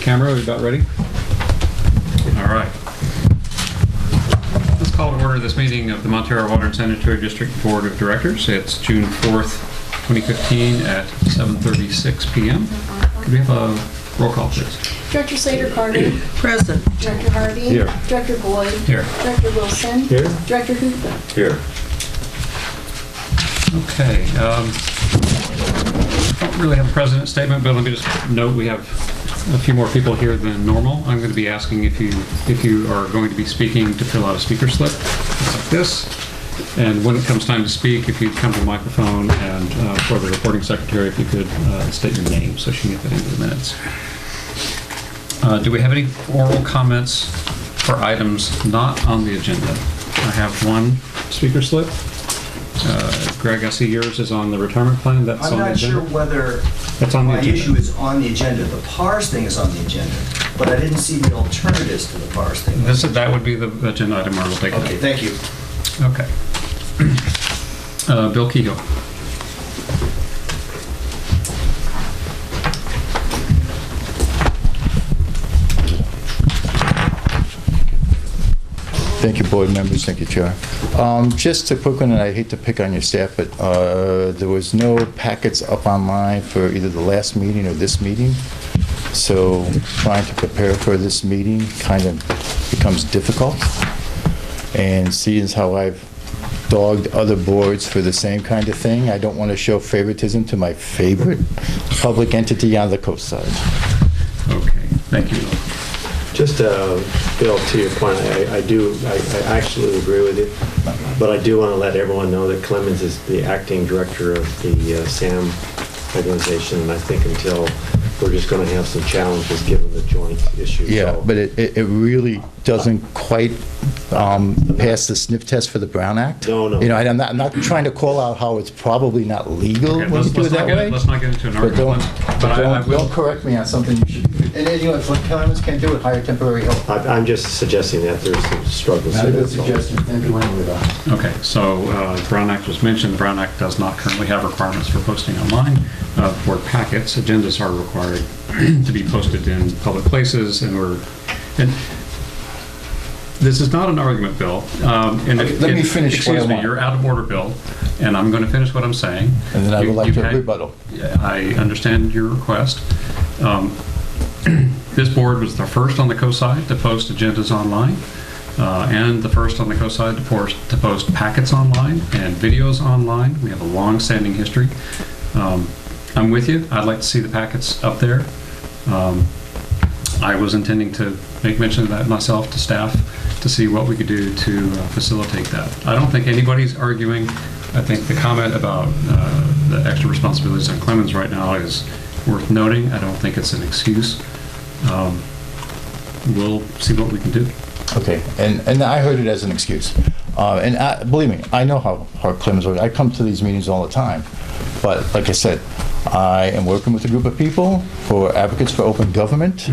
camera, are we about ready? All right. Let's call to order this meeting of the Montara Water and Sanitary District Board of Directors. It's June 4th, 2015 at 7:36 p.m. Could we have a roll call, please? Director Slater-Carter. Present. Director Harvey. Here. Director Boyd. Here. Director Wilson. Here. Director Hooper. Here. Okay. Don't really have a president's statement, but let me just note we have a few more people here than normal. I'm going to be asking if you are going to be speaking to fill out a speaker slip like this. And when it comes time to speak, if you come to the microphone, and for the recording secretary, if you could state your name so she can get that into the minutes. Do we have any oral comments for items not on the agenda? I have one speaker slip. Greg, I see yours is on the retirement plan. That's I'm on the not agenda. sure whether That's on the my agenda. issue is on the agenda. The PARS thing is on the agenda, but I didn't see the alternatives to the PARS thing. That would be the agenda item where we'll take it. Okay, thank you. Okay. Bill Kehoe. Thank you, board members. Thank you, Chair. Just a quick one, and I hate to pick on your staff, but there was no packets up online for either the last meeting or this meeting. So trying to prepare for this meeting kind of becomes difficult. And seeing as how I've dogged other boards for the same kind of thing, I don't want to show favoritism to my favorite public entity on the coast side. Okay, thank you. Just, Bill, to your point, I actually agree with you, but I do want to let everyone know that Clemens is the acting director of the SAM organization, and I think until we're just going to have some challenges given the joint issue. Yeah, So- but it really doesn't quite pass the sniff test for the Brown Act. No. You know, I'm not trying to call out how it's probably not legal Okay, when you do it that way. let's not get into an But argument. don't correct me on something you should. And then, you know, if Clemens can't do it, hire temporary help. I'm just suggesting that there's some struggles. Not a here, good that's all. suggestion. Thank you anyway, though. Okay, so the Brown Act was mentioned. The Brown Act does not currently have requirements for posting online. Board packets, agendas are required to be posted in public places, and this is not an argument, Bill. And Okay, let me finish what I Excuse me, want. you're out of order, Bill, and I'm going to finish what I'm saying. And then I would like to had- rebuttal. I understand your request. This board was the first on the coast side to post agendas online, and the first on the coast side to post packets online and videos online. We have a long-standing history. I'm with you. I'd like to see the packets up there. I was intending to make mention of that myself to staff to see what we could do to facilitate that. I don't think anybody's arguing. I think the comment about the extra responsibilities on Clemens right now is worth noting. I don't think it's an excuse. We'll see what we can do. Okay, and I heard it as an excuse. Believe me, I know how hard Clemens works. I come to these meetings all the time. But like I said, I am working with a group of people who are advocates for open government.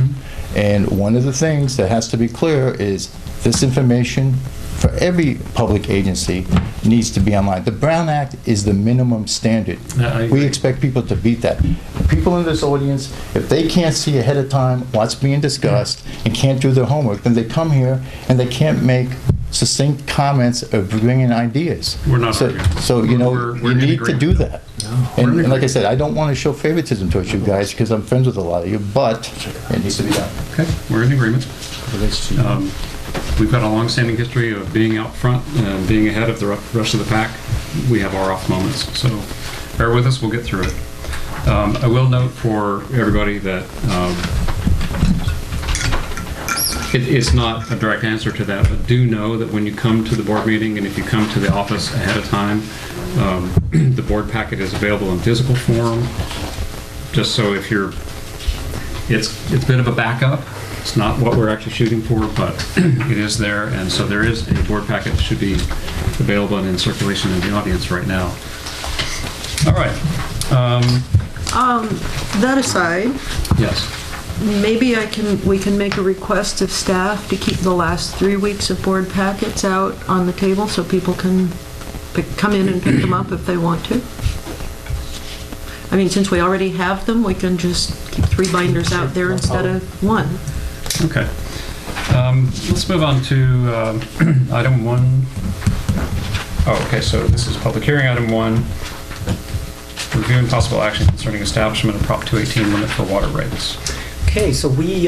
And one of the things that has to be clear is this information for every public agency needs to be online. The Brown Act is the minimum standard. I agree. We expect people to beat that. People in this audience, if they can't see ahead of time what's being discussed and can't do their homework, then they come here and they can't make succinct comments or bring in ideas. We're not So, arguing. so you know, We're you in need to agreement. do that. we're in And like I agreement. said, I don't want to show favoritism towards you guys because I'm friends with a lot of you, but it needs to be done. Okay, we're in agreement. We've got a long-standing history of being out front and being ahead of the rest of the pack. We have our off moments, so bear with us, we'll get through it. I will note for everybody that it's not a direct answer to that, but do know that when you come to the board meeting and if you come to the office ahead of time, the board packet is available in physical form, just so if you're, it's a bit of a backup. It's not what we're actually shooting for, but it is there, and so there is a board packet that should be available and in circulation in the audience right now. All right. That aside, Yes. maybe we can make a request of staff to keep the last 3 weeks of board packets out on the table so people can come in and pick them up if they want to. I mean, since we already have them, we can just keep 3 binders out there instead of 1. Okay. Let's move on to item 1. Oh, okay, so this is public hearing, item 1. Review and possible action concerning establishment of Prop 218 limit for water rates. Okay, so we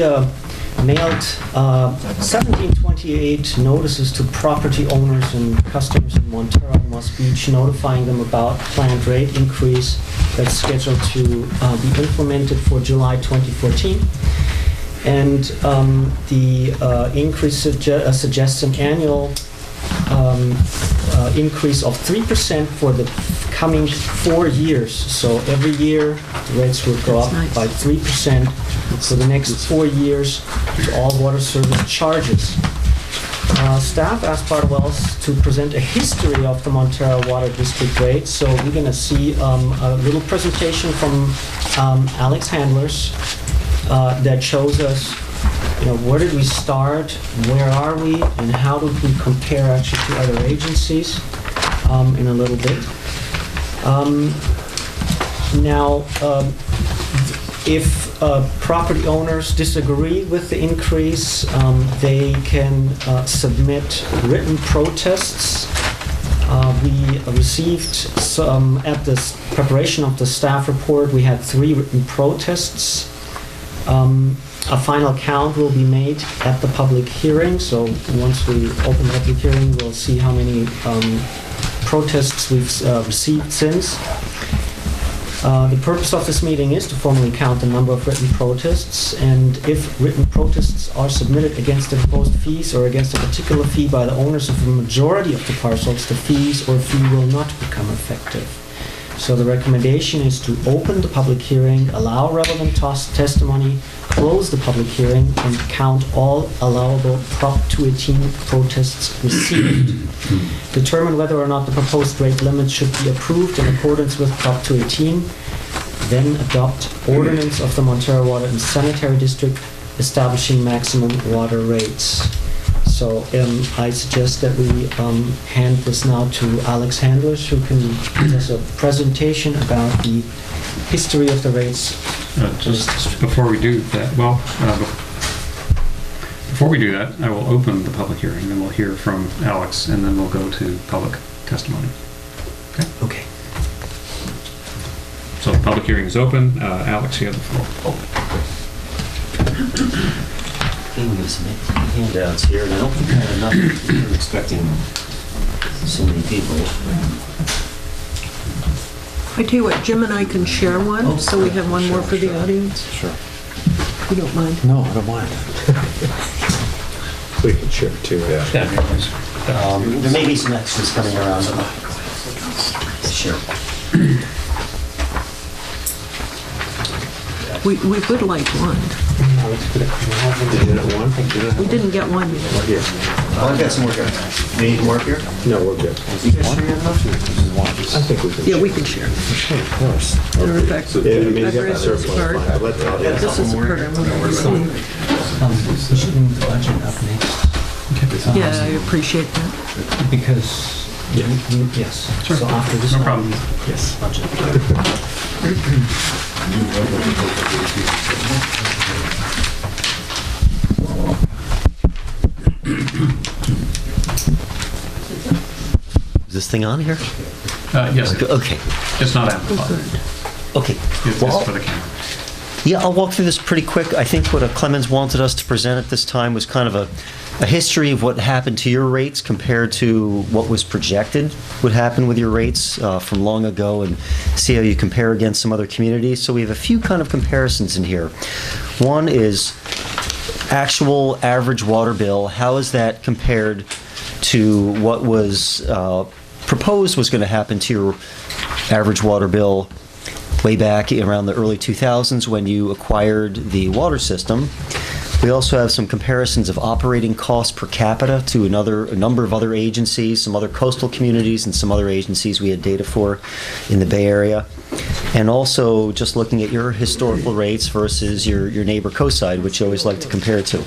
mailed 1728 notices to property owners and customers in Montara and Moss Beach, notifying them about planned rate increase that's scheduled to be implemented for July 2014. And the increase suggests an annual increase of 3% for the coming 4 years. So every year, the rates will go up That's nice. by 3% for the next 4 years to all water service charges. Staff asked Part Wells to present a history of the Montara Water District rates. So we're going to see a little presentation from Alex Handlers that shows us, where did we start, where are we, and how do we compare actually to other agencies in a little bit. Now, if property owners disagree with the increase, they can submit written protests. We received some, at the preparation of the staff report, we had 3 written protests. A final count will be made at the public hearing, so once we open the public hearing, we'll see how many protests we've received since. The purpose of this meeting is to formally count the number of written protests, and if written protests are submitted against the proposed fees or against a particular fee by the owners of the majority of the parcels, the fees or fee will not become effective. So the recommendation is to open the public hearing, allow relevant testimony, close the public hearing, and count all allowable Prop 218 protests received. Determine whether or not the proposed rate limit should be approved in accordance with Prop 218. Then adopt ordinance of the Montara Water and Sanitary District establishing maximum water rates. So I suggest that we hand this now to Alex Handlers, who can give us a presentation about the history of the rates. Just before we do that, before we do that, I will open the public hearing, then we'll hear from Alex, and then we'll go to public testimony. Okay. So the public hearing is open. Alex, you have the floor. We have some handouts here, and I don't think I have enough. We were expecting so many people. I tell you what, Jim and I can share one, so we have one more for the audience. Sure. If you don't mind. No, I don't mind. We can share too. There may be some extras coming around. Sure. We would like one. Did you get one? We didn't get one. Yeah. I've got some more here. You need more here? No, we're good. I think we can. Yeah, we can share. Of course. In fact, Yeah, I mean, I've you read have this surplus card. fund. Let the audience- This is a card I wanted to see. We should move the budget up next. Yeah, I appreciate that. Because, yes. Sure. So after this No one, problem. Yes. Budget. Is this thing on here? Yes, Okay. it's not amplified. Okay. It's Well, just for the camera. yeah, I'll walk through this pretty quick. I think what Clemens wanted us to present at this time was kind of a history of what happened to your rates compared to what was projected would happen with your rates from long ago, and see how you compare against some other communities. So we have a few kind of comparisons in here. One is actual average water bill. How is that compared to what was proposed was going to happen to your average water bill way back around the early 2000s when you acquired the water system? We also have some comparisons of operating costs per capita to a number of other agencies, some other coastal communities, and some other agencies we had data for in the Bay Area. And also just looking at your historical rates versus your neighbor coastside, which you always like to compare to.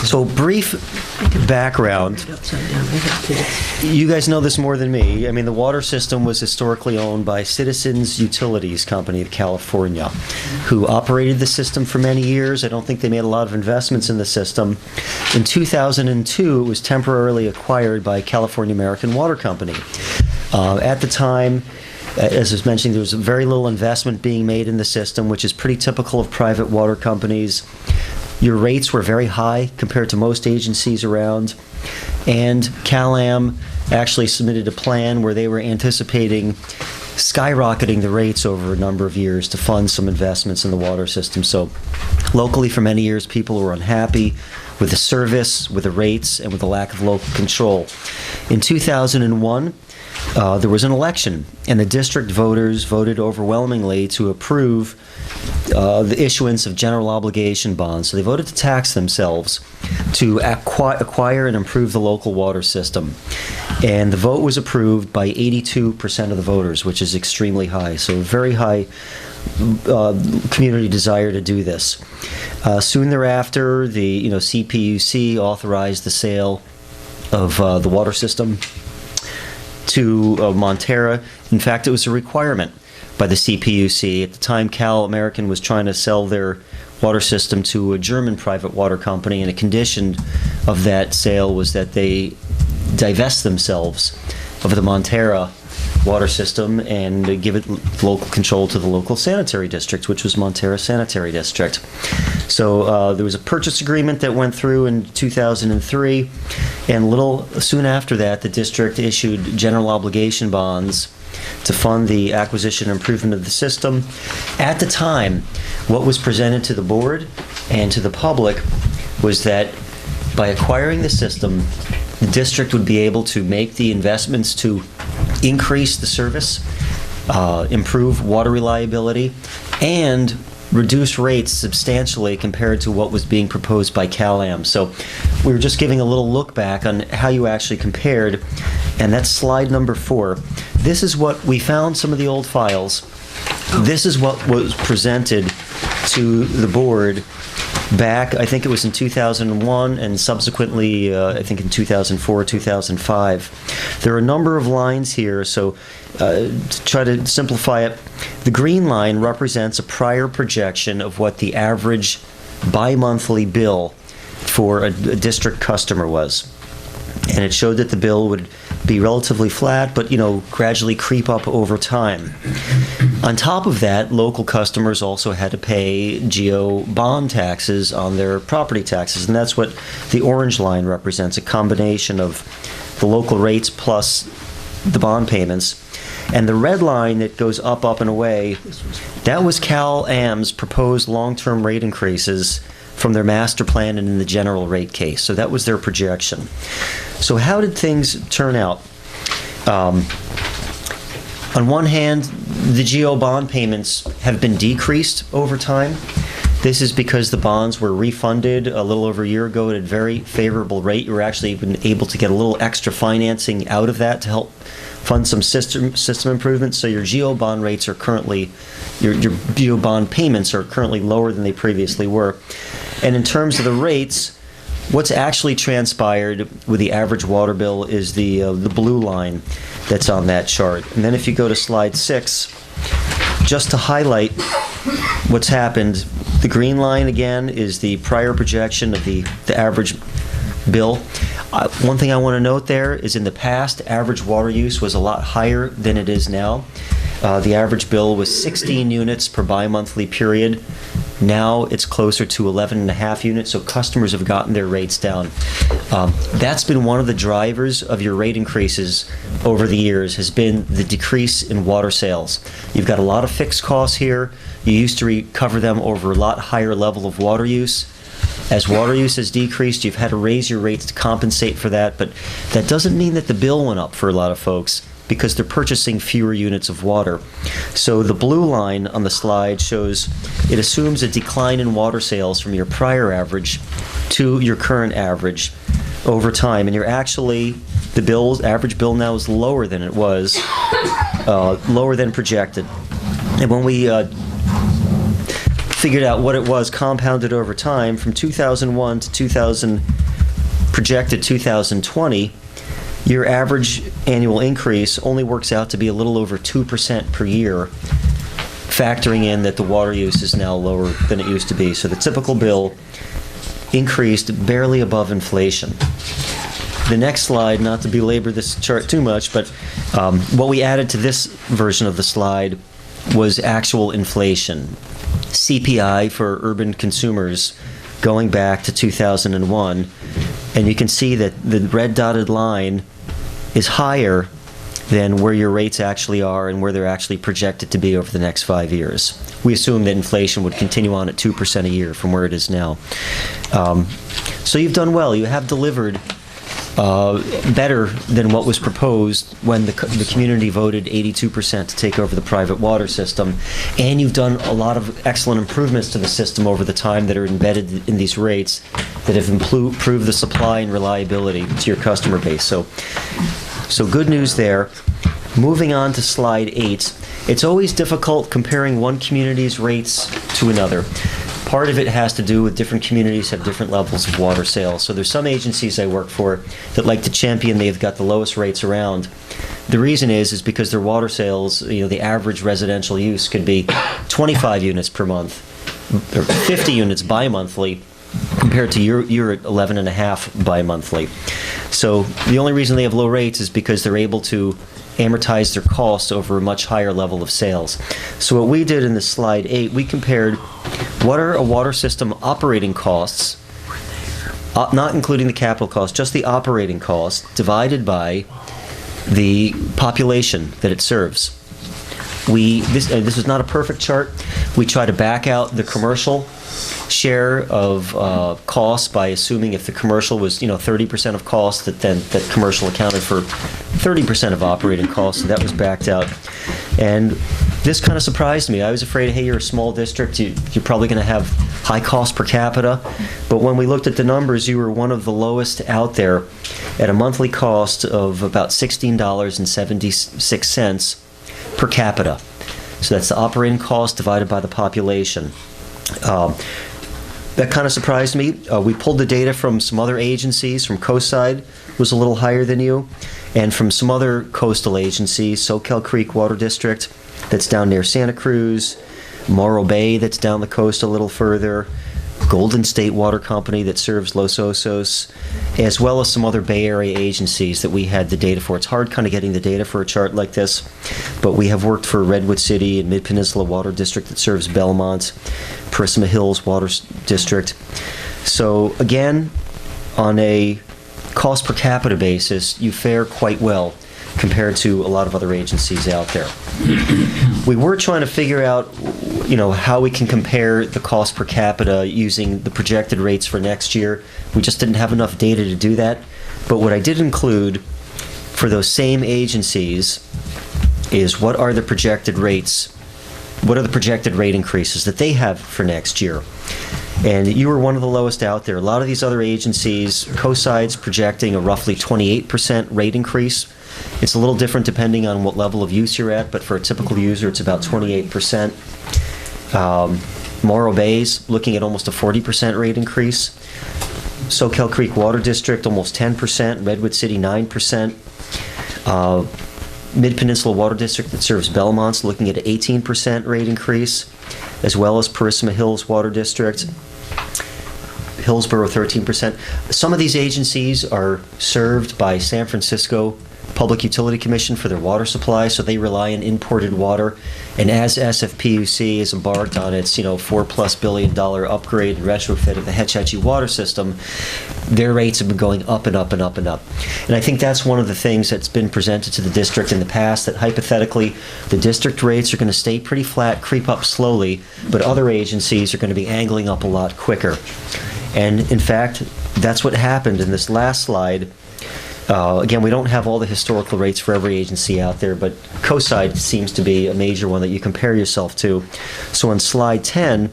So brief background. Upside down, I have to. You guys know this more than me. I mean, the water system was historically owned by Citizens Utilities Company of California, who operated the system for many years. I don't think they made a lot of investments in the system. In 2002, it was temporarily acquired by California American Water Company. At the time, as I was mentioning, there was very little investment being made in the system, which is pretty typical of private water companies. Your rates were very high compared to most agencies around, and CalAm actually submitted a plan where they were anticipating skyrocketing the rates over a number of years to fund some investments in the water system. So locally, for many years, people were unhappy with the service, with the rates, and with the lack of local control. In 2001, there was an election, and the district voters voted overwhelmingly to approve the issuance of general obligation bonds. So they voted to tax themselves to acquire and improve the local water system. And the vote was approved by 82% of the voters, which is extremely high. So a very high community desire to do this. Soon thereafter, the CPUC authorized the sale of the water system to Montara. In fact, it was a requirement by the CPUC. At the time, Cal American was trying to sell their water system to a German private water company, and a condition of that sale was that they divest themselves of the Montara water system and give it local control to the local sanitary district, which was Montara Sanitary District. So there was a purchase agreement that went through in 2003, and little soon after that, the district issued general obligation bonds to fund the acquisition and improvement of the system. At the time, what was presented to the board and to the public was that by acquiring the system, the district would be able to make the investments to increase the service, improve water reliability, and reduce rates substantially compared to what was being proposed by CalAm. So we were just giving a little look back on how you actually compared, and that's slide number 4. This is what we found, some of the old files. This is what was presented to the board back, I think it was in 2001, and subsequently, I think in 2004, 2005. There are a number of lines here, so to try to simplify it, the green line represents a prior projection of what the average bi-monthly bill for a district customer was. And it showed that the bill would be relatively flat, but gradually creep up over time. On top of that, local customers also had to pay GO bond taxes on their property taxes, and that's what the orange line represents, a combination of the local rates plus the bond payments. And the red line that goes up, and away, that was CalAm's proposed long-term rate increases from their master plan and in the general rate case. So that was their projection. So how did things turn out? On one hand, the GO bond payments have been decreased over time. This is because the bonds were refunded a little over a year ago at a very favorable rate. You were actually been able to get a little extra financing out of that to help fund some system improvements. So your GO bond rates are currently, your GO bond payments are currently lower than they previously were. And in terms of the rates, what's actually transpired with the average water bill is the blue line that's on that chart. And then if you go to slide 6, just to highlight what's happened, the green line again is the prior projection of the average bill. One thing I want to note there is in the past, average water use was a lot higher than it is now. The average bill was 16 units per bi-monthly period. Now it's closer to 11.5 units, so customers have gotten their rates down. That's been one of the drivers of your rate increases over the years, has been the decrease in water sales. You've got a lot of fixed costs here. You used to recover them over a lot higher level of water use. As water use has decreased, you've had to raise your rates to compensate for that, but that doesn't mean that the bill went up for a lot of folks, because they're purchasing fewer units of water. So the blue line on the slide shows, it assumes a decline in water sales from your prior average to your current average over time. And you're actually, the average bill now is lower than it was, lower than projected. And when we figured out what it was compounded over time from 2001 to 2000, projected 2020, your average annual increase only works out to be a little over 2% per year, factoring in that the water use is now lower than it used to be. So the typical bill increased barely above inflation. The next slide, not to belabor this chart too much, but what we added to this version of the slide was actual inflation. CPI for urban consumers going back to 2001, and you can see that the red dotted line is higher than where your rates actually are and where they're actually projected to be over the next 5 years. We assume that inflation would continue on at 2% a year from where it is now. So you've done well. You have delivered better than what was proposed when the community voted 82% to take over the private water system. And you've done a lot of excellent improvements to the system over the time that are embedded in these rates that have improved the supply and reliability to your customer base. So good news there. Moving on to slide 8, it's always difficult comparing one community's rates to another. Part of it has to do with different communities have different levels of water sales. So there's some agencies I work for that like to champion they've got the lowest rates around. The reason is because their water sales, the average residential use could be 25 units per month, or 50 units bi-monthly, compared to you're at 11.5 bi-monthly. So the only reason they have low rates is because they're able to amortize their costs over a much higher level of sales. So what we did in this slide 8, we compared what are a water system operating costs, not including the capital cost, just the operating cost, divided by the population that it serves. This is not a perfect chart. We try to back out the commercial share of costs by assuming if the commercial was 30% of cost, that commercial accounted for 30% of operating costs, and that was backed out. And this kind of surprised me. I was afraid, hey, you're a small district, you're probably going to have high cost per capita. But when we looked at the numbers, you were one of the lowest out there at a monthly cost of about $16.76 per capita. So that's the operating cost divided by the population. That kind of surprised me. We pulled the data from some other agencies. From Coastside was a little higher than you, and from some other coastal agencies, Soquel Creek Water District, that's down near Santa Cruz, Morro Bay, that's down the coast a little further, Golden State Water Company that serves Los Osos, as well as some other Bay Area agencies that we had the data for. It's hard kind of getting the data for a chart like this, but we have worked for Redwood City and Mid-Peninsula Water District that serves Belmont, Parisima Hills Water District. So again, on a cost per capita basis, you fare quite well compared to a lot of other agencies out there. We were trying to figure out, how we can compare the cost per capita using the projected rates for next year. We just didn't have enough data to do that. But what I did include for those same agencies is what are the projected rates, what are the projected rate increases that they have for next year. And you were one of the lowest out there. A lot of these other agencies, Coastside's projecting a roughly 28% rate increase. It's a little different depending on what level of use you're at, but for a typical user, it's about 28%. Morro Bay's looking at almost a 40% rate increase. Soquel Creek Water District, almost 10%. Redwood City, 9%. Mid-Peninsula Water District that serves Belmont's looking at an 18% rate increase, as well as Parisima Hills Water District. Hillsborough, 13%. Some of these agencies are served by San Francisco Public Utility Commission for their water supply, so they rely on imported water. And as SFPUC has embarked on its, $4+ billion upgrade and retrofit of the Hetch Hetchy water system, their rates have been going up and up and up and up. And I think that's one of the things that's been presented to the district in the past, that hypothetically the district rates are going to stay pretty flat, creep up slowly, but other agencies are going to be angling up a lot quicker. And in fact, that's what happened in this last slide. Again, we don't have all the historical rates for every agency out there, but Coastside seems to be a major one that you compare yourself to. So on slide 10,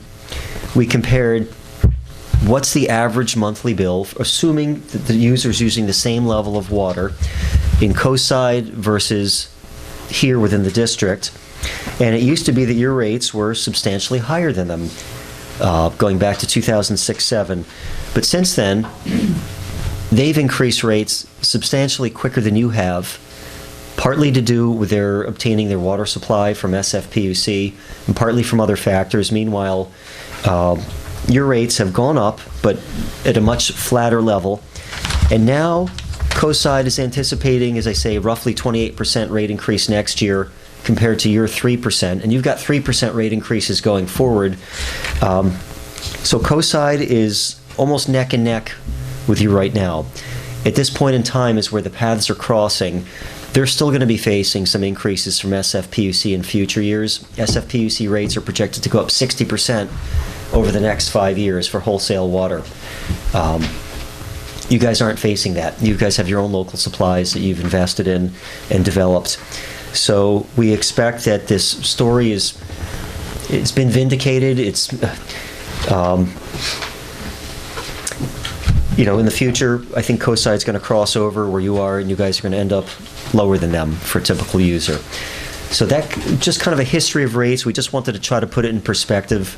we compared what's the average monthly bill, assuming that the user's using the same level of water in Coastside versus here within the district. And it used to be that your rates were substantially higher than them. going back to 2006-07. But since then, they've increased rates substantially quicker than you have, partly to do with their obtaining their water supply from SFPUC, and partly from other factors. Meanwhile, your rates have gone up, but at a much flatter level. And now, COSIDE is anticipating, as I say, roughly 28% rate increase next year compared to your 3%. And you've got 3% rate increases going forward. So COSIDE is almost neck and neck with you right now. At this point in time is where the paths are crossing. They're still going to be facing some increases from SFPUC in future years. SFPUC rates are projected to go up 60% over the next 5 years for wholesale water. You guys aren't facing that. You guys have your own local supplies that you've invested in and developed. So we expect that this story it's been vindicated. It's, in the future, I think COSIDE's going to cross over where you are, and you guys are going to end up lower than them for a typical user. So that, just kind of a history of rates. We just wanted to try to put it in perspective,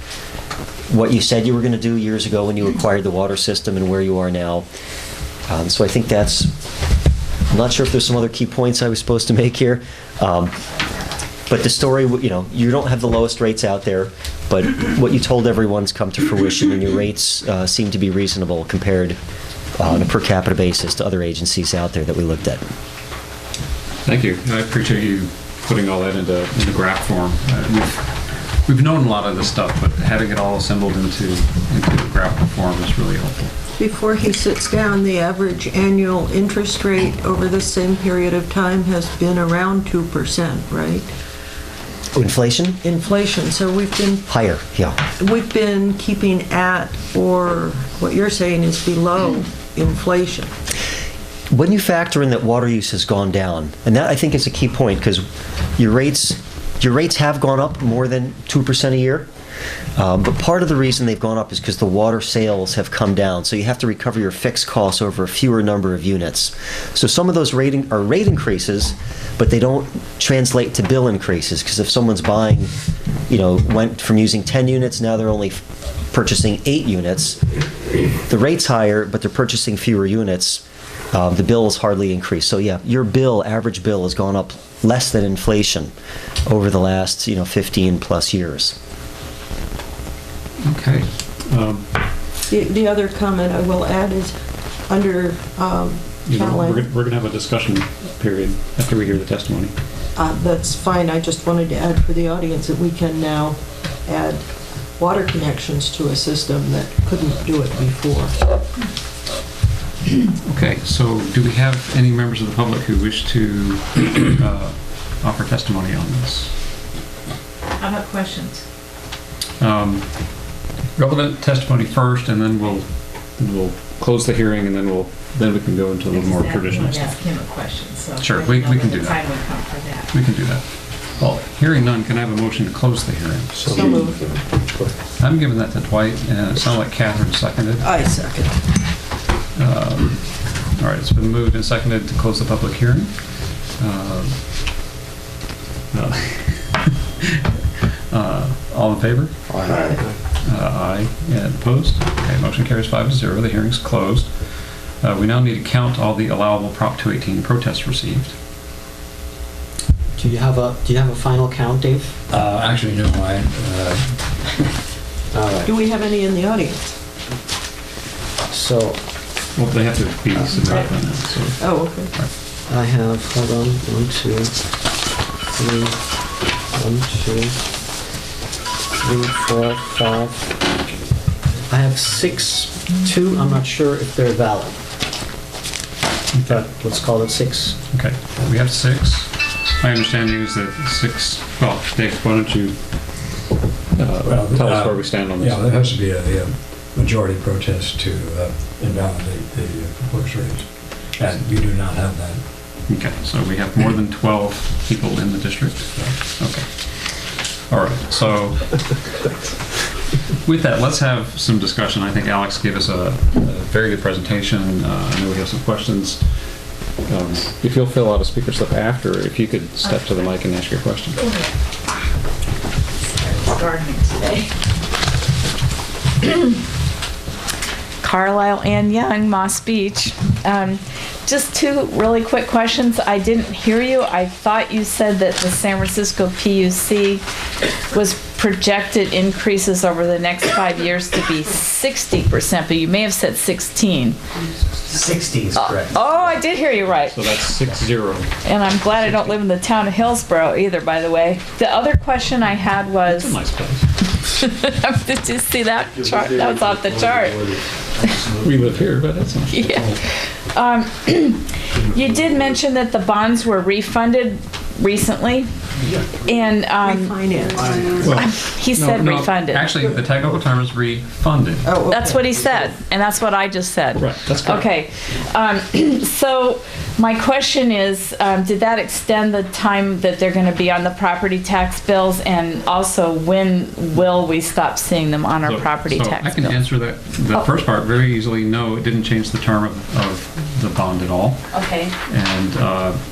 what you said you were going to do years ago when you acquired the water system and where you are now. So I think I'm not sure if there's some other key points I was supposed to make here. But the story, you don't have the lowest rates out there, but what you told everyone's come to fruition, and your rates seem to be reasonable compared on a per capita basis to other agencies out there that we looked at. Thank you. I appreciate you putting all that into graph form. We've known a lot of this stuff, but having it all assembled into graphical form is really helpful. Before he sits down, the average annual interest rate over the same period of time has been around 2%, right? Inflation? Inflation. So we've been Higher, yeah. we've been keeping at, or what you're saying is below inflation. When you factor in that water use has gone down, and that I think is a key point, because your rates have gone up more than 2% a year. But part of the reason they've gone up is because the water sales have come down. So you have to recover your fixed costs over a fewer number of units. So some of those rate increases, but they don't translate to bill increases, because if someone's buying, went from using 10 units, now they're only purchasing 8 units, the rate's higher, but they're purchasing fewer units. The bill is hardly increased. So yeah, your average bill has gone up less than inflation over the last, 15 plus years. Okay. The other comment I will add is under Caroline. We're going to have a discussion period after we hear the testimony. That's fine. I just wanted to add for the audience that we can now add water connections to a system that couldn't do it before. Okay, so do we have any members of the public who wish to offer testimony on this? I have questions. Relevant testimony first, and then we'll close the hearing, and then we can go into a little more traditional stuff. Ask him a question, so. Sure, we can do that. Time would come for that. We can do that. Well, hearing none, can I have a motion to close the hearing? So moved. I'm giving that to Dwight, and it sounded like Catherine seconded. I second. All right, it's been moved and seconded to close the public hearing. All in favor? Aye. Aye. And opposed? Okay, motion carries 5-0. The hearing's closed. We now need to count all the allowable Prop 218 protests received. Do you have a final count, Dave? Actually, no, All right. Do we have any in the audience? So Well, they have to be submitted by now, so. Oh, okay. I have, hold on, 1, 2, 3, 4, 5. I have 6, 2. I'm not sure if they're valid. But let's call it 6. Okay, we have 6. My understanding is that 6, well, Dave, why don't you tell us where we stand on this? Yeah, there has to be a majority protest to invalidate the proposed rates, and we do not have that. Okay, so we have more than 12 people in the district? Okay. All right, so with that, let's have some discussion. I think Alex gave us a very good presentation. I know we have some questions. If you'll fill out a speaker slip after, if you could step to the mic and ask your question. Go ahead. Sorry, it's gardening today. Carlisle and Young, Moss Beach. Just two really quick questions. I didn't hear you. I thought you said that the San Francisco PUC was projected increases over the next 5 years to be 60%, but you may have said 16. 60 is correct. Oh, I did hear you right. So that's 6-0. And I'm glad I don't live in the town of Hillsborough either, by the way. The other question I had was... It's a nice place. Did you see that chart? That was off the chart. We live here, but it's not. Yeah. You did mention that the bonds were refunded recently, and Refinance. Well, he said no, refunded. Actually, the technical term is refunded. Oh, okay. That's what he said, and that's what I just said. Right, that's correct. Okay. So my question is, did that extend the time that they're going to be on the property tax bills, and also when will we stop seeing them on our So- property so tax I can bills? answer that, the first part very easily. No, it didn't change the term of the bond at all. Okay, And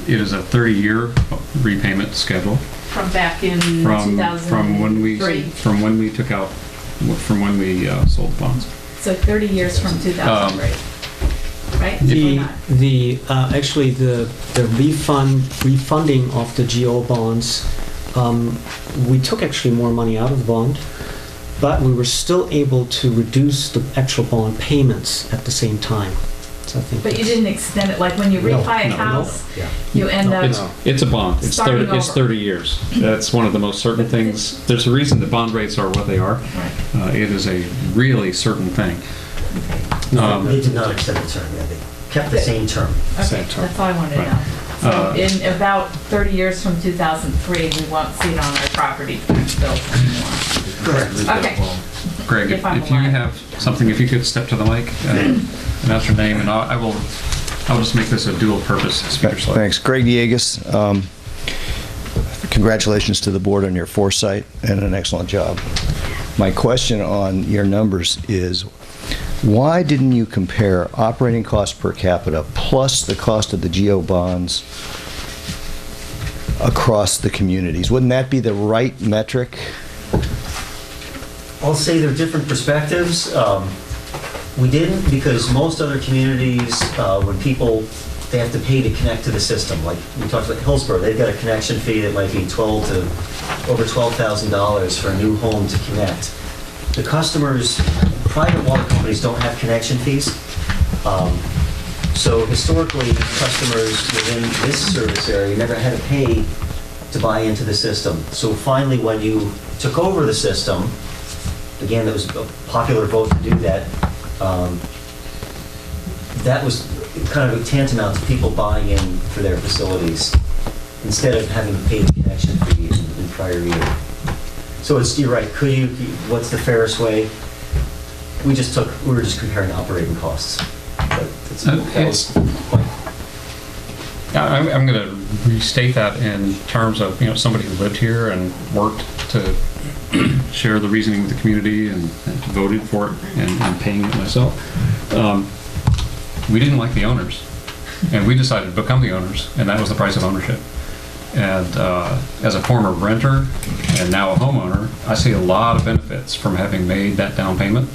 it is a 30-year repayment schedule from back in from 2003. from when we took out, from when we sold the bonds. So 30 years from 2003, right? Actually, the refunding of the GO bonds, we took actually more money out of the bond, but we were still able to reduce the actual bond payments at the same time. So I think But you didn't extend it, like when you refi a no, house, Yeah. you end up... It's a bond. It's Starting 30, it's over. 30 years. That's one of the most certain things. There's a reason the bond rates are what they are. Right. It is a really certain thing. No, they did not extend the term, yeah, they kept the same term. Okay, Same term. that's all I wanted to Right. know. So Uh, in about 30 years from 2003, we won't see it on our property tax bills anymore. Correct. Okay. Greg, If I'm if you alive. have something, if you could step to the mic and announce your name, and I'll just make this a dual-purpose speaker slip. Thanks. Greg Diegas. Congratulations to the board on your foresight and an excellent job. My question on your numbers is, why didn't you compare operating cost per capita plus the cost of the GO bonds across the communities? Wouldn't that be the right metric? I'll say they're different perspectives. We didn't because most other communities, when people, they have to pay to connect to the system. Like we talked about Hillsborough, they've got a connection fee that might be over $12,000 for a new home to connect. The customers, private water companies don't have connection fees. So historically, customers within this service area never had to pay to buy into the system. So finally, when you took over the system, again, it was a popular vote to do that. That was kind of tantamount to people buying in for their facilities instead of having to pay the connection fee in prior year. So you're right. What's the fairest way? We were just comparing operating costs. But I'm going to restate that in terms of, somebody who lived here and worked to share the reasoning with the community and voted for it and paying it myself. We didn't like the owners, and we decided to become the owners, and that was the price of ownership. And as a former renter and now a homeowner, I see a lot of benefits from having made that down payment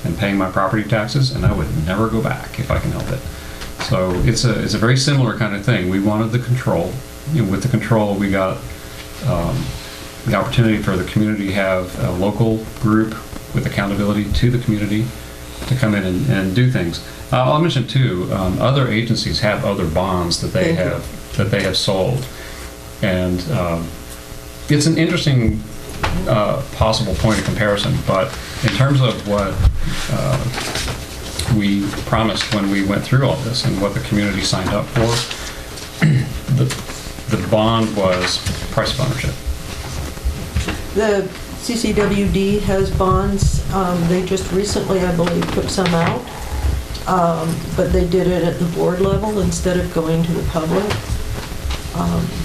and paying my property taxes, and I would never go back if I can help it. So it's a very similar kind of thing. We wanted the control. With the control, we got the opportunity for the community to have a local group with accountability to the community to come in and do things. I'll mention too, other agencies have other bonds that they have sold, and it's an interesting possible point of comparison. But in terms of what we promised when we went through all this and what the community signed up for, the bond was price of ownership. The CCWD has bonds. They just recently, I believe, took some out. But they did it at the board level instead of going to the public.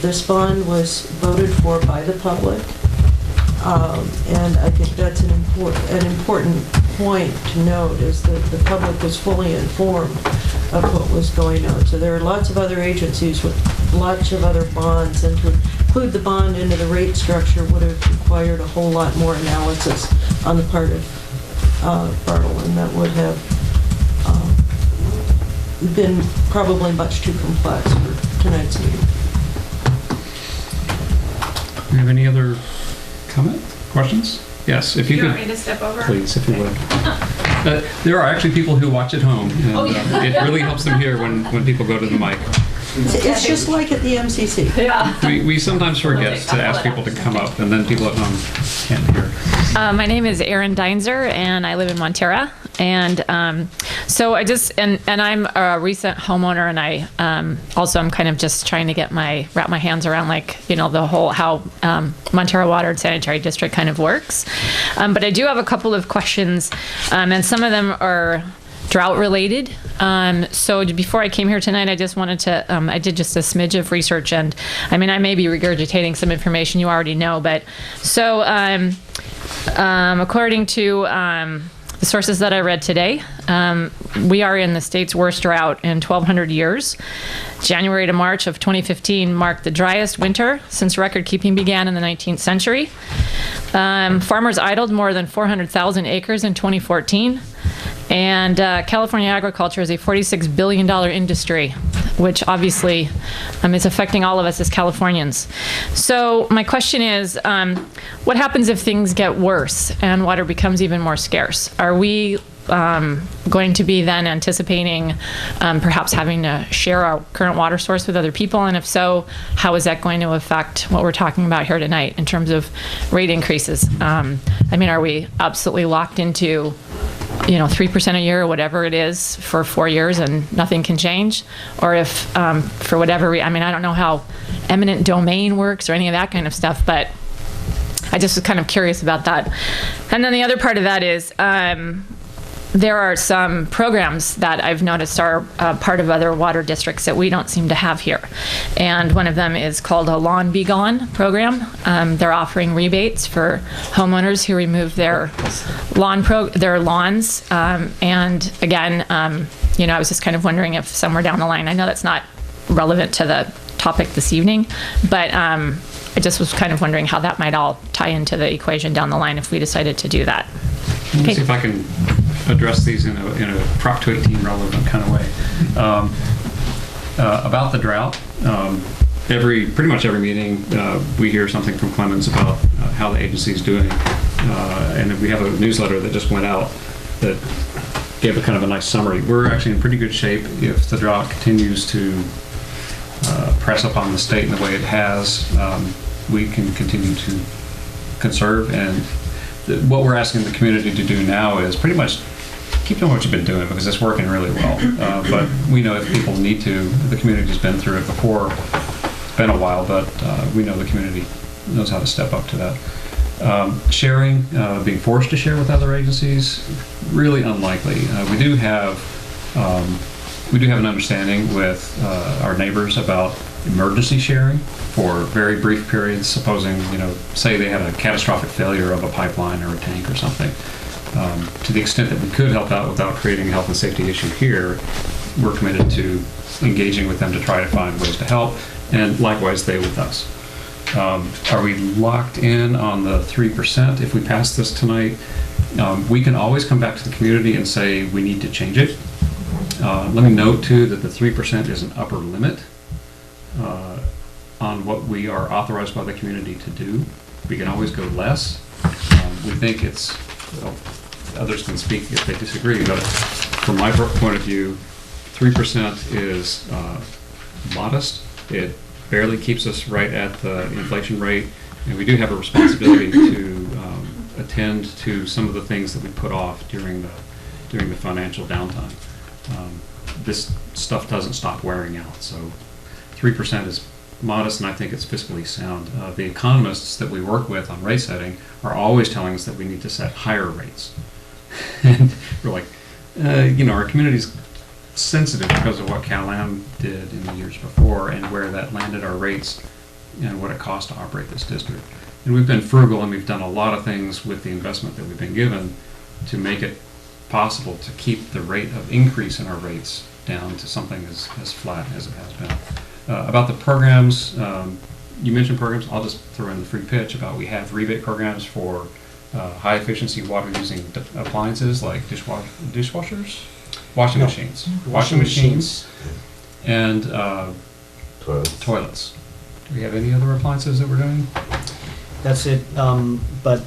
This bond was voted for by the public. And I think that's an important point to note, is that the public was fully informed of what was going on. So there are lots of other agencies with lots of other bonds, and to include the bond into the rate structure would have required a whole lot more analysis on the part of fertile, and that would have been probably much too complex for tonight's meeting. Do you have any other comment, questions? Yes, if you You could. want me to step over? Please, if you would. There are actually people who watch at home, and it really helps them hear when people go to the mic. It's just like at the MCC. Yeah. We sometimes forget to ask people to come up, and then people at home can't hear. My name is Erin Deinzer, and I live in Montara. And so I just, and I'm a recent homeowner, and I also I'm kind of just trying to wrap my hands around, like, you know, the whole, how Montara Water and Sanitary District kind of works. But I do have a couple of questions, and some of them are drought related. So before I came here tonight, I just wanted to, I did just a smidge of research, and I mean, I may be regurgitating some information you already know, but so according to the sources that I read today, we are in the state's worst drought in 1,200 years. January to March of 2015 marked the driest winter since record keeping began in the 19th century. Farmers idled more than 400,000 acres in 2014. And California agriculture is a $46 billion industry, which obviously is affecting all of us as Californians. So my question is, what happens if things get worse and water becomes even more scarce? Are we going to be then anticipating perhaps having to share our current water source with other people? And if so, how is that going to affect what we're talking about here tonight in terms of rate increases? I mean, are we absolutely locked into, you know, 3% a year or whatever it is for 4 years and nothing can change? Or if for whatever reason, I mean, I don't know how eminent domain works or any of that kind of stuff, but I just was kind of curious about that. And then the other part of that is, there are some programs that I've noticed are part of other water districts that we don't seem to have here. And one of them is called a Lawn Be Gone program. They're offering rebates for homeowners who remove their lawns. And again, you know, I was just kind of wondering if somewhere down the line, I know that's not relevant to the topic this evening, but I just was kind of wondering how that might all tie into the equation down the line if we decided to do that. Let me see if I can address these in a Prop 218 relevant kind of way. About the drought, pretty much every meeting we hear something from Clemens about how the agency is doing, and we have a newsletter that just went out that gave a kind of a nice summary. We're actually in pretty good shape if the drought continues to press upon the state in the way it has. We can continue to conserve, and what we're asking the community to do now is pretty much keep doing what you've been doing, because it's working really well. But we know if people need to, the community's been through it before. It's been a while, but we know the community knows how to step up to that. Sharing, being forced to share with other agencies, really unlikely. We do have an understanding with our neighbors about emergency sharing for very brief periods, supposing, you know, say they had a catastrophic failure of a pipeline or a tank or something. To the extent that we could help out without creating a health and safety issue here, we're committed to engaging with them to try to find ways to help, and likewise they with us. Are we locked in on the 3%? If we pass this tonight, we can always come back to the community and say we need to change it. Let me note too that the 3% is an upper limit on what we are authorized by the community to do. We can always go less. We think it's, well, others can speak if they disagree, but from my point of view, 3% is modest. It barely keeps us right at the inflation rate, and we do have a responsibility to attend to some of the things that we put off during the financial downtime. This stuff doesn't stop wearing out, so 3% is modest, and I think it's fiscally sound. The economists that we work with on rate setting are always telling us that we need to set higher rates. And we're like, you know, our community's sensitive because of what Cal-Am did in the years before and where that landed our rates and what it cost to operate this district. And we've been frugal, and we've done a lot of things with the investment that we've been given to make it possible to keep the rate of increase in our rates down to something as flat as it has been. About the programs, you mentioned programs. I'll just throw in the free pitch about we have rebate programs for high efficiency water using appliances like dishwashers, washing No. machines, washing machines, and Toilets. toilets. Do we have any other appliances that we're doing? That's it, but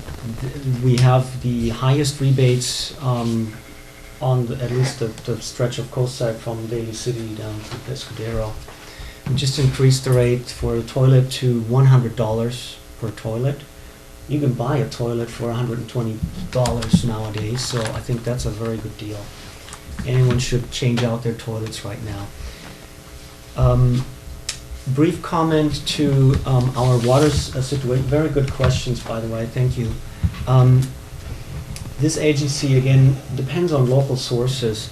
we have the highest rebates on at least the stretch of coastside from Daly City down to Pescadero. We just increased the rate for a toilet to $100 per toilet. You can buy a toilet for $120 nowadays, so I think that's a very good deal. Anyone should change out their toilets right now. Brief comment to our water situation. Very good questions, by the way. Thank you. This agency, again, depends on local sources.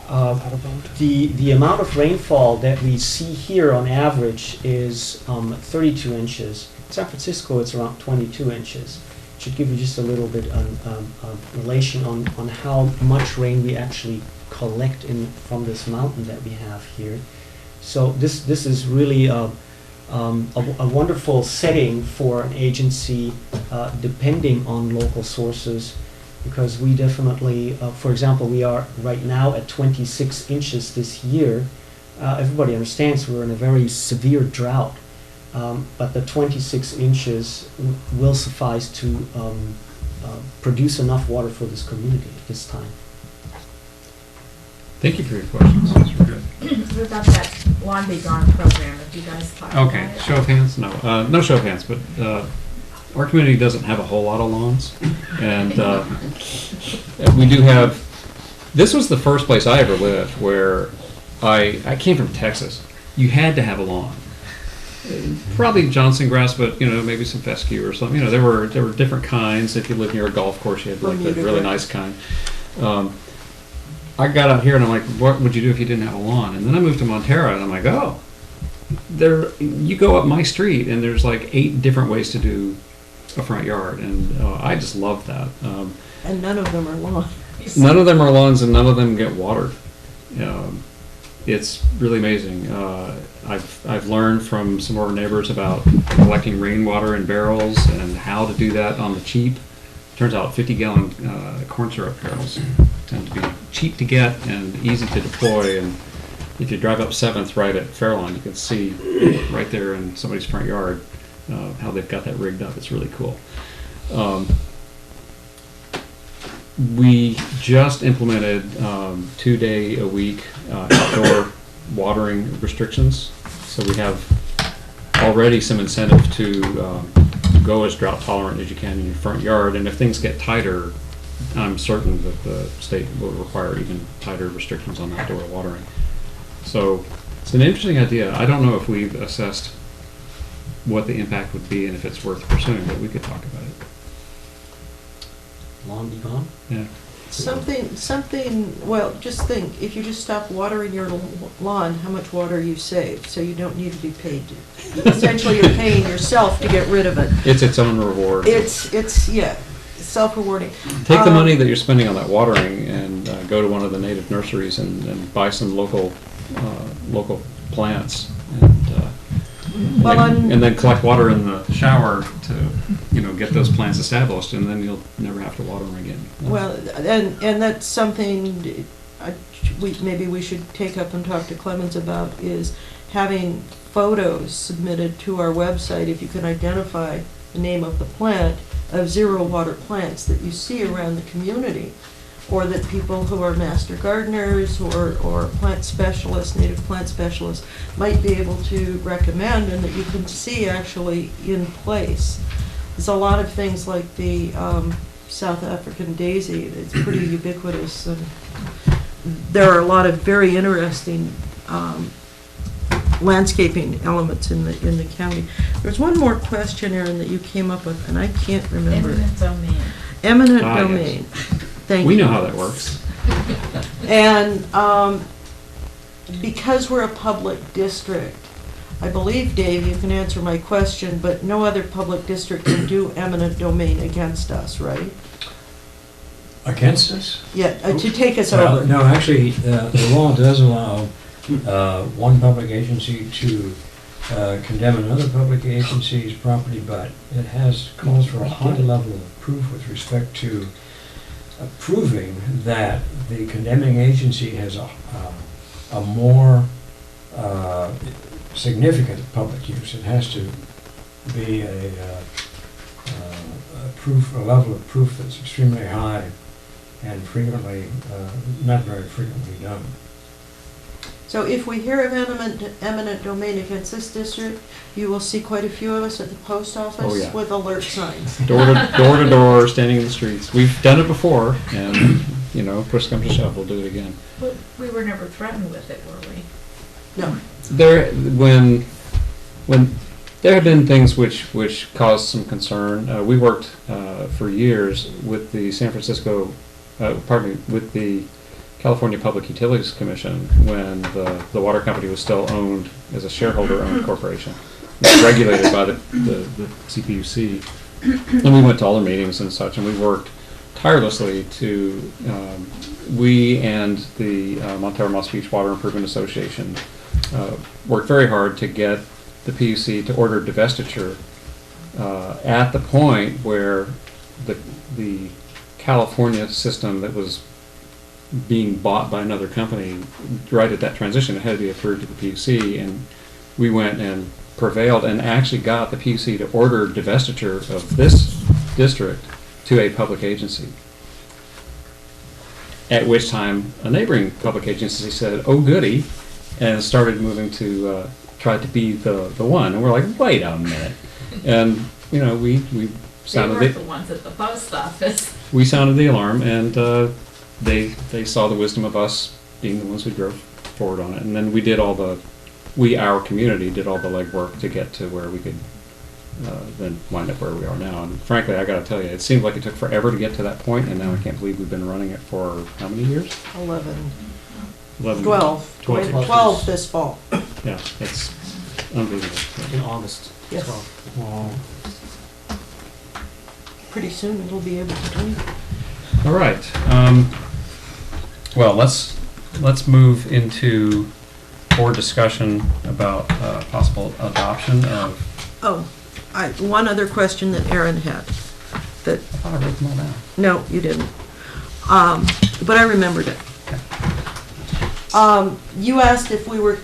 The amount of rainfall that we see here on average is 32 inches. San Francisco, it's around 22 inches. Should give you just a little bit of relation on how much rain we actually collect from this mountain that we have here. So this is really a wonderful setting for an agency depending on local sources, because we definitely, for example, we are right now at 26 inches this year. Everybody understands we're in a very severe drought, but the 26 inches will suffice to produce enough water for this community at this time. Thank you for your questions. Those were good. What about that Lawn Be Gone program? Have you guys talked about Okay, it? show of hands? No, no show of hands, but our community doesn't have a whole lot of lawns. And we do have, this was the first place I ever lived where I came from Texas. You had to have a lawn. Probably Johnson grass, but maybe some fescue or something. There were different kinds. If you lived near a golf course, you had like the really nice kind. I got out here and I'm like, what would you do if you didn't have a lawn? And then I moved to Montara and I'm like, oh, you go up my street and there's like 8 different ways to do a front yard, and I just love that. And none of them are lawns. None of them are lawns and none of them get watered. It's really amazing. I've learned from some of our neighbors about collecting rainwater in barrels and how to do that on the cheap. Turns out 50-gallon corn syrup barrels tend to be cheap to get and easy to deploy. And if you drive up 7th right at Fairlawn, you can see right there in somebody's front yard how they've got that rigged up. It's really cool. We just implemented 2-day-a-week outdoor watering restrictions. So we have already some incentive to go as drought tolerant as you can in your front yard. And if things get tighter, I'm certain that the state will require even tighter restrictions on outdoor watering. So it's an interesting idea. I don't know if we've assessed what the impact would be and if it's worth pursuing, but we could talk about it. Lawn Be Gone? Yeah. Something, well, just think, if you just stop watering your lawn, how much water you save, so you don't need to be paid. Essentially, you're paying yourself to get rid of it. It's its own reward. It's yeah, self-rewarding. Take the money that you're spending on that watering and go to one of the native nurseries and buy some local plants and then collect water in the shower to get those plants established, and then you'll never have to water them again. Well, and that's something maybe we should take up and talk to Clemens about, is having photos submitted to our website, if you can identify the name of the plant, of zero water plants that you see around the community, or that people who are master gardeners or plant specialists, native plant specialists, might be able to recommend, and that you can see actually in place. There's a lot of things like the South African daisy, it's pretty ubiquitous, and there are a lot of very interesting landscaping elements in the county. There's one more question, Erin, that you came up with, and I can't remember. Eminent domain. Eminent Yes. domain. Thank you. We know how that works. And because we're a public district, I believe, Dave, you can answer my question, but no other public district can do eminent domain against us, right? Against us? Yeah, to take us Well, over. no, actually, the law does allow one public agency to condemn another public agency's property, but it calls for a high level of proof with respect to proving that the condemning agency has a more significant public use. It has to be a level of proof that's extremely high and frequently, not very frequently done. So if we hear of eminent domain against this district, you will see quite a few of us at the post office Oh, yeah. with alert signs. Door to door, standing in the streets. We've done it before, and, you know, push comes to shove, we'll do it again. But we were never threatened with it, were we? No. When there have been things which caused some concern. We worked for years with the with the California Public Utilities Commission when the water company was still owned as a shareholder-owned corporation. It was regulated by the CPUC. And we went to all their meetings and such, and we worked tirelessly to, we and the Montara Moss Beach Water Improvement Association worked very hard to get the PUC to order divestiture at the point where the California system that was being bought by another company, right at that transition, it had to be approved to the PUC, and we went and prevailed and actually got the PUC to order divestiture of this district to a public agency. At which time a neighboring public agency said, "Oh goody," and started moving to try to be the one. And we're like, wait a minute. And, you know, we sounded They weren't the ones at the post office. We sounded the alarm, and they saw the wisdom of us being the ones who drove forward on it. And then we did our community did all the legwork to get to where we could then wind up where we are now. And frankly, I got to tell you, it seemed like it took forever to get to that point, and now I can't believe we've been running it for how many years? 11. 11. 12. 12. 12 this fall. Yeah, it's unbelievable. In August. Yes. 12. Pretty soon it'll be able to drink. All right. Well, let's move into board discussion about possible adoption of. Oh, one other question that Aaron had. That I thought I wrote them all down. No, you didn't. But I remembered it. You asked if we were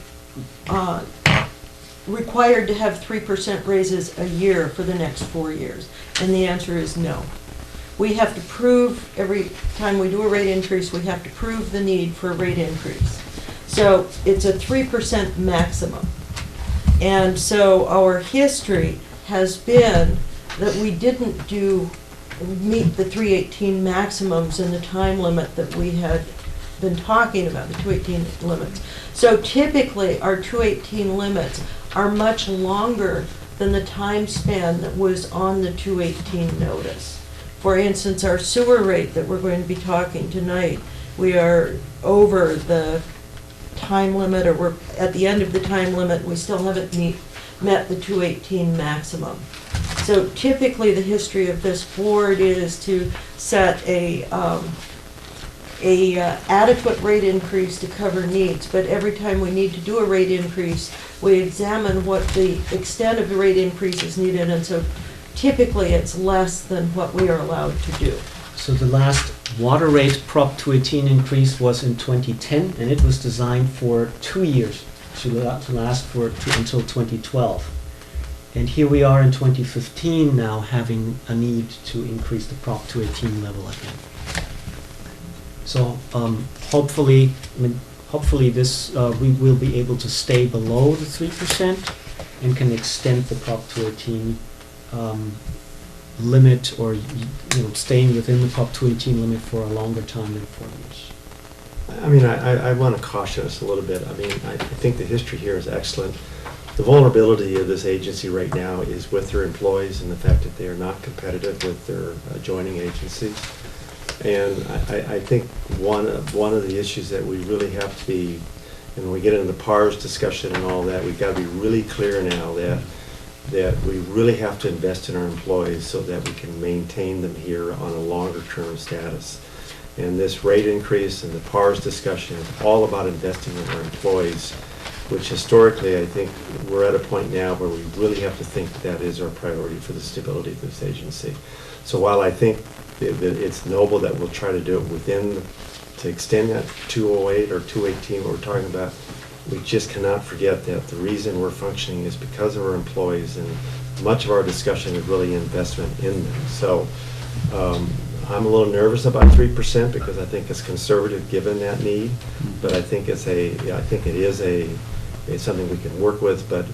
required to have 3% raises a year for the next 4 years, and the answer is no. We have to prove, every time we do a rate increase, we have to prove the need for a rate increase. So it's a 3% maximum. And so our history has been that we didn't meet the 318 maximums in the time limit that we had been talking about, the 218 limits. So typically our 218 limits are much longer than the time span that was on the 218 notice. For instance, our sewer rate that we're going to be talking tonight, we are over the time limit, or we're at the end of the time limit, we still haven't met the 218 maximum. So typically the history of this board is to set a adequate rate increase to cover needs, but every time we need to do a rate increase, we examine what the extent of the rate increase is needed, and so typically it's less than what we are allowed to do. So the last water rate Prop 218 increase was in 2010, and it was designed for 2 years, to last until 2012. And here we are in 2015 now, having a need to increase the Prop 218 level again. So hopefully this we will be able to stay below the 3% and can extend the Prop 218 limit, or staying within the Prop 218 limit for a longer time than 4 years. I mean, I want to caution us a little bit. I mean, I think the history here is excellent. The vulnerability of this agency right now is with their employees and the fact that they are not competitive with their adjoining agencies. And I think one of the issues that we really have to be, and when we get into the PARS discussion and all that, we've got to be really clear now that we really have to invest in our employees so that we can maintain them here on a longer term status. And this rate increase and the PARS discussion is all about investing in our employees which historically, I think, we're at a point now where we really have to think that is our priority for the stability of this agency. So while I think that it's noble that we'll try to do it within, to extend that 208 or 218 what we're talking about, we just cannot forget that the reason we're functioning is because of our employees, and much of our discussion is really investment in them. So I'm a little nervous about 3% because I think it's conservative given that need, but I think it's something we can work with, but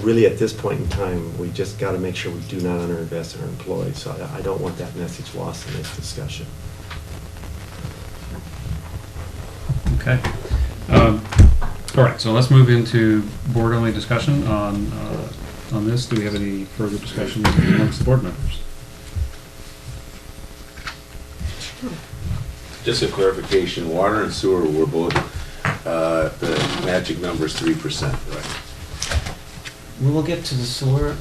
really at this point in time, we just got to make sure we do not underinvest in our employees. So I don't want that message lost in this discussion. Okay. All right, so let's move into board-only discussion on this. Do we have any further discussion amongst the board members? Just a clarification, water and sewer were both, the magic number is 3%, right? We will get to the sewer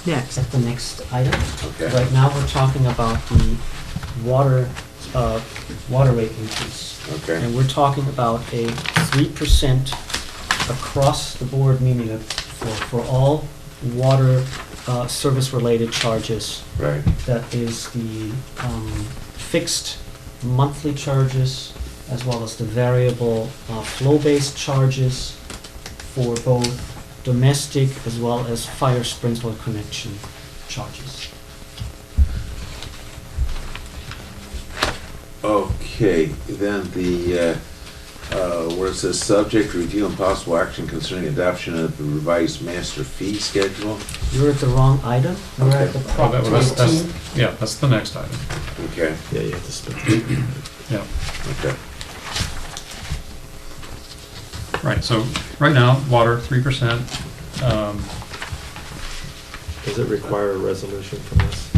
Next. at the next item. Okay. Right now, we're talking about the water rate increase. Okay. And we're talking about a 3% across the board, meaning that for all water service-related charges. Right. That is the fixed monthly charges as well as the variable flow-based charges for both domestic as well as fire sprinkler connection charges. Okay, then the, where it says subject review and possible action concerning adoption of the revised master fee schedule. You're at the wrong item. We're at the Oh, Prop that's- 18. Yeah, that's the next item. Okay, Yeah, you have to split. Yeah. okay. Right, so right now, water, 3%. Does it require a resolution from us?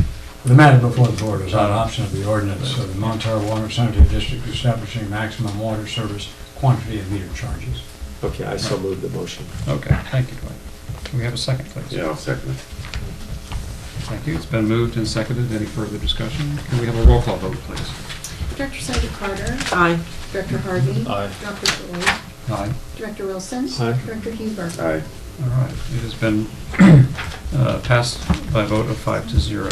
The matter before the board is on option of the ordinance of the Montara Water and Sanitary District establishing maximum water service quantity and meter charges. Okay, I so moved the motion. Okay, thank you, Dwight. Can we have a second, please? Yeah, I'll second it. Thank you. It's been moved and seconded. Any further discussion? Can we have a roll call vote, please? Director Cyber Carter. Aye. Director Harvey. Aye. Dr. Floyd. Aye. Director Wilson. Aye. Director Huber. Aye. All right, it has been passed by a vote of 5-0.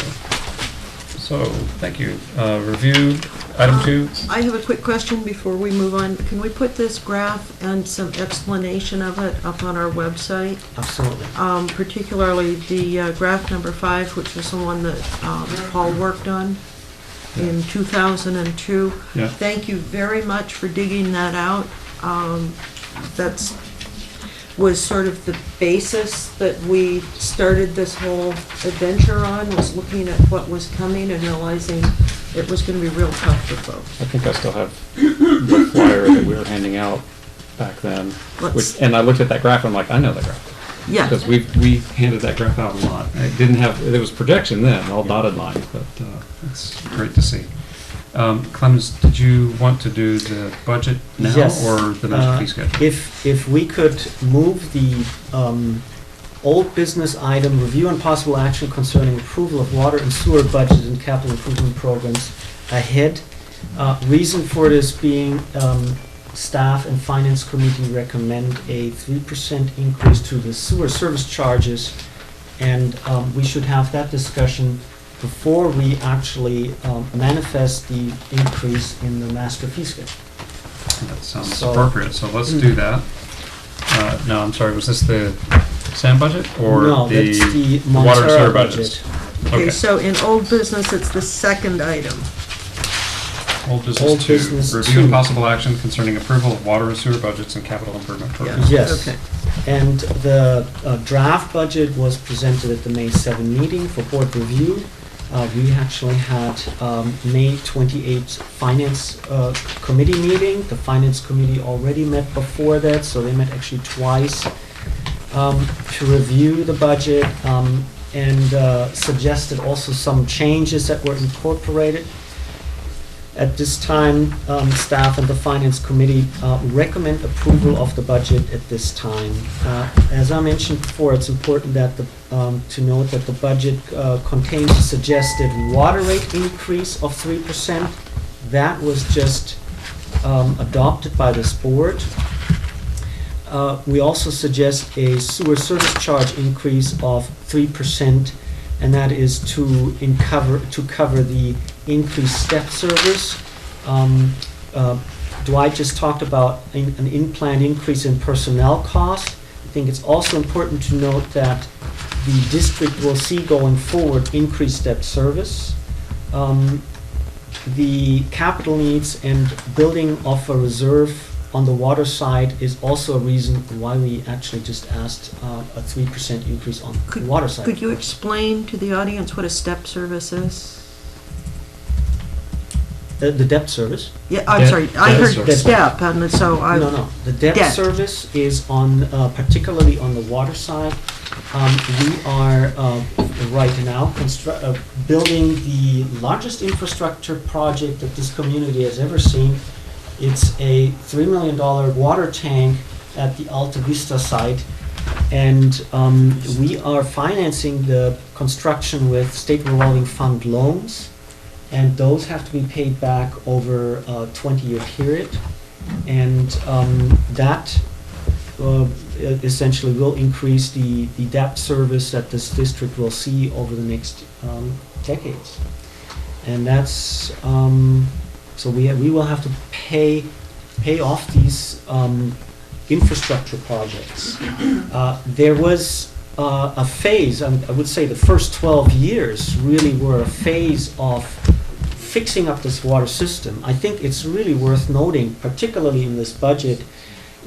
So, thank you. Review, item 2. I have a quick question before we move on. Can we put this graph and some explanation of it up on our website? Absolutely. Particularly the graph number 5, which was the one that Paul worked on in 2002. Yeah. Thank you very much for digging that out. That's was sort of the basis that we started this whole adventure on, was looking at what was coming and realizing it was going to be real tough for folks. I think I still have the flyer that we were handing out back then. And I looked at that graph and I'm like, I know that graph. Yeah. Because we handed that graph out a lot. It didn't have, there was projection then, all dotted lines, but it's great to see. Clemens, did you want to do the budget now Yes. or the master fee schedule? If we could move the old business item, review and possible action concerning approval of water and sewer budget and capital improvement programs ahead. Reason for this being staff and finance committee recommend a 3% increase to the sewer service charges, and we should have that discussion before we actually manifest the increase in the master fee schedule. That sounds So- appropriate, so let's do that. No, I'm sorry, was this the SAM budget or No, the that's the water and sewer Montara budgets? budget. Okay, so in old business, it's the second item. Old business Old 2, business review and 2. possible action concerning approval of water and sewer budgets and capital improvement programs. Yes. Okay. And the draft budget was presented at the May 7 meeting for board review. We actually had May 28th Finance Committee meeting. The Finance Committee already met before that, so they met actually twice to review the budget and suggested also some changes that were incorporated. At this time, staff and the Finance Committee recommend approval of the budget at this time. As I mentioned before, it's important that to note that the budget contains a suggested water rate increase of 3%. That was just adopted by this board. we also suggest a sewer service charge increase of 3%, and that is to cover the increased step service. Dwight just talked about an in-plan increase in personnel cost. I think it's also important to note that the district will see going forward increased debt service. The capital needs and building of a reserve on the water side is also a reason why we actually just asked a 3% increase on the water side. Could you explain to the audience what a step service is? The debt service? Yeah, I'm Debt- sorry, I debt heard service. step, and so I... No. The debt Debt. service is on, particularly on the water side. We are right now building the largest infrastructure project that this community has ever seen. It's a $3 million water tank at the Alta Vista site, and we are financing the construction with state revolving fund loans, and those have to be paid back over a 20-year period, and that essentially will increase the debt service that this district will see over the next decades. And that's, so we will have to pay off these infrastructure projects. There was a phase, I would say the first 12 years really were a phase of fixing up this water system. I think it's really worth noting, particularly in this budget,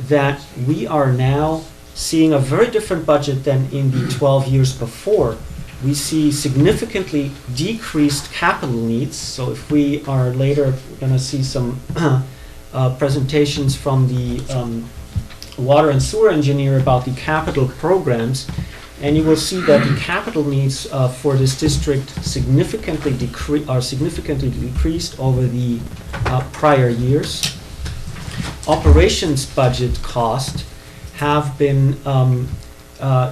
that we are now seeing a very different budget than in the 12 years before. We see significantly decreased capital needs. So if we are later going to see some presentations from the water and sewer engineer about the capital programs, and you will see that the capital needs for this district are significantly decreased over the prior years. Operations budget cost have been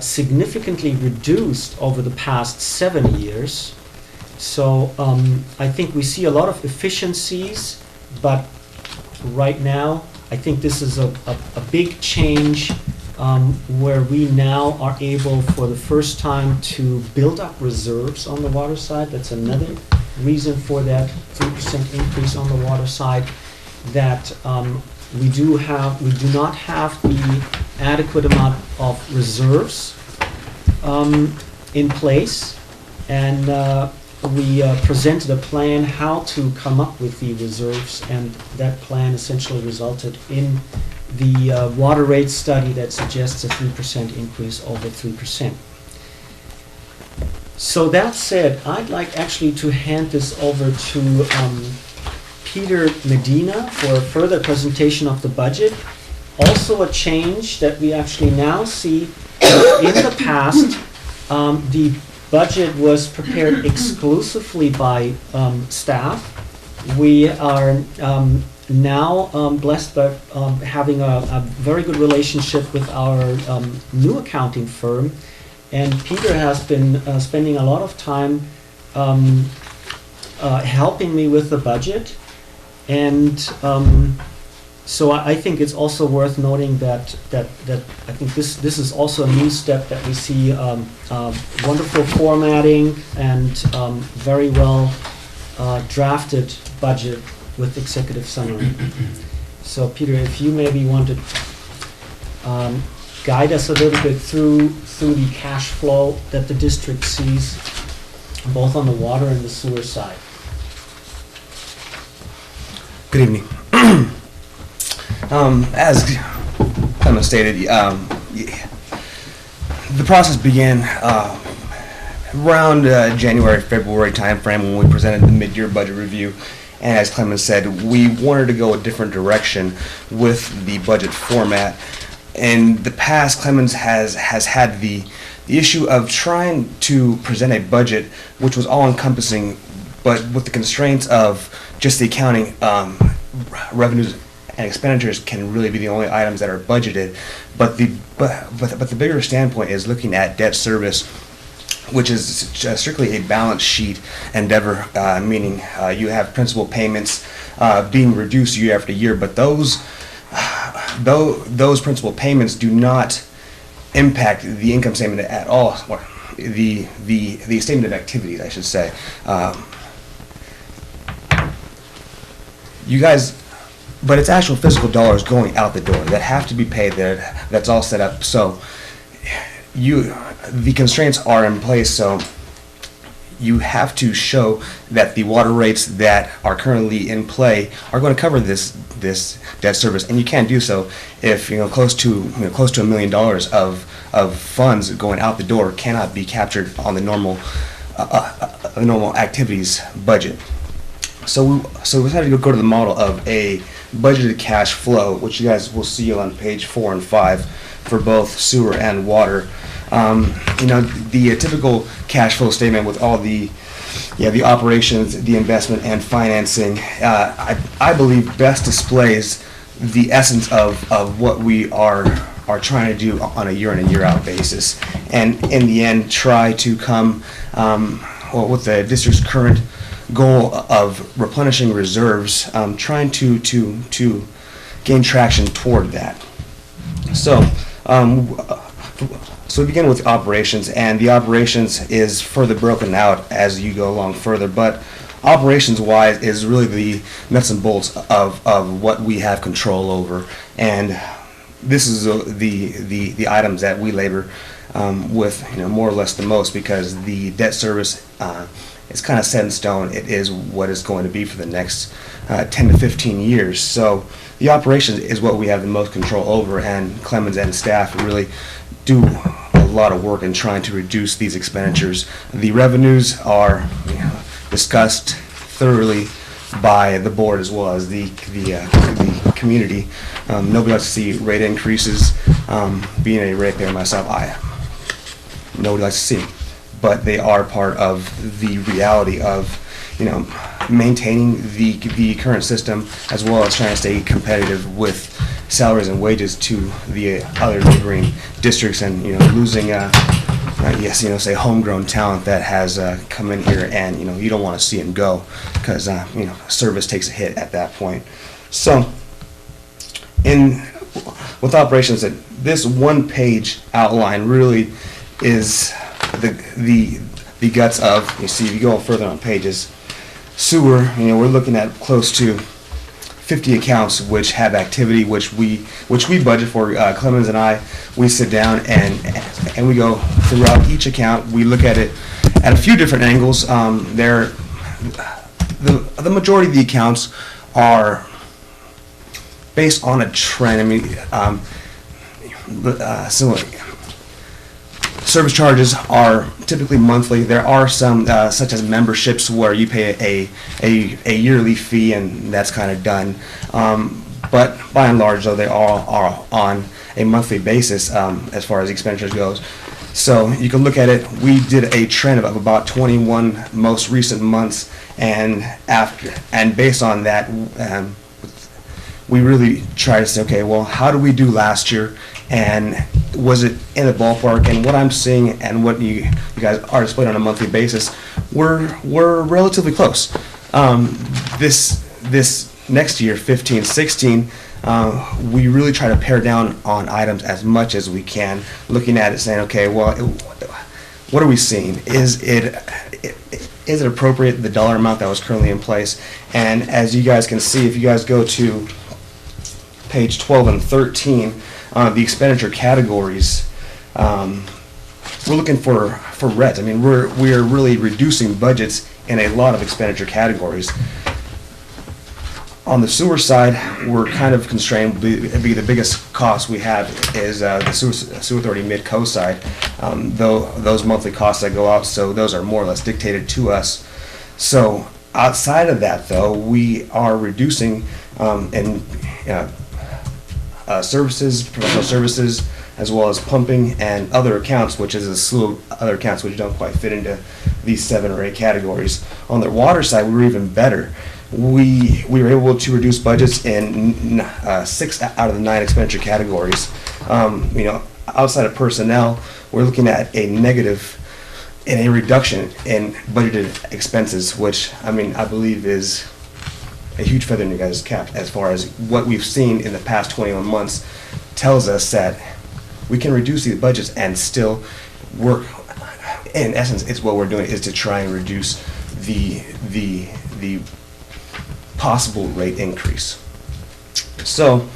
significantly reduced over the past 7 years. So I think we see a lot of efficiencies, but right now I think this is a big change where we now are able for the first time to build up reserves on the water side. That's another reason for that 3% increase on the water side, that we do not have the adequate amount of reserves in place, and we presented a plan how to come up with the reserves, and that plan essentially resulted in the water rate study that suggests a 3% increase over 3%. So that said, I'd like actually to hand this over to Peter Medina for a further presentation of the budget. Also a change that we actually now see. In the past, the budget was prepared exclusively by staff. We are now blessed by having a very good relationship with our new accounting firm, and Peter has been spending a lot of time helping me with the budget. And so I think it's also worth noting that I think this is also a new step, that we see wonderful formatting and very well drafted budget with executive summary. So Peter, if you maybe want to guide us a little bit through the cash flow that the district sees, both on the water and the sewer side. Good evening. As Clement stated, the process began around January, February timeframe when we presented the mid-year budget review. And as Clement said, we wanted to go a different direction with the budget format. In the past, Clemens has had the issue of trying to present a budget which was all-encompassing, but with the constraints of just the accounting, revenues and expenditures can really be the only items that are budgeted. But the bigger standpoint is looking at debt service, which is strictly a balance sheet endeavor, meaning you have principal payments being reduced year after year, but those though those principal payments do not impact the income statement at all, or the statement of activities, I should say. You guys, but it's actual physical dollars going out the door that have to be paid there. That's all set up. So the constraints are in place. So you have to show that the water rates that are currently in play are going to cover this debt service, and you can't do so if close to $1 million of funds going out the door cannot be captured on the normal activities budget. So we decided to go to the model of a budgeted cash flow, which you guys will see on page 4 and 5 for both sewer and water. The typical cash flow statement with all the operations, the investment, and financing, I believe best displays the essence of what we are trying to do on a year in and year out basis, and in the end try to come with the district's current goal of replenishing reserves, trying to gain traction toward that. So we begin with operations, and the operations is further broken out as you go along further, but operations-wise is really the nuts and bolts of what we have control over, and this is the items that we labor with more or less the most, because the debt service is kind of set in stone. It is what it's going to be for the next 10 to 15 years. So the operations is what we have the most control over, and Clemens and staff really do a lot of work in trying to reduce these expenditures. The revenues are discussed thoroughly by the board as well as the community. Nobody likes to see rate increases. Being a ratepayer myself, nobody likes to see, but they are part of the reality of maintaining the current system, as well as trying to stay competitive with salaries and wages to the other neighboring districts, and losing say homegrown talent that has come in here, and you don't want to see them go, because service takes a hit at that point. So with operations, this one-page outline really is the guts of, if you go further on pages. Sewer, we're looking at close to 50 accounts which have activity, which we budget for. Clemens and I, we sit down and we go throughout each account. We look at it at a few different angles. The majority of the accounts are based on a trend. Service charges are typically monthly. There are some, such as memberships, where you pay a yearly fee, and that's kind of done. But by and large, though, they all are on a monthly basis as far as expenditures goes. So you can look at it. We did a trend of about 21 most recent months, and based on that, we really try to say, okay, well, how did we do last year? And was it in the ballpark? And what I'm seeing, and what you guys are displayed on a monthly basis, we're relatively close. This next year, 15-16, we really try to pare down on items as much as we can, looking at it, saying, okay, well, what are we seeing? Is it appropriate, the dollar amount that was currently in place? And as you guys can see, if you guys go to page 12 and 13, the expenditure categories, we're looking for reds. We are really reducing budgets in a lot of expenditure categories. On the sewer side, we're kind of constrained. The biggest cost we have is the sewer authority mid-co side. Though those monthly costs that go out, so those are more or less dictated to us. So outside of that, though, we are reducing services, professional services, as well as pumping and other accounts, which is a slew of other accounts which don't quite fit into these 7 or 8 categories. On the water side, we were even better. We were able to reduce budgets in 6 out of the 9 expenditure categories. Outside of personnel, we're looking at a negative and a reduction in budgeted expenses, which I believe is a huge feather in your guys' cap as far as what we've seen in the past 21 months tells us that we can reduce these budgets and still work. In essence, it's what we're doing is to try and reduce the possible rate increase. So,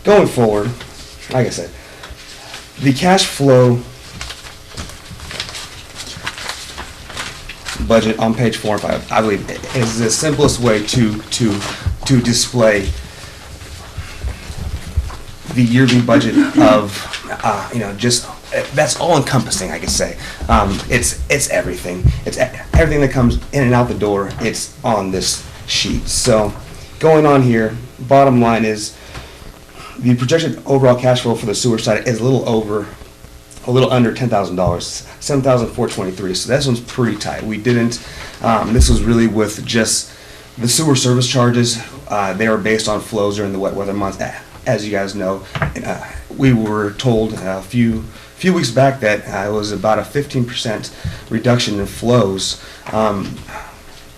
going forward, like I said, the cash flow budget on page 4 and 5, I believe, is the simplest way to display the yearly budget of, just, that's all encompassing, I could say. It's everything. It's everything that comes in and out the door, it's on this sheet. So, going on here, bottom line is, the projected overall cash flow for the sewer side is a little under $10,000, $7,423. So this one's pretty tight. We didn't. This was really with just the sewer service charges. They were based on flows during the wet weather months, as you guys know. We were told a few weeks back that it was about a 15% reduction in flows.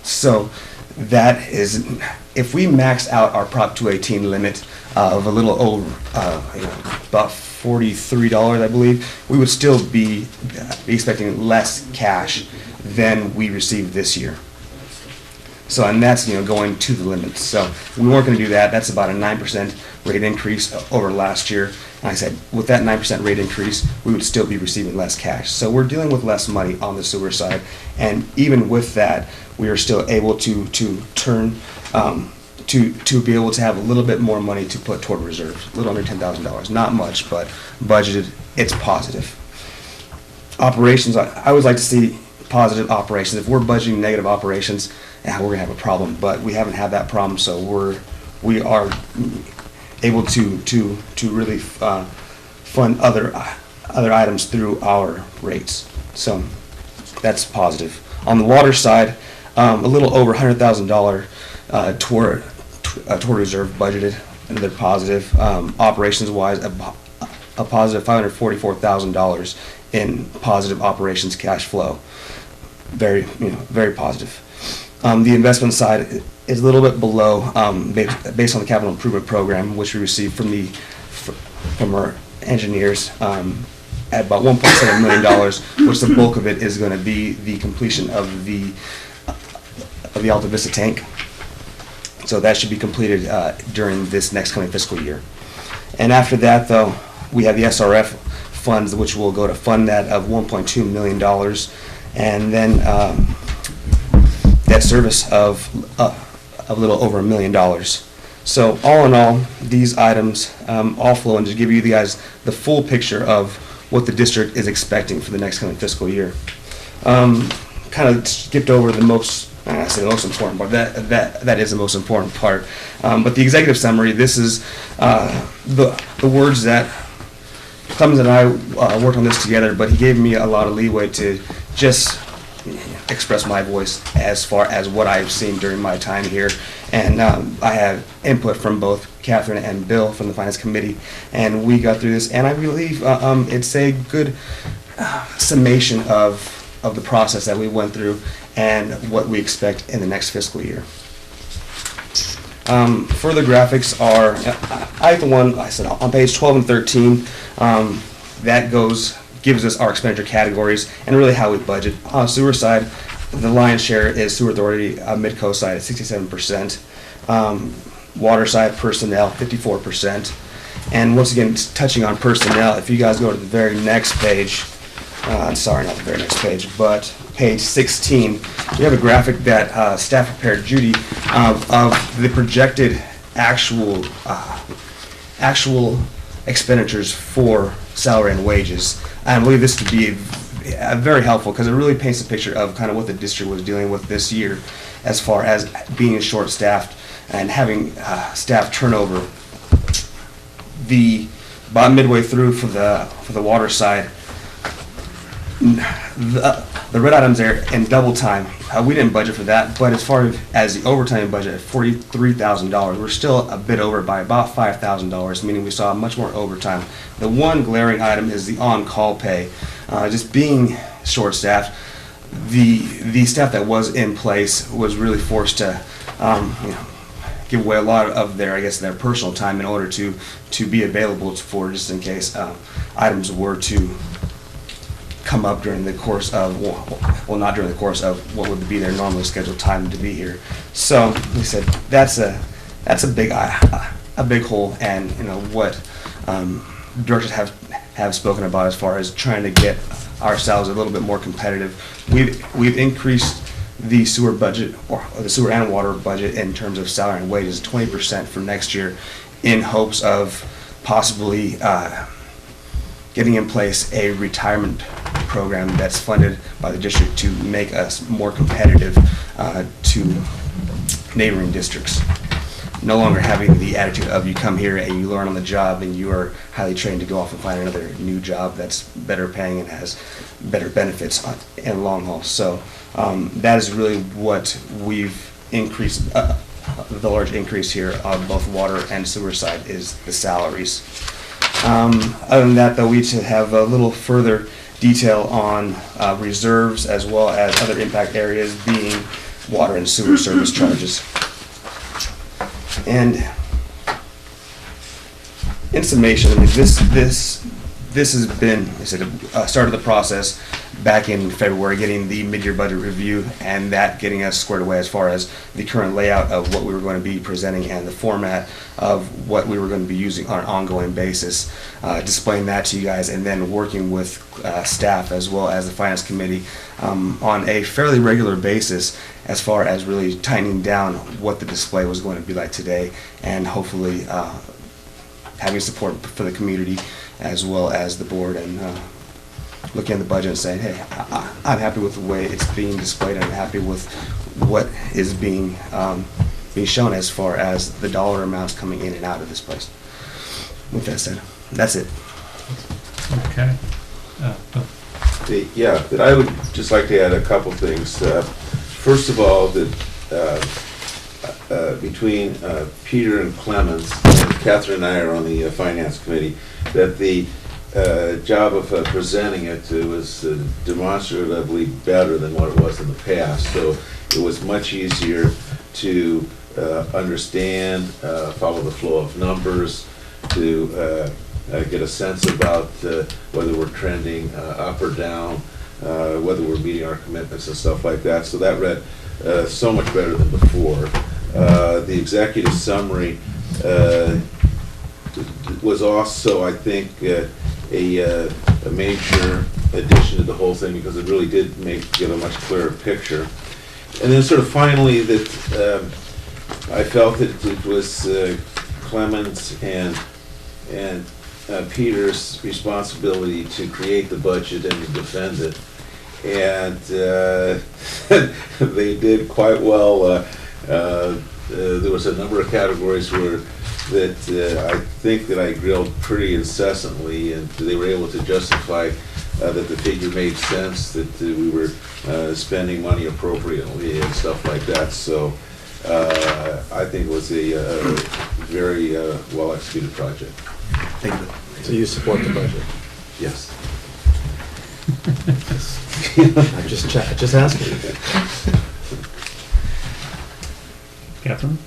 So that is, if we max out our Prop 218 limit of a little over, about $43, I believe, we would still be expecting less cash than we received this year. So, and that's, going to the limit. So we weren't going to do that. That's about a 9% rate increase over last year. And I said, with that 9% rate increase, we would still be receiving less cash. So we're dealing with less money on the sewer side. And even with that, we are still able to turn, to be able to have a little bit more money to put toward reserves, a little under $10,000. Not much, but budgeted, it's positive. Operations, I always like to see positive operations. If we're budgeting negative operations, we're gonna have a problem, but we haven't had that problem, so we are able to really fund other items through our rates. So that's positive. On the water side, a little over $100,000 toward reserve budgeted, another positive. Operations wise, a positive $544,000 in positive operations cash flow. Very positive. The investment side is a little bit below, based on the capital improvement program, which we received from our engineers, at about $1.7 million, which the bulk of it is going to be the completion of the Alta Vista tank. So that should be completed during this next coming fiscal year. And after that, though, we have the SRF funds, which will go to fund that of $1.2 million, and then debt service of a little over $1 million. So all in all, these items all flow and just give you guys the full picture of what the district is expecting for the next coming fiscal year. Kind of skipped over the most. I say the most important part. That is the most important part. But the executive summary. This is the words that Clemens and I worked on this together. But he gave me a lot of leeway to just express my voice as far as what I've seen during my time here. And I have input from both Catherine and Bill from the Finance Committee, and we got through this. And I believe it's a good summation of the process that we went through and what we expect in the next fiscal year. Further graphics are, I like the one I said on page 12 and 13. That gives us our expenditure categories and really how we budget. On the sewer side, the lion's share is Sewer Authority, Midco side at 67%. Water side, personnel, 54%. And once again, touching on personnel, if you guys go to the very next page, sorry, not the very next page, but page 16, we have a graphic that staff prepared, Judy, of the projected actual expenditures for salary and wages. I believe this to be very helpful because it really paints a picture of kind of what the district was dealing with this year as far as being short-staffed and having staff turnover. About midway through for the water side, the red items there in double time, we didn't budget for that, but as far as the overtime budget at $43,000, we're still a bit over by about $5,000, meaning we saw much more overtime. The one glaring item is the on-call pay. Just being short-staffed, the staff that was in place was really forced to give away a lot of their, I guess, their personal time in order to be available for, just in case items were to come up during the course of, well, not during the course of what would be their normally scheduled time to be here. So we said that's a big hole, and what directors have spoken about as far as trying to get ourselves a little bit more competitive. We've increased the sewer budget, or the sewer and water budget, in terms of salary and wages 20% for next year, in hopes of possibly getting in place a retirement program that's funded by the district to make us more competitive to neighboring districts. No longer having the attitude of you come here and you learn on the job and you are highly trained to go off and find another new job that's better paying and has better benefits in the long haul. So that is really what we've increased, the large increase here on both water and sewer side is the salaries. Other than that, though, we should have a little further detail on reserves as well as other impact areas being water and sewer service charges. And in summation, I mean, this has been, I said, started the process back in February, getting the mid-year budget review, and that getting us squared away as far as the current layout of what we were going to be presenting and the format of what we were going to be using on an ongoing basis, displaying that to you guys, and then working with staff as well as the finance committee on a fairly regular basis as far as really tightening down what the display was going to be like today, and hopefully having support for the community as well as the board, and looking at the budget and saying, hey, I'm happy with the way it's being displayed, and I'm happy with what is being shown as far as the dollar amounts coming in and out of this place. With that said, that's it. Okay. Yeah, but I would just like to add a couple things. First of all, that between Peter and Clemens, and Catherine and I are on the finance committee, that the job of presenting it was demonstratively better than what it was in the past. So it was much easier to understand, follow the flow of numbers, to get a sense about whether we're trending up or down, whether we're meeting our commitments and stuff like that. So that read so much better than before. The executive summary was also, I think, a major addition to the whole thing, because it really did give a much clearer picture. And then sort of finally, that I felt that it was Clemens and Peter's responsibility to create the budget and to defend it. And they did quite well. There was a number of categories that I think that I grilled pretty incessantly, and they were able to justify that the figure made sense, that we were spending money appropriately and stuff like that. So I think it was a very well executed project. Thank you. So you support the budget? Yes. I'm just asking. Catherine?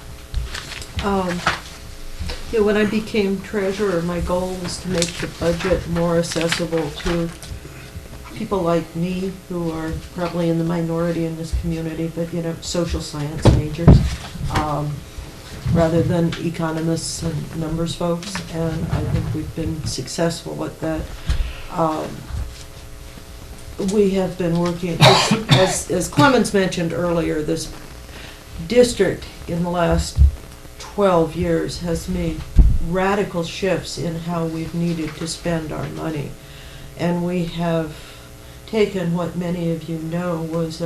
Yeah, when I became treasurer, my goal was to make the budget more accessible to people like me, who are probably in the minority in this community, but, social science majors, rather than economists and numbers folks, and I think we've been successful at that. We have been working, as Clemens mentioned earlier, this district in the last 12 years has made radical shifts in how we've needed to spend our money. And we have taken what many of you know was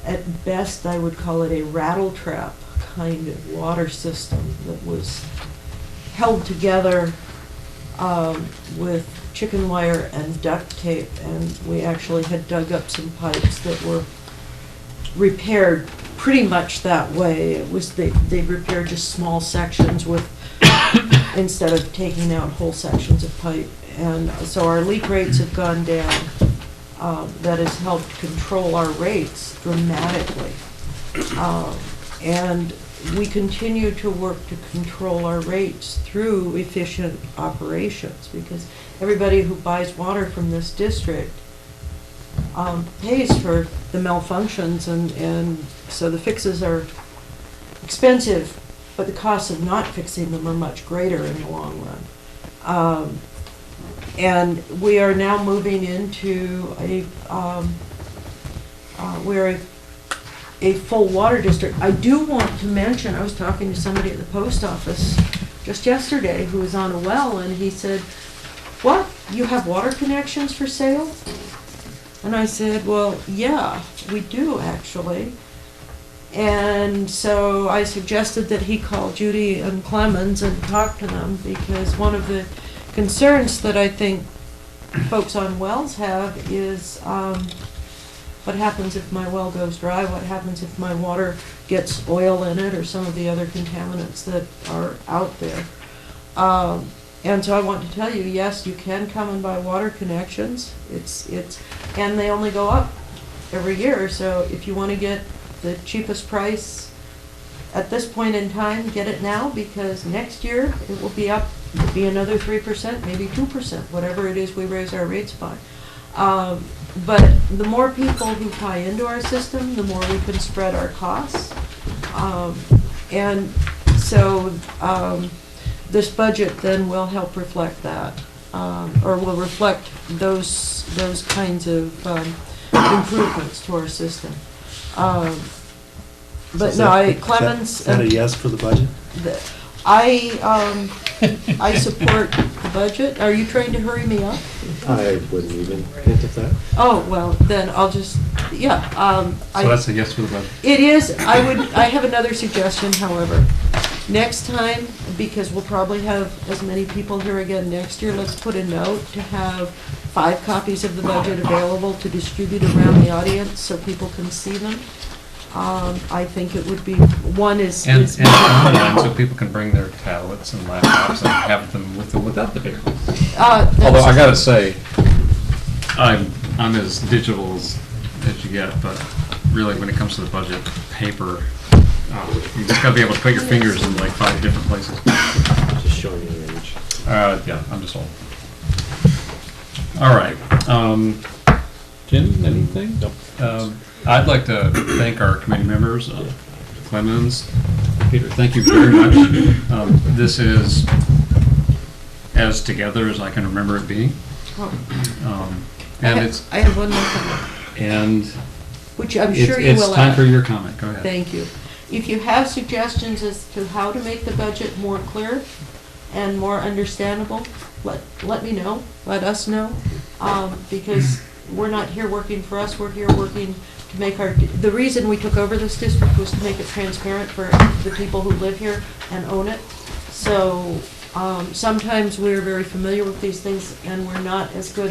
at best I would call it a rattle trap kind of water system that was held together with chicken wire and duct tape, and we actually had dug up some pipes that were repaired pretty much that way. It was they repaired just small sections with instead of taking out whole sections of pipe, and so our leak rates have gone down that has helped control our rates dramatically. And we continue to work to control our rates through efficient operations, because everybody who buys water from this district pays for the malfunctions, and so the fixes are expensive, but the costs of not fixing them are much greater in the long run. And we are now moving into we're a full water district. I do want to mention, I was talking to somebody at the post office just yesterday who was on a well, and he said, "What, you have water connections for sale?" And I said, "Well, yeah, we do actually." And so I suggested that he call Judy and Clemens and talk to them, because one of the concerns that I think folks on wells have is what happens if my well goes dry? What happens if my water gets oil in it or some of the other contaminants that are out there? And so I want to tell you, yes, you can come and buy water connections. And they only go up every year. So if you want to get the cheapest price at this point in time, get it now, because next year it will be up. It'll be another 3%, maybe 2%, whatever it is we raise our rates by. But the more people who tie into our system, the more we can spread our costs. And so this budget then will help reflect that, or will reflect those kinds of improvements to our system. But So no, Is Clemens. that a yes for the budget? I support the budget. Are you trying to hurry me up? I wouldn't even hint at that. Oh, well, then I'll just, yeah. So that's a yes for the budget. It is. I have another suggestion, however. Next time, because we'll probably have as many people here again next year, let's put a note to have 5 copies of the budget available to distribute around the audience so people can see them. I think it would be, one is... And online, so people can bring their tablets and laptops and have them with or without the paper. Although I gotta say, I'm as digital as you get, but really when it comes to the budget, paper, you just gotta be able to put your fingers in like 5 different places. Just showing you the image. Yeah, I'm just old. All right. Jim, anything? Nope. I'd like to thank our committee members, Clemens, Peter, thank you very much. This is as together as I can remember it being. And I have one more comment. And which I'm sure you will It's time add. for your comment, go ahead. Thank you. If you have suggestions as to how to make the budget more clear and more understandable, let me know, let us know, because we're not here working for us, we're here working to make the reason we took over this district was to make it transparent for the people who live here and own it. So sometimes we're very familiar with these things and we're not as good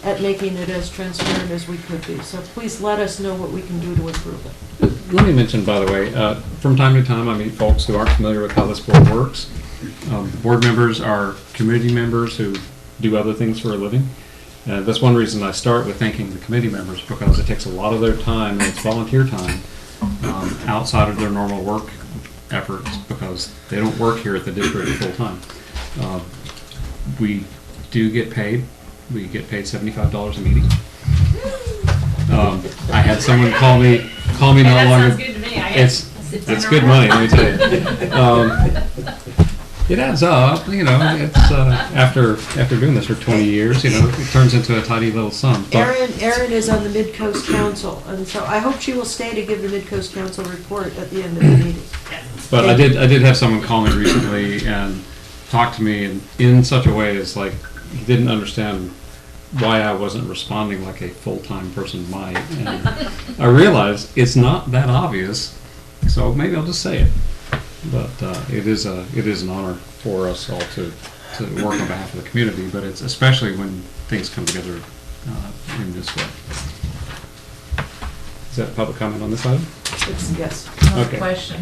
at making it as transparent as we could be. So please let us know what we can do to improve it. Let me mention, by the way, from time to time I meet folks who aren't familiar with how this board works. Board members are community members who do other things for a living. That's one reason I start with thanking the committee members, because it takes a lot of their time, and it's volunteer time, outside of their normal work efforts, because they don't work here at the district full time. We do get paid. We get paid $75 a meeting. I had someone call me not long ago. That sounds good to me. It's good money, let me tell you. It adds up, you know. It's after doing this for 20 years, you know, it turns into a tidy little sum. Erin is on the Mid-Coast Council, and so I hope she will stay to give the Mid-Coast Council report at the end of the meeting. But I did have someone call me recently and talk to me in such a way as like he didn't understand why I wasn't responding like a full-time person might. And I realized it's not that obvious, so maybe I'll just say it. But it is an honor for us all to work on behalf of the community, but it's especially when things come together in this way. Is that public comment on this item? Yes. Okay. Question.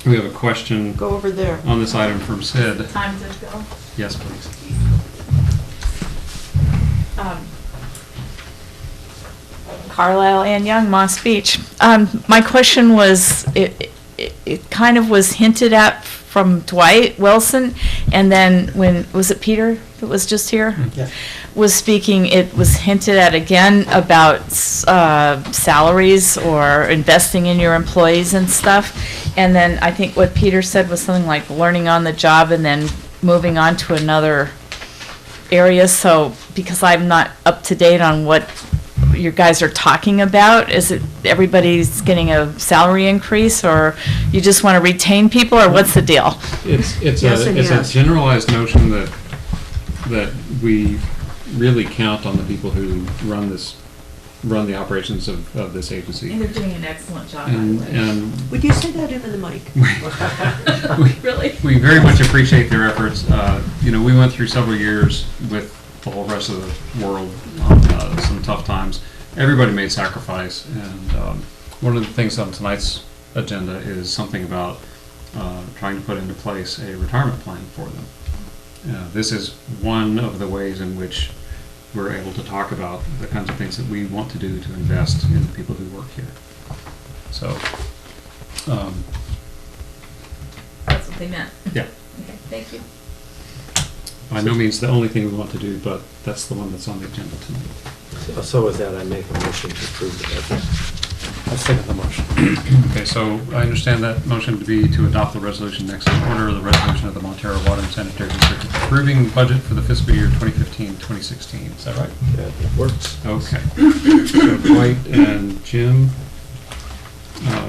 We have a question Go over there. on this item from Sid. Time to go. Yes, please. Carlisle and Young, Moss Beach. My question was, it kind of was hinted at from Dwight Wilson, and then when, was it Peter that was just here? Yeah. Was speaking, it was hinted at again about salaries or investing in your employees and stuff. And then I think what Peter said was something like learning on the job and then moving on to another area. So, because I'm not up to date on what you guys are talking about, is it everybody's getting a salary increase, or you just want to retain people, or what's the deal? It's Yes and a yes. generalized notion that we really count on the people who run the operations of this agency. And they're doing an excellent job, by the And, way. and Would you say that into the mic? Really? we very much appreciate their efforts. You know, we went through several years with the whole rest of the world on some tough times. Everybody made sacrifice, and one of the things on tonight's agenda is something about trying to put into place a retirement plan for them. This is one of the ways in which we're able to talk about the kinds of things that we want to do to invest in the people who work here. So, That's what they meant. yeah, Okay, thank you. by no means the only thing we want to do, but that's the one that's on the agenda tonight. So with that, I make a motion to approve the budget. I second the motion. Okay, so I understand that motion to be to adopt the resolution next in order, the resolution of the Montara Water and Sanitary District approving budget for the fiscal year 2015-2016. Is that right? That works. Okay. So Dwight and Jim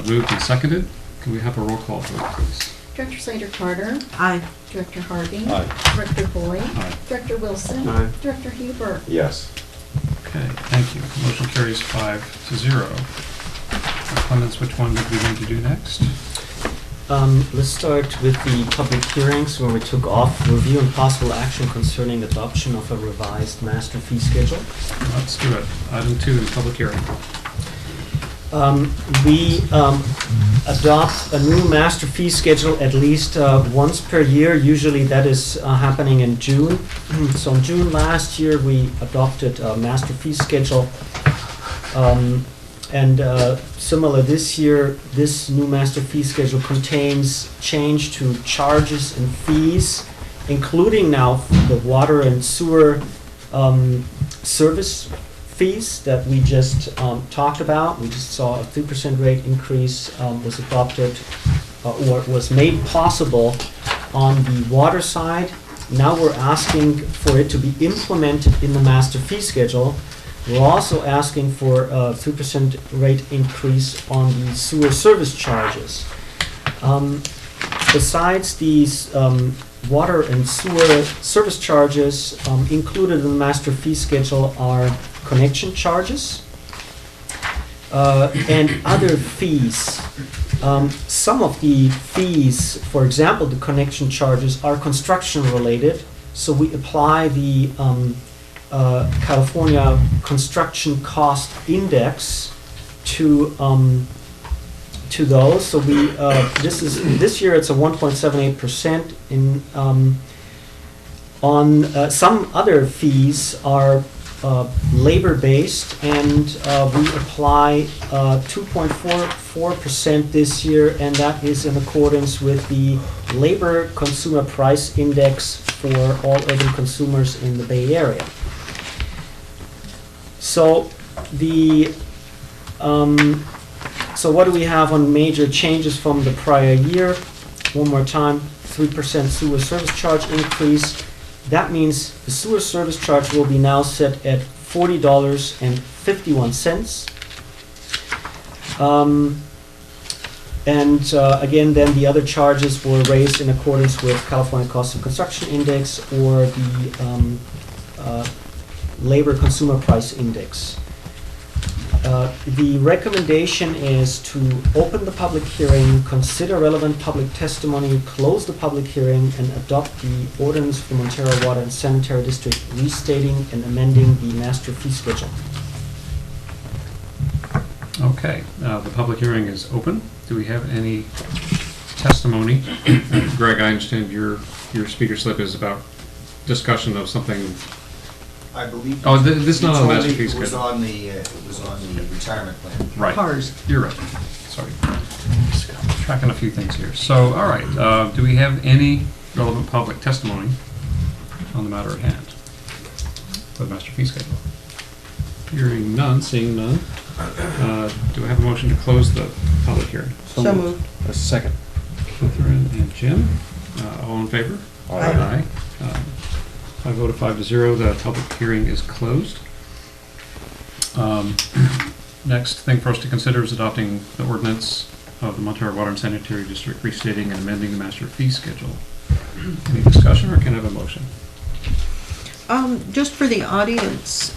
moved and seconded. Can we have a roll call vote, please? Director Slater Carter, Aye. Director Harvey, Aye. Director Boyd, Aye. Director Wilson, Aye. Director Huber. Yes. Okay, thank you. Motion carries 5-0. Clemens, which one did we need to do next? Let's start with the public hearings where we took off review and possible action concerning adoption of a revised master fee schedule. Let's do it. Item 2 in public hearing. We adopt a new master fee schedule at least once per year. Usually that is happening in June. So in June last year, we adopted a master fee schedule. And similar this year, this new master fee schedule contains change to charges and fees, including now the water and sewer service fees that we just talked about. We just saw a 3% rate increase was adopted or was made possible on the water side. Now we're asking for it to be implemented in the master fee schedule. We're also asking for a 3% rate increase on the sewer service charges. Besides these water and sewer service charges, included in the master fee schedule are connection charges and other fees. Some of the fees, for example, the connection charges, are construction related, so we apply the California Construction Cost Index to those. So we this year it's a 1.78%. In on some other fees are labor based, and we apply 2.44% this year, and that is in accordance with the Labor Consumer Price Index for all urban consumers in the Bay Area. So the so what do we have on major changes from the prior year? One more time, 3% sewer service charge increase. That means the sewer service charge will be now set at $40.51. Again, then the other charges were raised in accordance with California Cost of Construction Index or the Labor Consumer Price Index. The recommendation is to open the public hearing, consider relevant public testimony, close the public hearing, and adopt the ordinance for Montara Water and Sanitary District restating and amending the master fee schedule. Okay, the public hearing is open. Do we have any testimony? Greg, I understand your speaker slip is about discussion of something I believe. Oh, this is not on the master fee It was schedule. on the, it was on the retirement plan. Right. Cars. You're right. Sorry. Tracking a few things here. So, all right, do we have any relevant public testimony on the matter at hand for the master fee schedule? Hearing none, seeing none. Do I have a motion to close the public hearing? So moved. A second. Catherine and Jim, all in favor? Aye. I vote of 5-0, the public hearing is closed. Next thing for us to consider is adopting the ordinance of the Montara Water and Sanitary District restating and amending the master fee schedule. Any discussion, or can I have a motion? Just for the audience,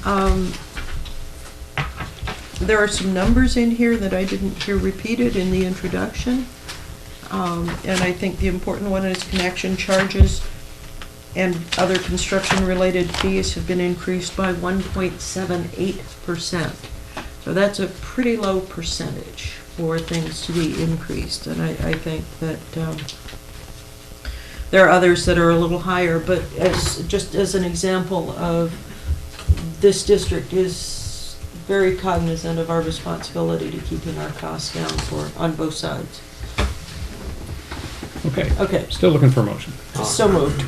there are some numbers in here that I didn't hear repeated in the introduction. And I think the important one is connection charges and other construction-related fees have been increased by 1.78%. So that's a pretty low percentage for things to be increased. And I think that there are others that are a little higher, but just as an example of this district is very cognizant of our responsibility to keeping our costs down on both sides. Okay. Okay. Still looking for a motion. So moved.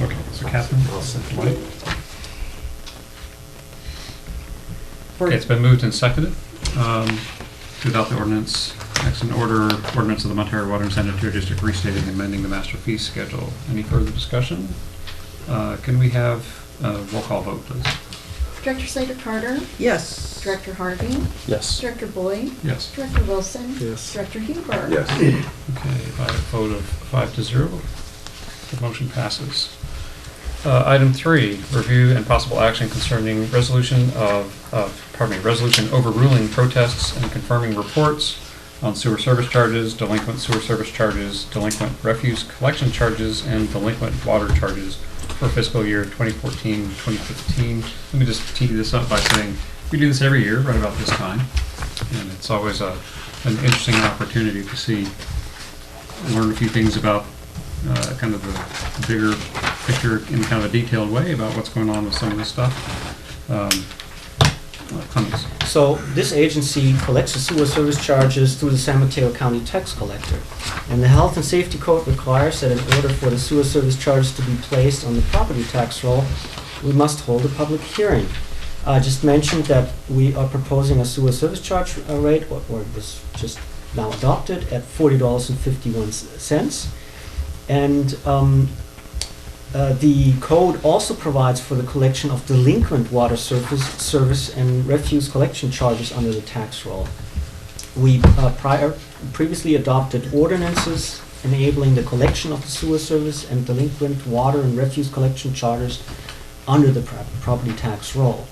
Okay, so Catherine, White. Okay, it's been moved and seconded to adopt the ordinance. Next in order, ordinance of the Montara Water and Sanitary District restating and amending the master fee schedule. Any further discussion? Can we have a roll call vote, please? Director Slater Carter? Yes. Director Harvey? Yes. Director Boyd? Yes. Director Wilson? Yes. Director Huber? Yes. Okay, by a vote of 5-0, the motion passes. Item 3, review and possible action concerning resolution overruling protests and confirming reports on sewer service charges, delinquent sewer service charges, delinquent refuse collection charges, and delinquent water charges for fiscal year 2014-2015. Let me just tee this up by saying we do this every year right about this time, and it's always an interesting opportunity to learn a few things about kind of the bigger picture in kind of a detailed way about what's going on with some of this stuff. Comments? So this agency collects the sewer service charges through the San Mateo County tax collector. And the Health and Safety Code requires that in order for the sewer service charges to be placed on the property tax roll, we must hold a public hearing. I just mentioned that we are proposing a sewer service charge rate, or was just now adopted, at $40.51. And the code also provides for the collection of delinquent water service and refuse collection charges under the tax roll. We previously adopted ordinances enabling the collection of the sewer service and delinquent water and refuse collection charges under the property tax roll.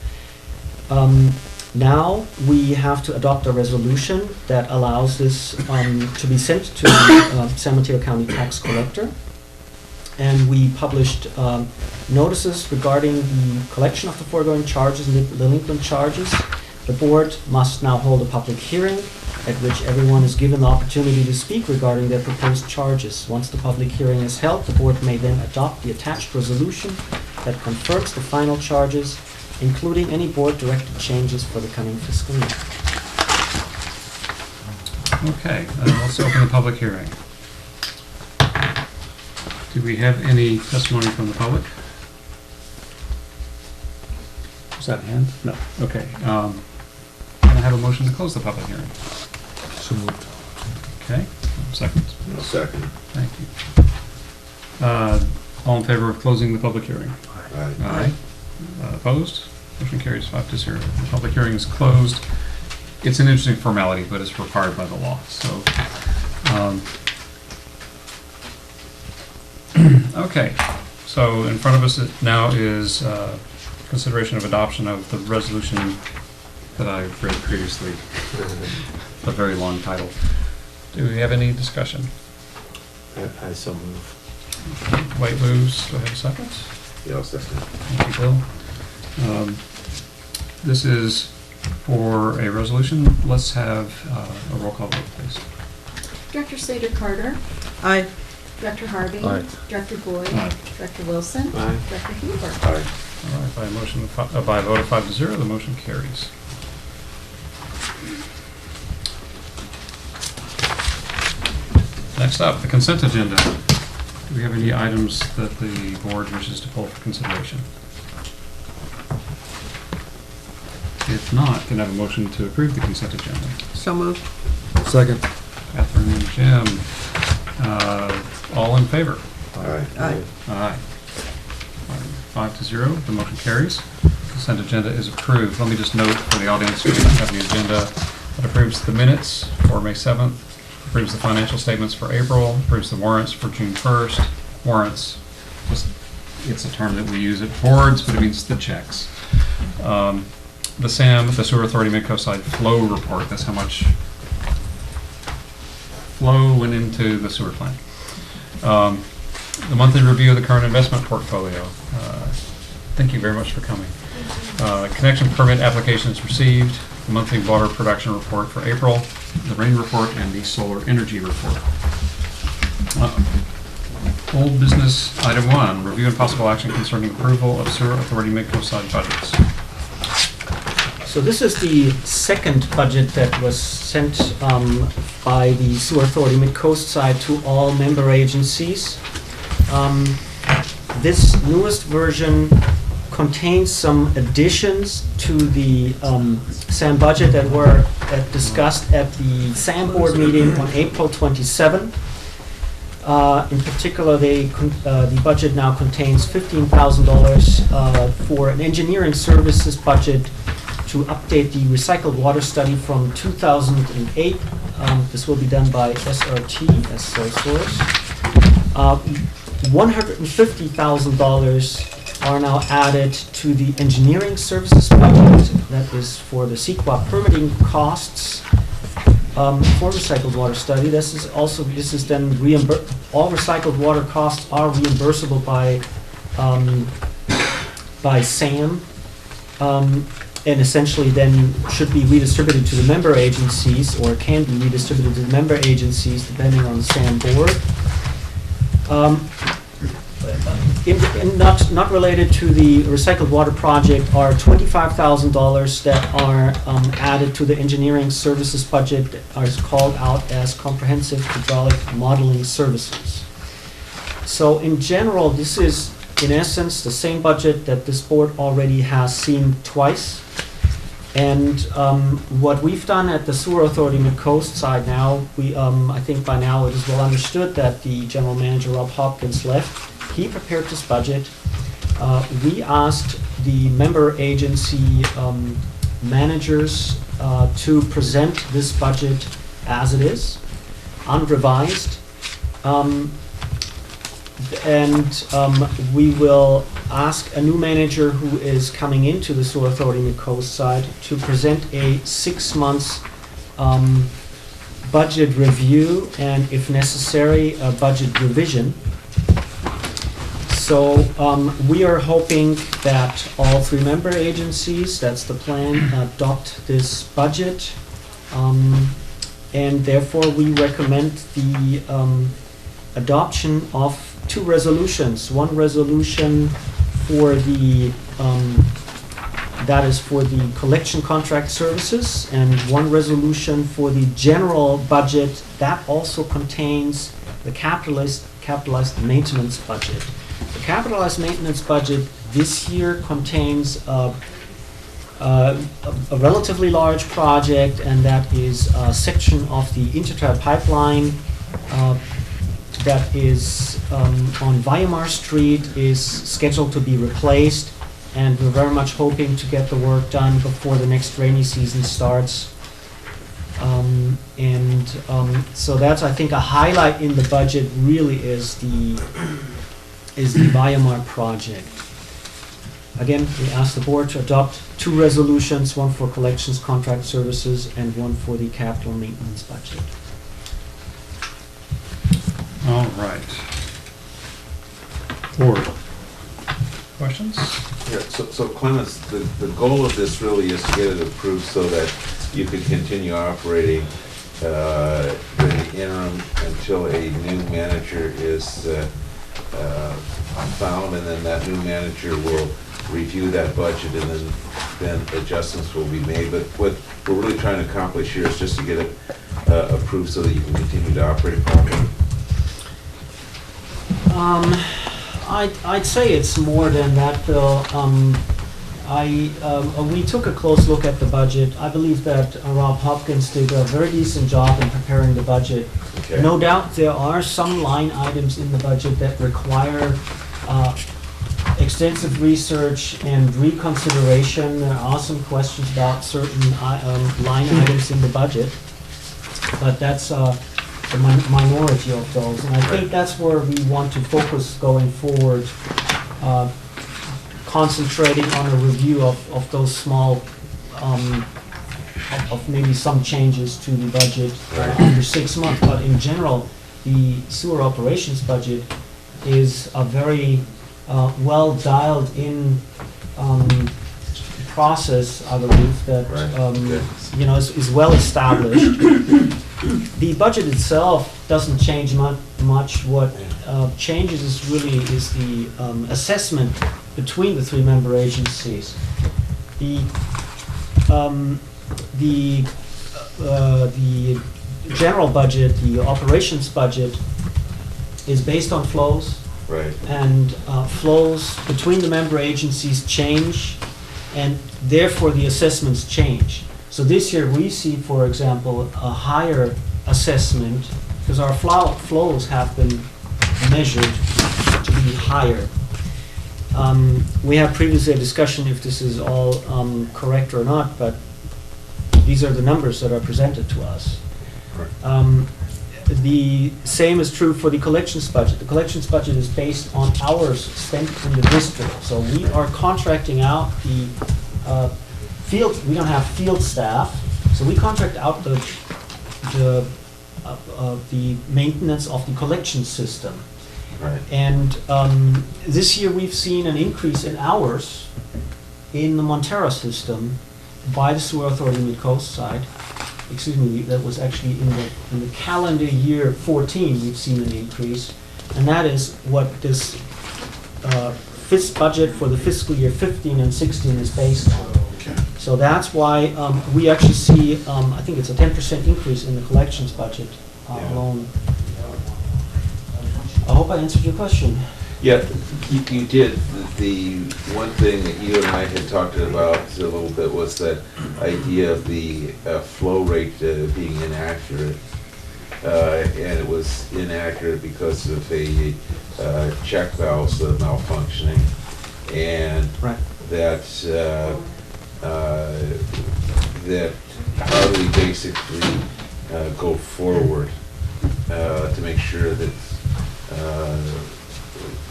Now we have to adopt a resolution that allows this to be sent to the San Mateo County tax collector. And we published notices regarding the collection of the foregoing charges and the delinquent charges. The board must now hold a public hearing at which everyone is given the opportunity to speak regarding their proposed charges. Once the public hearing is held, the board may then adopt the attached resolution that confirms the final charges, including any board-directed changes for the coming fiscal year. Okay, let's open the public hearing. Do we have any testimony from the public? Was that a hand? No. Okay. Can I have a motion to close the public hearing? So moved. Okay. Second. No second. Thank you. All in favor of closing the public hearing? Aye. Aye. Opposed? Motion carries 5-0. The public hearing is closed. It's an interesting formality, but it's required by the law. So, okay. So in front of us now is consideration of adoption of the resolution that I read previously. A very long title. Do we have any discussion? I so move. White moves. Do I have a second? Yeah, I'll second. Thank you, Bill. This is for a resolution. Let's have a roll call vote, please. Director Slater Carter? Aye. Director Harvey? Aye. Director Boyd? Aye. Director Wilson? Aye. Director Huber? Aye. All right, by a vote of 5-0, the motion carries. Next up, the consent agenda. Do we have any items that the board wishes to pull for consideration? If not, can I have a motion to approve the consent agenda? So moved. Second. Catherine and Jim, all in favor? Aye. Aye. 5-0, the motion carries. Consent agenda is approved. Let me just note for the audience, we have the agenda that approves the minutes for May 7th, approves the financial statements for April, approves the warrants for June 1st. Warrants, it's a term that we use at boards, but it means the checks. The SAM, the Sewer Authority Midcoast Side flow report, that's how much flow went into the sewer plant. The monthly review of the current investment portfolio. Thank you very much for coming. Connection permit applications received, the monthly water production report for April, the rain report, and the solar energy report. Old business, item 1, review and possible action concerning approval of Sewer Authority Midcoast Side budgets. So this is the second budget that was sent by the Sewer Authority Mid-Coast Side to all member agencies. This newest version contains some additions to the SAM budget that were discussed at the SAM board meeting on April 27. In particular, the budget now contains $15,000 for an engineering services budget to update the recycled water study from 2008. This will be done by SRT as sole source. $150,000 are now added to the engineering services budget. That is for the CEQA permitting costs for recycled water study. This is then all recycled water costs are reimbursable by SAM. And essentially then should be redistributed to the member agencies, or can be redistributed to the member agencies depending on the SAM board. Not related to the recycled water project are $25,000 that are added to the engineering services budget that are called out as comprehensive hydraulic modeling services. So in general, this is in essence the same budget that this board already has seen twice. And what we've done at the Sewer Authority Mid-Coast Side now, I think by now it is well understood that the General Manager, Rob Hopkins, left. He prepared this budget. We asked the member agency managers to present this budget as it is, unrevised. We will ask a new manager who is coming into the Sewer Authority Mid-Coast Side to present a 6 months budget review and, if necessary, a budget revision. So we are hoping that all 3 member agencies, that's the plan, adopt this budget. And therefore we recommend the adoption of 2 resolutions. One resolution for the that is for the collection contract services, and one resolution for the general budget that also contains the capitalized maintenance budget. The capitalized maintenance budget this year contains a relatively large project, and that is a section of the Intertrap pipeline that is on Weimar Street is scheduled to be replaced, and we're very much hoping to get the work done before the next rainy season starts. So that's, I think, a highlight in the budget really is the Weimar project. Again, we ask the board to adopt 2 resolutions, one for collections contract services and one for the capital maintenance budget. All right. Board. Questions? Yeah, so Clemens, the goal of this really is to get it approved so that you could continue operating in the interim until a new manager is found, and then that new manager will review that budget, and then adjustments will be made. But what we're really trying to accomplish here is just to get it approved so that you can continue to operate properly. I'd say it's more than that, Bill. We took a close look at the budget. I believe that Rob Hopkins did a very decent job in preparing the budget. Okay. No doubt there are some line items in the budget that require extensive research and reconsideration. There are some questions about certain line items in the budget, but that's the minority of those. And I think that's where we want to focus going forward, concentrating on a review of those small, of maybe some changes to the budget under 6 months. But in general, the sewer operations budget is a very well dialed in process, I believe, that you know, is well established. The budget itself doesn't change much. What changes is really the assessment between the three member agencies. The general budget, the operations budget, is based on flows. Right. And flows between the member agencies change, and therefore the assessments change. So this year we see, for example, a higher assessment because our flows have been measured to be higher. We have previously a discussion if this is all correct or not, but these are the numbers that are presented to us. The same is true for the collections budget. The collections budget is based on hours spent in the district. So we are contracting out the field. We don't have field staff, so we contract out the maintenance of the collection system. Right. And this year we've seen an increase in hours in the Montara system by the Sewer Authority Mid-Coast side. Excuse me, that was actually in the calendar year 14 we've seen an increase, and that is what this budget for the fiscal year 15 and 16 is based on. Okay. So that's why we actually see, I think it's a 10% increase in the collections budget alone. I hope I answered your question. Yeah, you did. The one thing that you and I had talked about a little bit was that idea of the flow rate being inaccurate. And it was inaccurate because of a check valves malfunctioning. And that how do we basically go forward to make sure that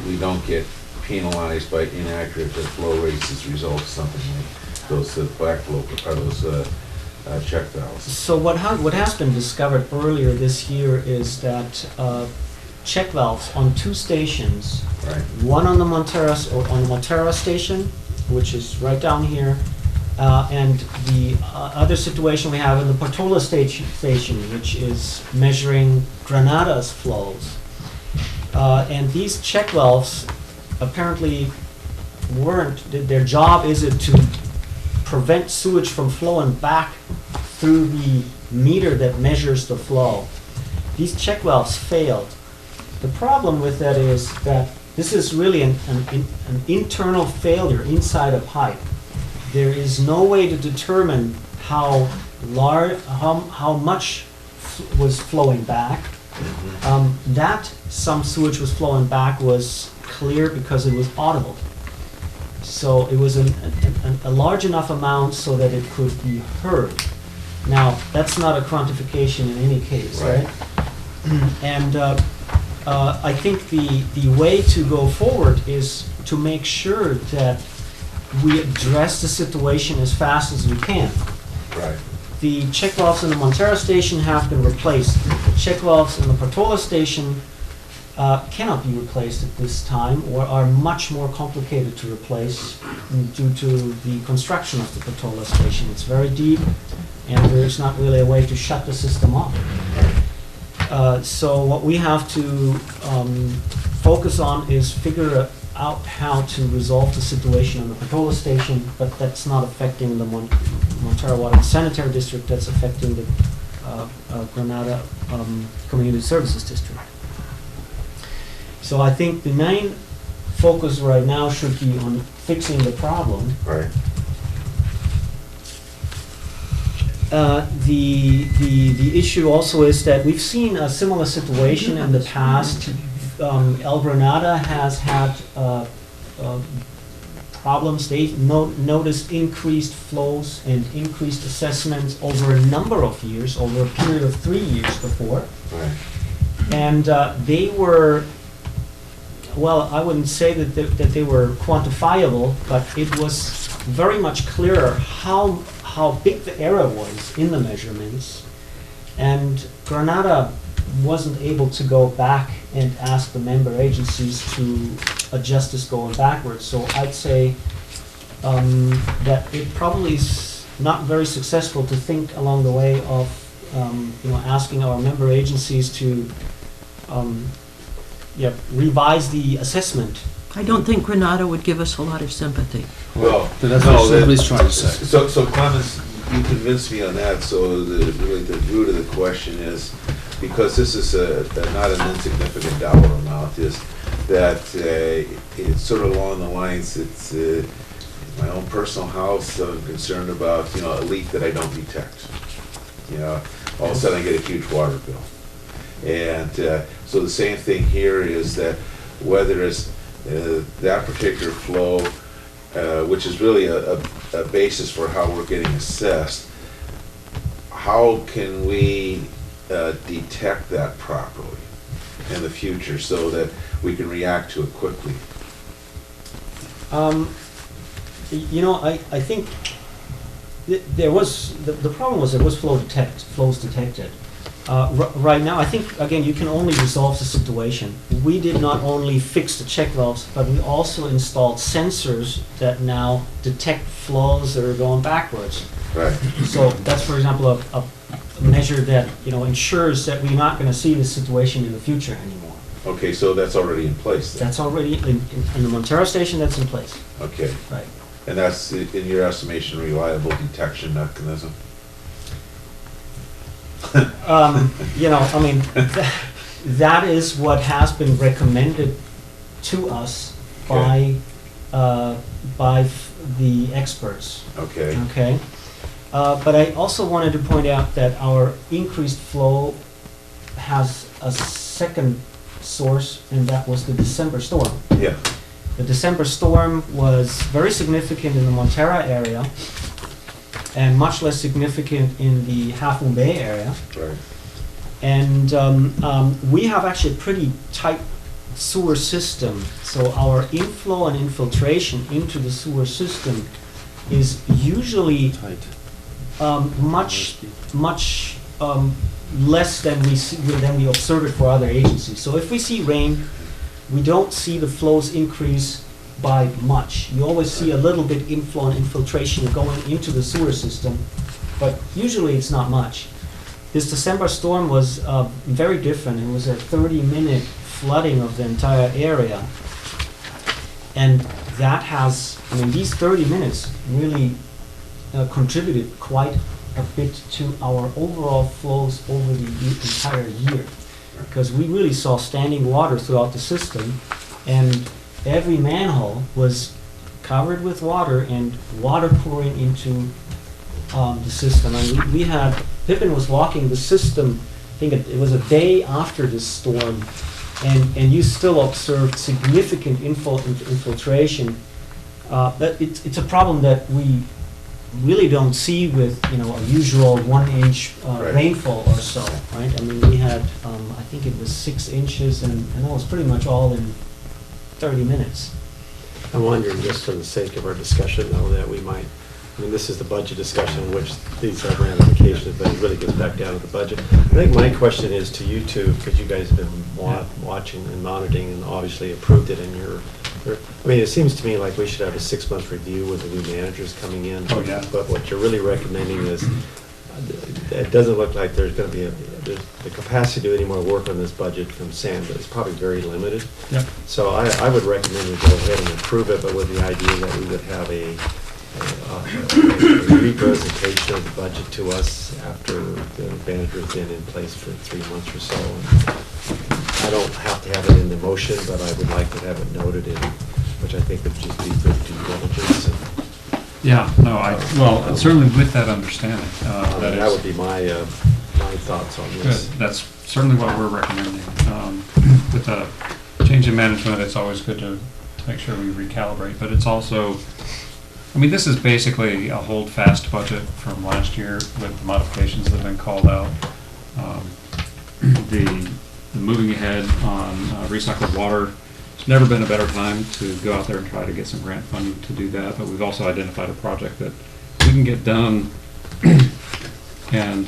we don't get penalized by inaccurate flow rates as a result of something like those backflow or those check valves. So what has been discovered earlier this year is that check valves on two stations, one on the Montara station, which is right down here, and the other situation we have in the Portola station, which is measuring Granada's flows. And these check valves apparently their job is it to prevent sewage from flowing back through the meter that measures the flow. These check valves failed. The problem with that is that this is really an internal failure inside a pipe. There is no way to determine how much was flowing back. That some sewage was flowing back was clear because it was audible. So it was a large enough amount so that it could be heard. Now, that's not a quantification in any case, right? And I think the way to go forward is to make sure that we address the situation as fast as we can. Right. The check valves in the Montara station have been replaced. The check valves in the Portola station cannot be replaced at this time, or are much more complicated to replace due to the construction of the Portola station. It's very deep, and there's not really a way to shut the system off. So what we have to focus on is figure out how to resolve the situation on the Patola station, but that's not affecting the Montara Water and Sanitary District, that's affecting the Granada Community Services District. So I think the main focus right now should be on fixing the problem. Right. The issue also is that we've seen a similar situation in the past. El Granada has had problems. They've noticed increased flows and increased assessments over a number of years, over a period of 3 years before. Right. And they were, well, I wouldn't say that they were quantifiable, but it was very much clearer how big the error was in the measurements. And Granada wasn't able to go back and ask the member agencies to adjust this going backwards. So I'd say that it probably is not very successful to think along the way of asking our member agencies to revise the assessment. I don't think Granada would give us a lot of sympathy. Well, That's what somebody's trying to say. So Clemens, you convinced me on that, so really the root of the question is, because this is not an insignificant dollar amount, is that it's sort of along the lines, it's my own personal house, I'm concerned about, a leak that I don't detect. All of a sudden I get a huge water bill. And so the same thing here is that whether it's that particular flow, which is really a basis for how we're getting assessed, how can we detect that properly in the future so that we can react to it quickly? I think there was, the problem was there was flows detected. Right now, I think, again, you can only resolve the situation. We did not only fix the check valves, but we also installed sensors that now detect flows that are going backwards. Right. So that's, for example, a measure that, ensures that we're not going to see this situation in the future anymore. Okay, so that's already in place then? That's already, in the Montara station, that's in place. Okay. Right. And that's, in your estimation, reliable detection mechanism? That is what has been recommended to us by the experts. Okay. Okay. But I also wanted to point out that our increased flow has a second source, and that was the December storm. Yeah. The December storm was very significant in the Montara area, and much less significant in the Half Moon Bay area. Right. And we have actually a pretty tight sewer system. So our inflow and infiltration into the sewer system is usually much less than we observe it for other agencies. So if we see rain, we don't see the flows increase by much. You always see a little bit inflow and infiltration going into the sewer system, but usually it's not much. This December storm was very different. It was a 30-minute flooding of the entire area. And that has, these 30 minutes really contributed quite a bit to our overall flows over the entire year. Because we really saw standing water throughout the system, and every manhole was covered with water and water pouring into the system. And we had, Pippin was walking the system, I think it was a day after this storm, and you still observed significant infiltration. It's a problem that we really don't see with a usual 1 inch rainfall or so, right? We had, I think it was 6 inches, and that was pretty much all in 30 minutes. I'm wondering, just for the sake of our discussion, though, that we might, this is the budget discussion, which these have ramifications, but it really gets back down to the budget. I think my question is to you two, because you guys have been watching and monitoring and obviously approved it in your, it seems to me like we should have a 6-month review with the new managers coming in. Oh, yeah. But what you're really recommending is, it doesn't look like there's going to be the capacity to do any more work on this budget from Sam is probably very limited. Yep. So I would recommend we go ahead and approve it, but with the idea that we would have a representation of the budget to us after the manager's been in place for 3 months or so. I don't have to have it in the motion, but I would like to have it noted in, which I think would just be good due diligence. Yeah, no, well, certainly with that understanding. That would be my thoughts on Good, this. that's certainly what we're recommending. With the change in management, it's always good to make sure we recalibrate, but it's also, I mean, this is basically a hold-fast budget from last year with the modifications that have been called out. The moving ahead on recycled water, it's never been a better time to go out there and try to get some grant funding to do that, but we've also identified a project that we can get done and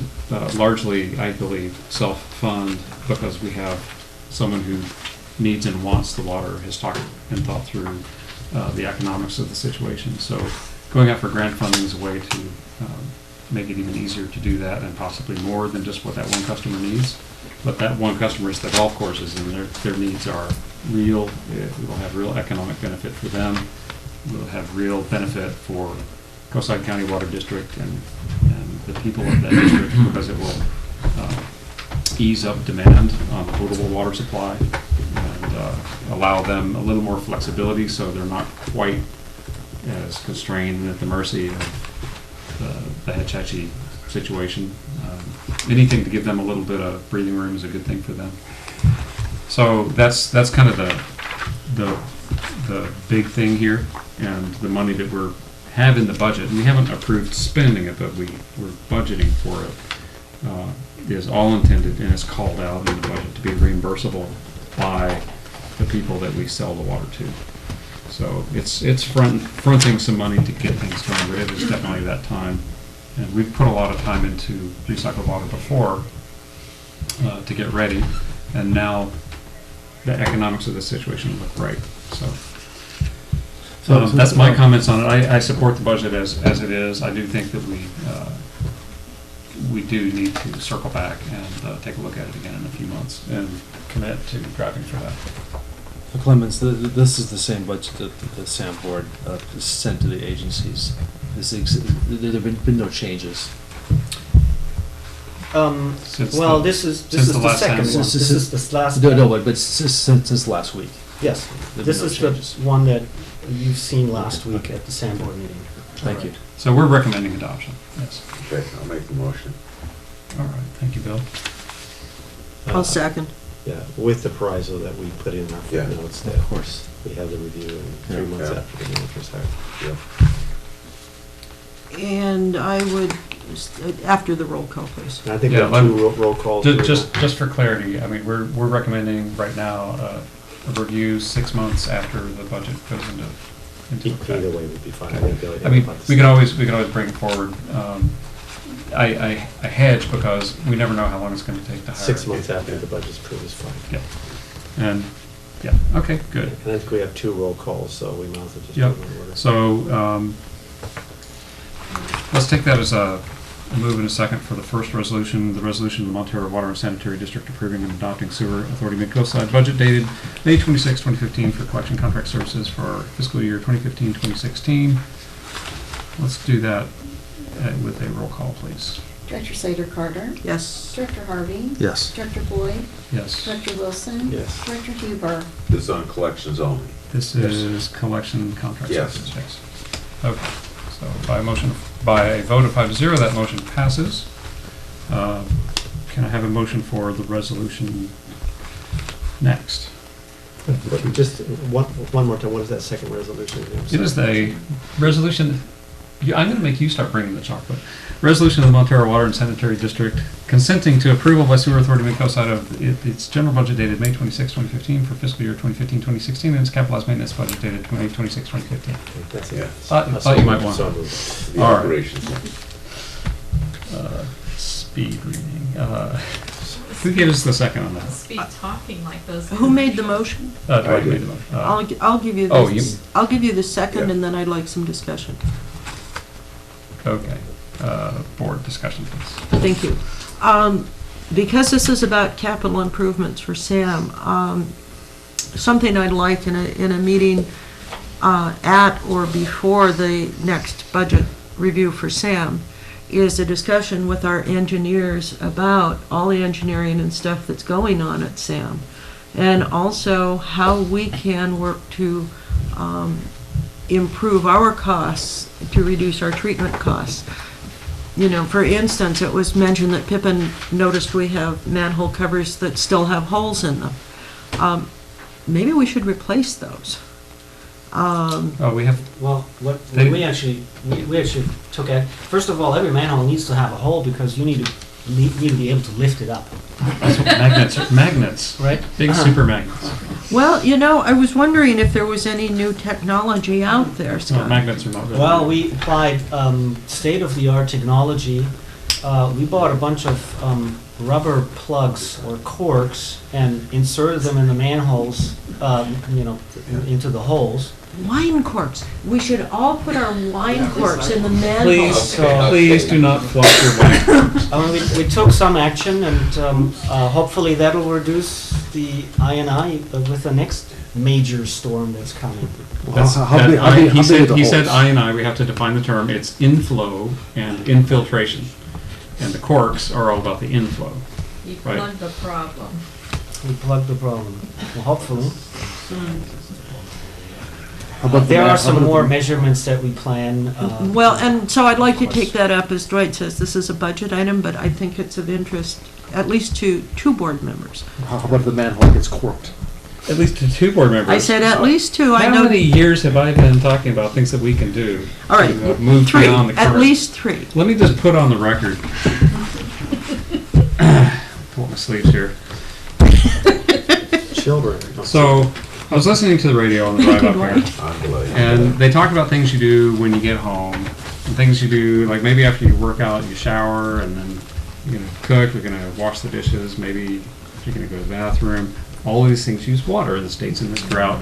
largely, I believe, self-fund because we have someone who needs and wants the water, has talked and thought through the economics of the situation. So going out for grant funding is a way to make it even easier to do that and possibly more than just what that one customer needs. But that one customer is the golf courses and their needs are real. We will have real economic benefit for them. We'll have real benefit for Coastside County Water District and the people of that district because it will ease up demand on the potable water supply and allow them a little more flexibility so they're not quite as constrained and at the mercy of the Hetch-Hetchy situation. Anything to give them a little bit of breathing room is a good thing for them. So that's kind of the big thing here, and the money that we have in the budget. And we haven't approved spending it, but we're budgeting for it. Is all intended and is called out in the budget to be reimbursable by the people that we sell the water to. So it's fronting some money to get things going, but it is definitely that time. And we've put a lot of time into recycled water before to get ready, and now the economics of the situation look right. So that's my comments on it. I support the budget as it is. I do think that we do need to circle back and take a look at it again in a few months and commit to driving for that. Clemens, this is the same budget that the SAM board sent to the agencies. There have been no changes. Well, this is the second one. This is the last. No, but since last week. Yes, this is the one that you've seen last week at the SAM board meeting. Thank you. So we're recommending adoption. Yes. Okay, I'll make the motion. All right. Thank you, Bill. I'll second. Yeah, with the proviso that we put in our footnotes that, of course, we have the review in 3 months after the manager's hired. Yeah. And I would, after the roll call, please. And I think we have two roll calls. Just for clarity, I mean, we're recommending right now a review 6 months after the budget goes into effect. Either way would be fine. Okay. I mean, we can always bring it forward. I hedge because we never know how long it's going to take to hire. 6 months after the budget's approved is fine. Yeah. And, okay, good. And I think we have 2 roll calls, so we might as well just Yep. do it in order. So, let's take that as a move in a second for the first resolution, the resolution of the Montara Water and Sanitary District approving and adopting sewer authority mid-coastside budget dated May 26, 2015 for collection contract services for fiscal year 2015-2016. Let's do that with a roll call, please. Director Sader Carter? Yes. Director Harvey? Yes. Director Boyd? Yes. Director Wilson? Yes. Director Huber? This is on collections only. This is collection contract Yes. services. Yes. Okay. So by a vote of 5-0, that motion passes. Can I have a motion for the resolution next? But just one more time, what is that second resolution? It is the resolution, I'm going to make you start bringing the chocolate. Resolution of the Montara Water and Sanitary District consenting to approval by Sewer Authority mid-coastside of its general budget dated May 26, 2015 for fiscal year 2015-2016 and its capitalized maintenance budget dated May 26, 2015. That's it. Yeah. Thought you might want to. The All right. operations. Speed reading. Who gave us the second on that? Speed talking like those. Who made the motion? Dwight made the motion. I'll give you Oh, this. I'll give you the second, Yeah. and then I'd like some discussion. Okay. Board discussion, please. Thank you. because this is about capital improvements for Sam, something I'd like in a meeting at or before the next budget review for Sam is a discussion with our engineers about all the engineering and stuff that's going on at Sam, and also how we can work to improve our costs, to reduce our treatment costs. You know, for instance, it was mentioned that Pippin noticed we have manhole covers that still have holes in them. Maybe we should replace those. Oh, we have, Well, They- we actually took it. First of all, every manhole needs to have a hole because you need to be able to lift it up, that's what magnets, right? big super magnets. Well, you know, I was wondering if there was any new technology out there, No, Scott. magnets are not really. Well, we applied state-of-the-art technology. We bought a bunch of rubber plugs or corks and inserted them in the manholes, into the holes. Wine corks. We should all put our wine corks in the manhole. Please, Okay. please do not flush your wine. We took some action, and hopefully that'll reduce the I&I with the next major storm that's coming. That's- How that big- how I- big- how He big are said, the he said holes? I&I, we have to define the term, it's inflow and infiltration. And the corks are all about the inflow. You Right. plug the problem. We plugged the problem. Well, hopefully. How about the There ma- are how some about more the- measurements that we plan. Well, and so I'd like to take that up, as Dwight says, this is a budget item, but I think it's of interest, at least to two board members. How about the manhole gets corked? At least to two board members. I said at least two, I How know. many years have I been talking about things that we can do? All right, to, move three, beyond the current? at least three. Let me just put on the record. Pull up my sleeves here. Children. So, I was listening to the radio on the drive up here, Unbelievable. and they talked about things you do when you get home, and things you do, like maybe after you work out, you shower, and then you're gonna cook, you're gonna wash the dishes, maybe you're gonna go to the bathroom. All of these things use water in the states in this drought.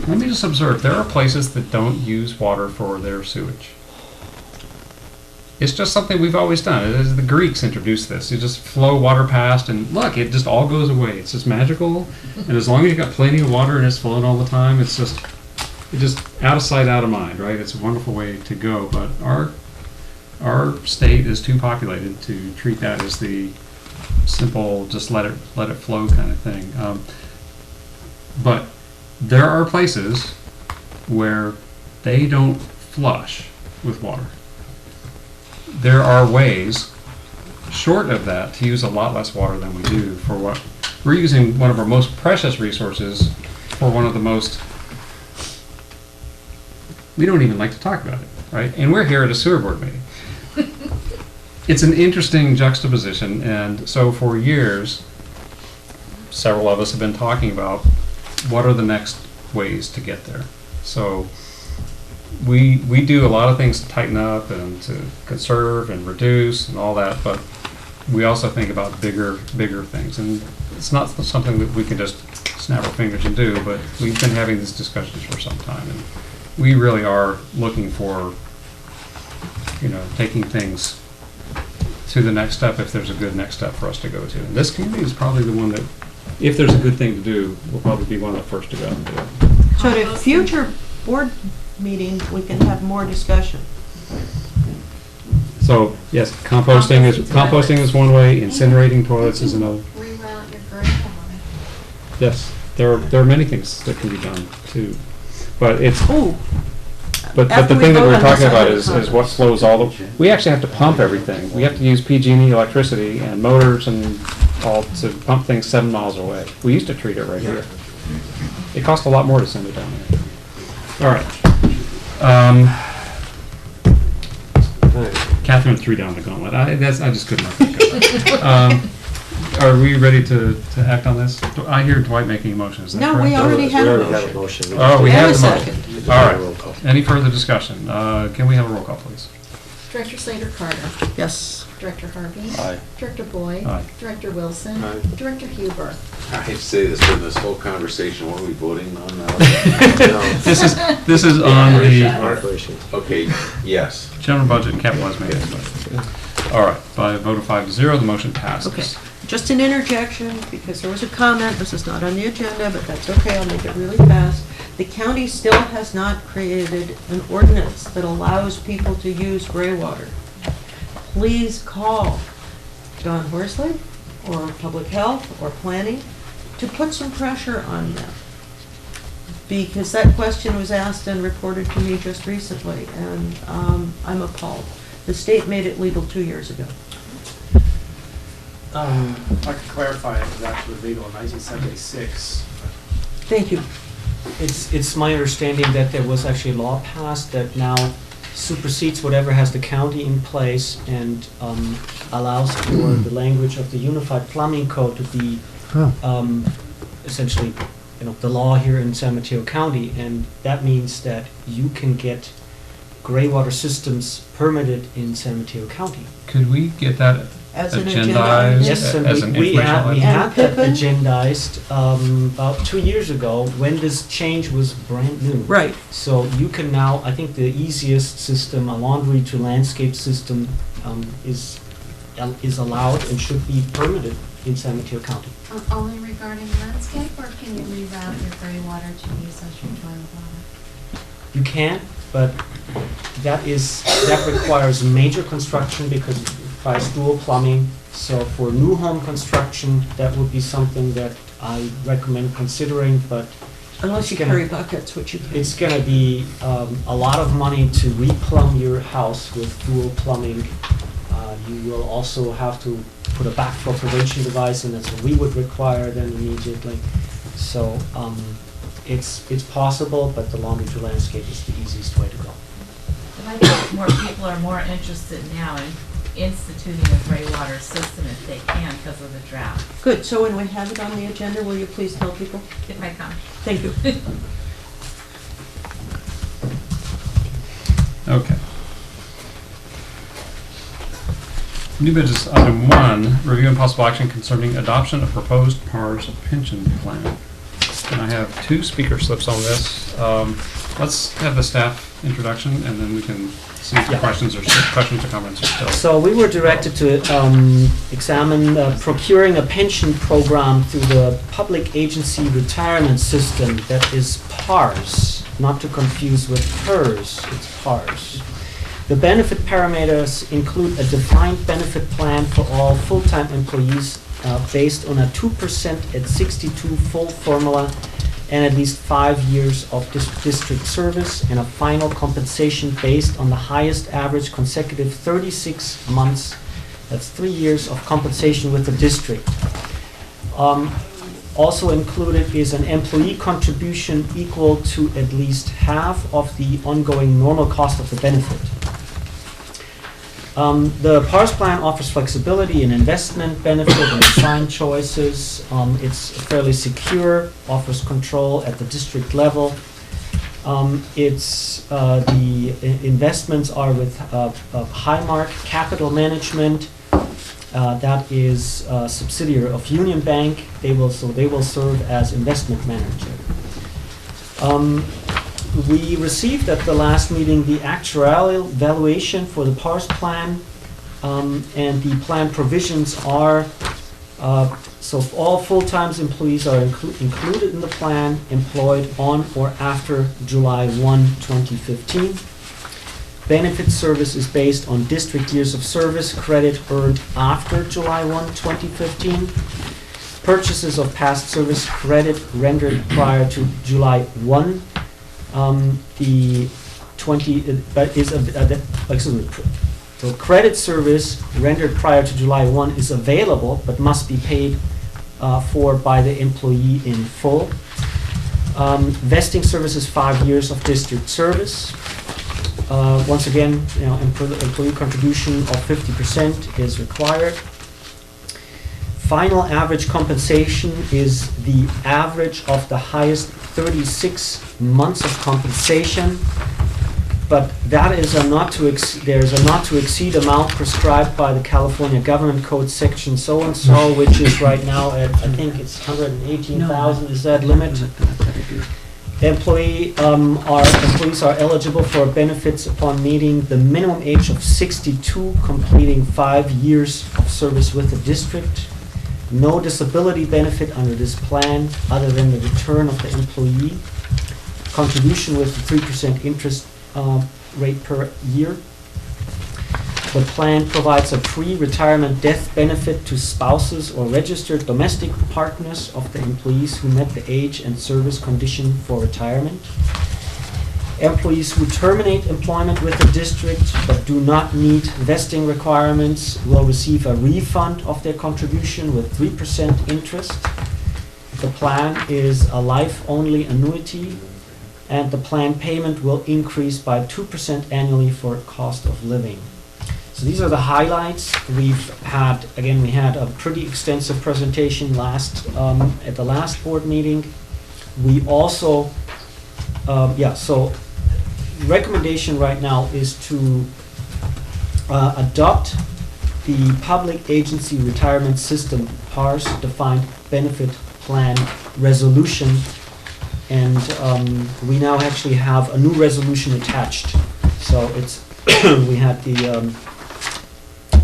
Let me just observe, there are places that don't use water for their sewage. It's just something we've always done. It is the Greeks introduced this. You just flow water past, and look, it just all goes away. It's just magical, and as long as you've got plenty of water and it's flowing all the time, it's just out of sight, out of mind, right? It's a wonderful way to go, but our state is too populated to treat that as the simple, just let it flow kind of thing. But there are places where they don't flush with water. There are ways, short of that, to use a lot less water than we do for what we're using. One of our most precious resources for one of the most, we don't even like to talk about it, right? And we're here at a sewer board meeting. It's an interesting juxtaposition, and so for years, several of us have been talking about what are the next ways to get there. So we do a lot of things to tighten up and to conserve and reduce and all that, but we also think about bigger things. And it's not something that we can just snap our fingers and do, but we've been having these discussions for some time, and we really are looking for, taking things to the next step if there's a good next step for us to go to. And this community is probably the one that, if there's a good thing to do, will probably be one of the first to go and do it. So at a future board meeting, we can have more discussion. So, yes, composting is one way, incinerating toilets is another. Reroute your gravel money. Yes, there are many things that can be done too. But it's, Oh, but after the we thing that vote we're on talking this, I about have a is comment. what flows all the, we actually have to pump everything. We have to use PG&E electricity and motors and all to pump things 7 miles away. We used to treat it right here. It cost a lot more to send it down there. All right. Catherine threw down the gauntlet. I just couldn't let that go. Are we ready to act on this? I hear Dwight making a motion, is that no, correct? we already have a We already have a motion. motion. Oh, we And have a the second. motion. All right. Any further discussion? Can we have a roll call, please? Director Slater-Carter. Yes. Director Harvey. Aye. Director Boyd. Aye. Director Wilson. Aye. Director Huber. I hate to say this, but this whole conversation, what are we voting on now? This is on the Operations. Okay, yes. general budget and capital as maintenance budget. All right, by a vote of 5-0, the motion passes. Okay. Just an interjection, because there was a comment, this is not on the agenda, but that's okay, I'll make it really fast. The county still has not created an ordinance that allows people to use gray water. Please call Don Horsley or Public Health or Planning to put some pressure on them. Because that question was asked and reported to me just recently, and I'm appalled. The state made it legal 2 years ago. If I could clarify, it was actually legal in 1976. Thank you. It's my understanding that there was actually a law passed that now supersedes whatever has the county in place and allows for the language of the Unified Plumbing Code to be essentially, the law here in San Mateo County, and that means that you can get gray water systems permitted in San Mateo County. Could we get that As an agendized Yes, and as an we informational had item? that Pippin? agendized about 2 years ago when this change was brand new. Right. So you can now, I think the easiest system, a laundry to landscape system, is allowed and should be permitted in San Mateo County. Only regarding landscape, or can you reroute your gray water to use as your toilet water? You can, but that requires major construction because it requires dual plumbing. So for new home construction, that would be something that I recommend considering, but Unless you It's gonna- carry buckets, which you can. it's gonna be a lot of money to replumb your house with dual plumbing. You will also have to put a backflow prevention device, and that's what we would require then immediately. So it's possible, but the laundry to landscape is the easiest way to go. And I think more people are more interested now in instituting a gray water system if they can because of the drought. Good, so when we have it on the agenda, will you please tell people? If I come. Thank you. Okay. New business item 1, review and possible action concerning adoption of proposed PARS pension plan. And I have 2 speaker slips on this. Let's have the staff introduction, and then we can see if Yeah. questions or comments are still. So we were directed to examine procuring a pension program through the public agency retirement system that is PARS, not to confuse with PERS, it's PARS. The benefit parameters include a defined benefit plan for all full-time employees based on a 2% at 62 full formula and at least 5 years of district service, and a final compensation based on the highest average consecutive 36 months, that's 3 years of compensation with the district. Also included is an employee contribution equal to at least half of the ongoing normal cost of the benefit. The PARS plan offers flexibility in investment benefit and design choices. It's fairly secure, offers control at the district level. The investments are with Highmark Capital Management. That is a subsidiary of Union Bank. They will serve as investment manager. We received at the last meeting the actuarial valuation for the PARS plan, and the plan provisions are, so all full-time employees are included in the plan, employed on or after July 1, 2015. Benefit service is based on district years of service credit earned after July 1, 2015. Purchases of past service credit rendered prior to July 1. So credit service rendered prior to July 1 is available, but must be paid for by the employee in full. Vesting service is 5 years of district service. Once again, employee contribution of 50% is required. Final average compensation is the average of the highest 36 months of compensation, but that is there's a not to exceed amount prescribed by the California Government Code section so-and-so, which is right now at, I think it's 118,000, is that limit? Employees are eligible for benefits upon meeting the minimum age of 62, completing 5 years of service with the district. no disability benefit under this plan other than the return of the employee contribution with the 3% interest rate per year. The plan provides a pre-retirement death benefit to spouses or registered domestic partners of the employees who met the age and service condition for retirement. Employees who terminate employment with the district but do not meet vesting requirements will receive a refund of their contribution with 3% interest. The plan is a life-only annuity, and the plan payment will increase by 2% annually for cost of living. So these are the highlights. We had a pretty extensive presentation at the last board meeting. We also, so recommendation right now is to adopt the Public Agency Retirement System PARS Defined Benefit Plan resolution, and we now actually have a new resolution attached. So it's we had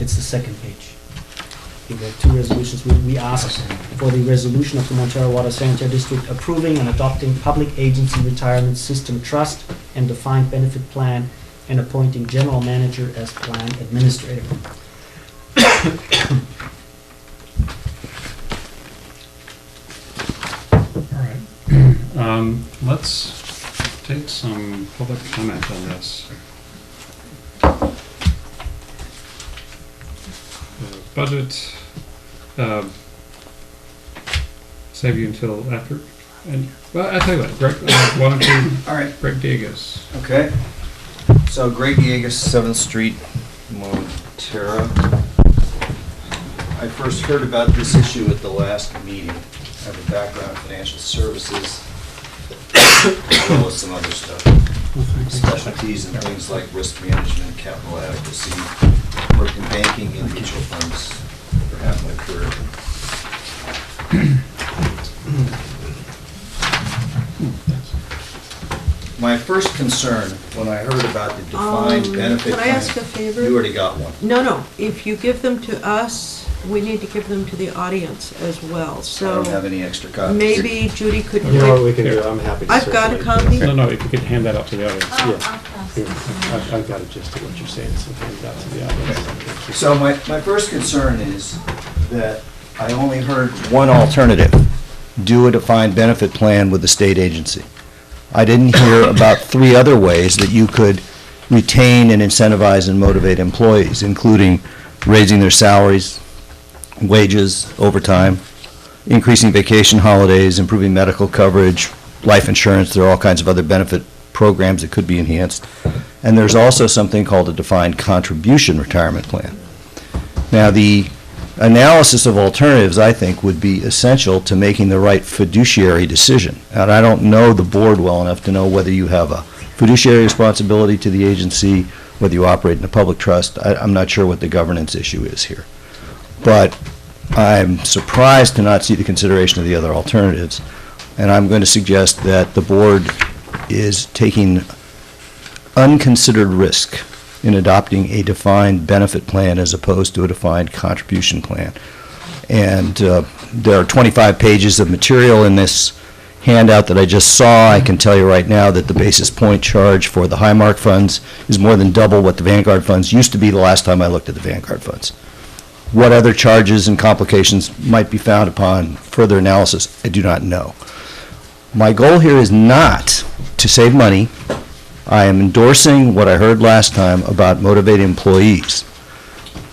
it's the second page. The two resolutions. We asked for the resolution of the Montara Water Sanitary District approving and adopting Public Agency Retirement System Trust and Defined Benefit Plan and appointing General Manager as Plan Administrator. All right. Let's take some public comment on this. Budget, save you until after, and, well, I'll tell you what, Greg, why don't you, All right. Greg Diegas. Okay. So Greg Diegas, 7th Street, Montara. I first heard about this issue at the last meeting. I have a background in financial services, as well as some other stuff. Specialties and things like risk management, capital adequacy, worked in banking and mutual funds for half my career. My first concern when I heard about the defined benefit Can I plan. ask a favor? You already got one. No, if you give them to us, we need to give them to the audience as well, I so don't have any extra copies. maybe Judy could. You know what we can do? I'm happy to. I've got a circulate this. copy. No, if you could hand that out to the audience. I'll Yeah. pass Here, it on. I've got it just to what you're saying, so hand that to the audience. So my first concern is that I only heard one alternative, do a defined benefit plan with the state agency. I didn't hear about 3 other ways that you could retain and incentivize and motivate employees, including raising their salaries, wages, overtime, increasing vacation holidays, improving medical coverage, life insurance. There are all kinds of other benefit programs that could be enhanced. And there's also something called a defined contribution retirement plan. Now, the analysis of alternatives, I think, would be essential to making the right fiduciary decision. And I don't know the board well enough to know whether you have a fiduciary responsibility to the agency, whether you operate in a public trust. I'm not sure what the governance issue is here. But I'm surprised to not see the consideration of the other alternatives. And I'm going to suggest that the board is taking unconsidered risk in adopting a defined benefit plan as opposed to a defined contribution plan. And there are 25 pages of material in this handout that I just saw. I can tell you right now that the basis point charge for the Highmark funds is more than double what the Vanguard funds used to be the last time I looked at the Vanguard funds. What other charges and complications might be found upon further analysis, I do not know. My goal here is not to save money. I am endorsing what I heard last time about motivating employees.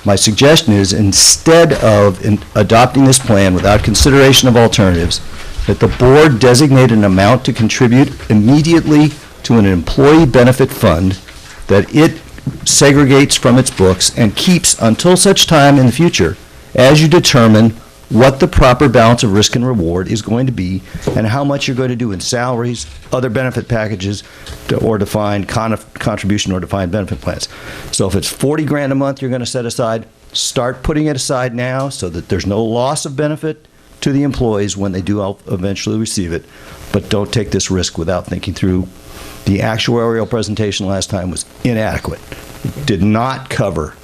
My suggestion is, instead of adopting this plan without consideration of alternatives, that the board designate an amount to contribute immediately to an employee benefit fund that it segregates from its books and keeps until such time in the future as you determine what the proper balance of risk and reward is going to be and how much you're going to do in salaries, other benefit packages, or defined contribution or defined benefit plans. So if it's 40 grand a month you're going to set aside, start putting it aside now so that there's no loss of benefit to the employees when they do eventually receive it. But don't take this risk without thinking through. The actuarial presentation last time was inadequate. It did not cover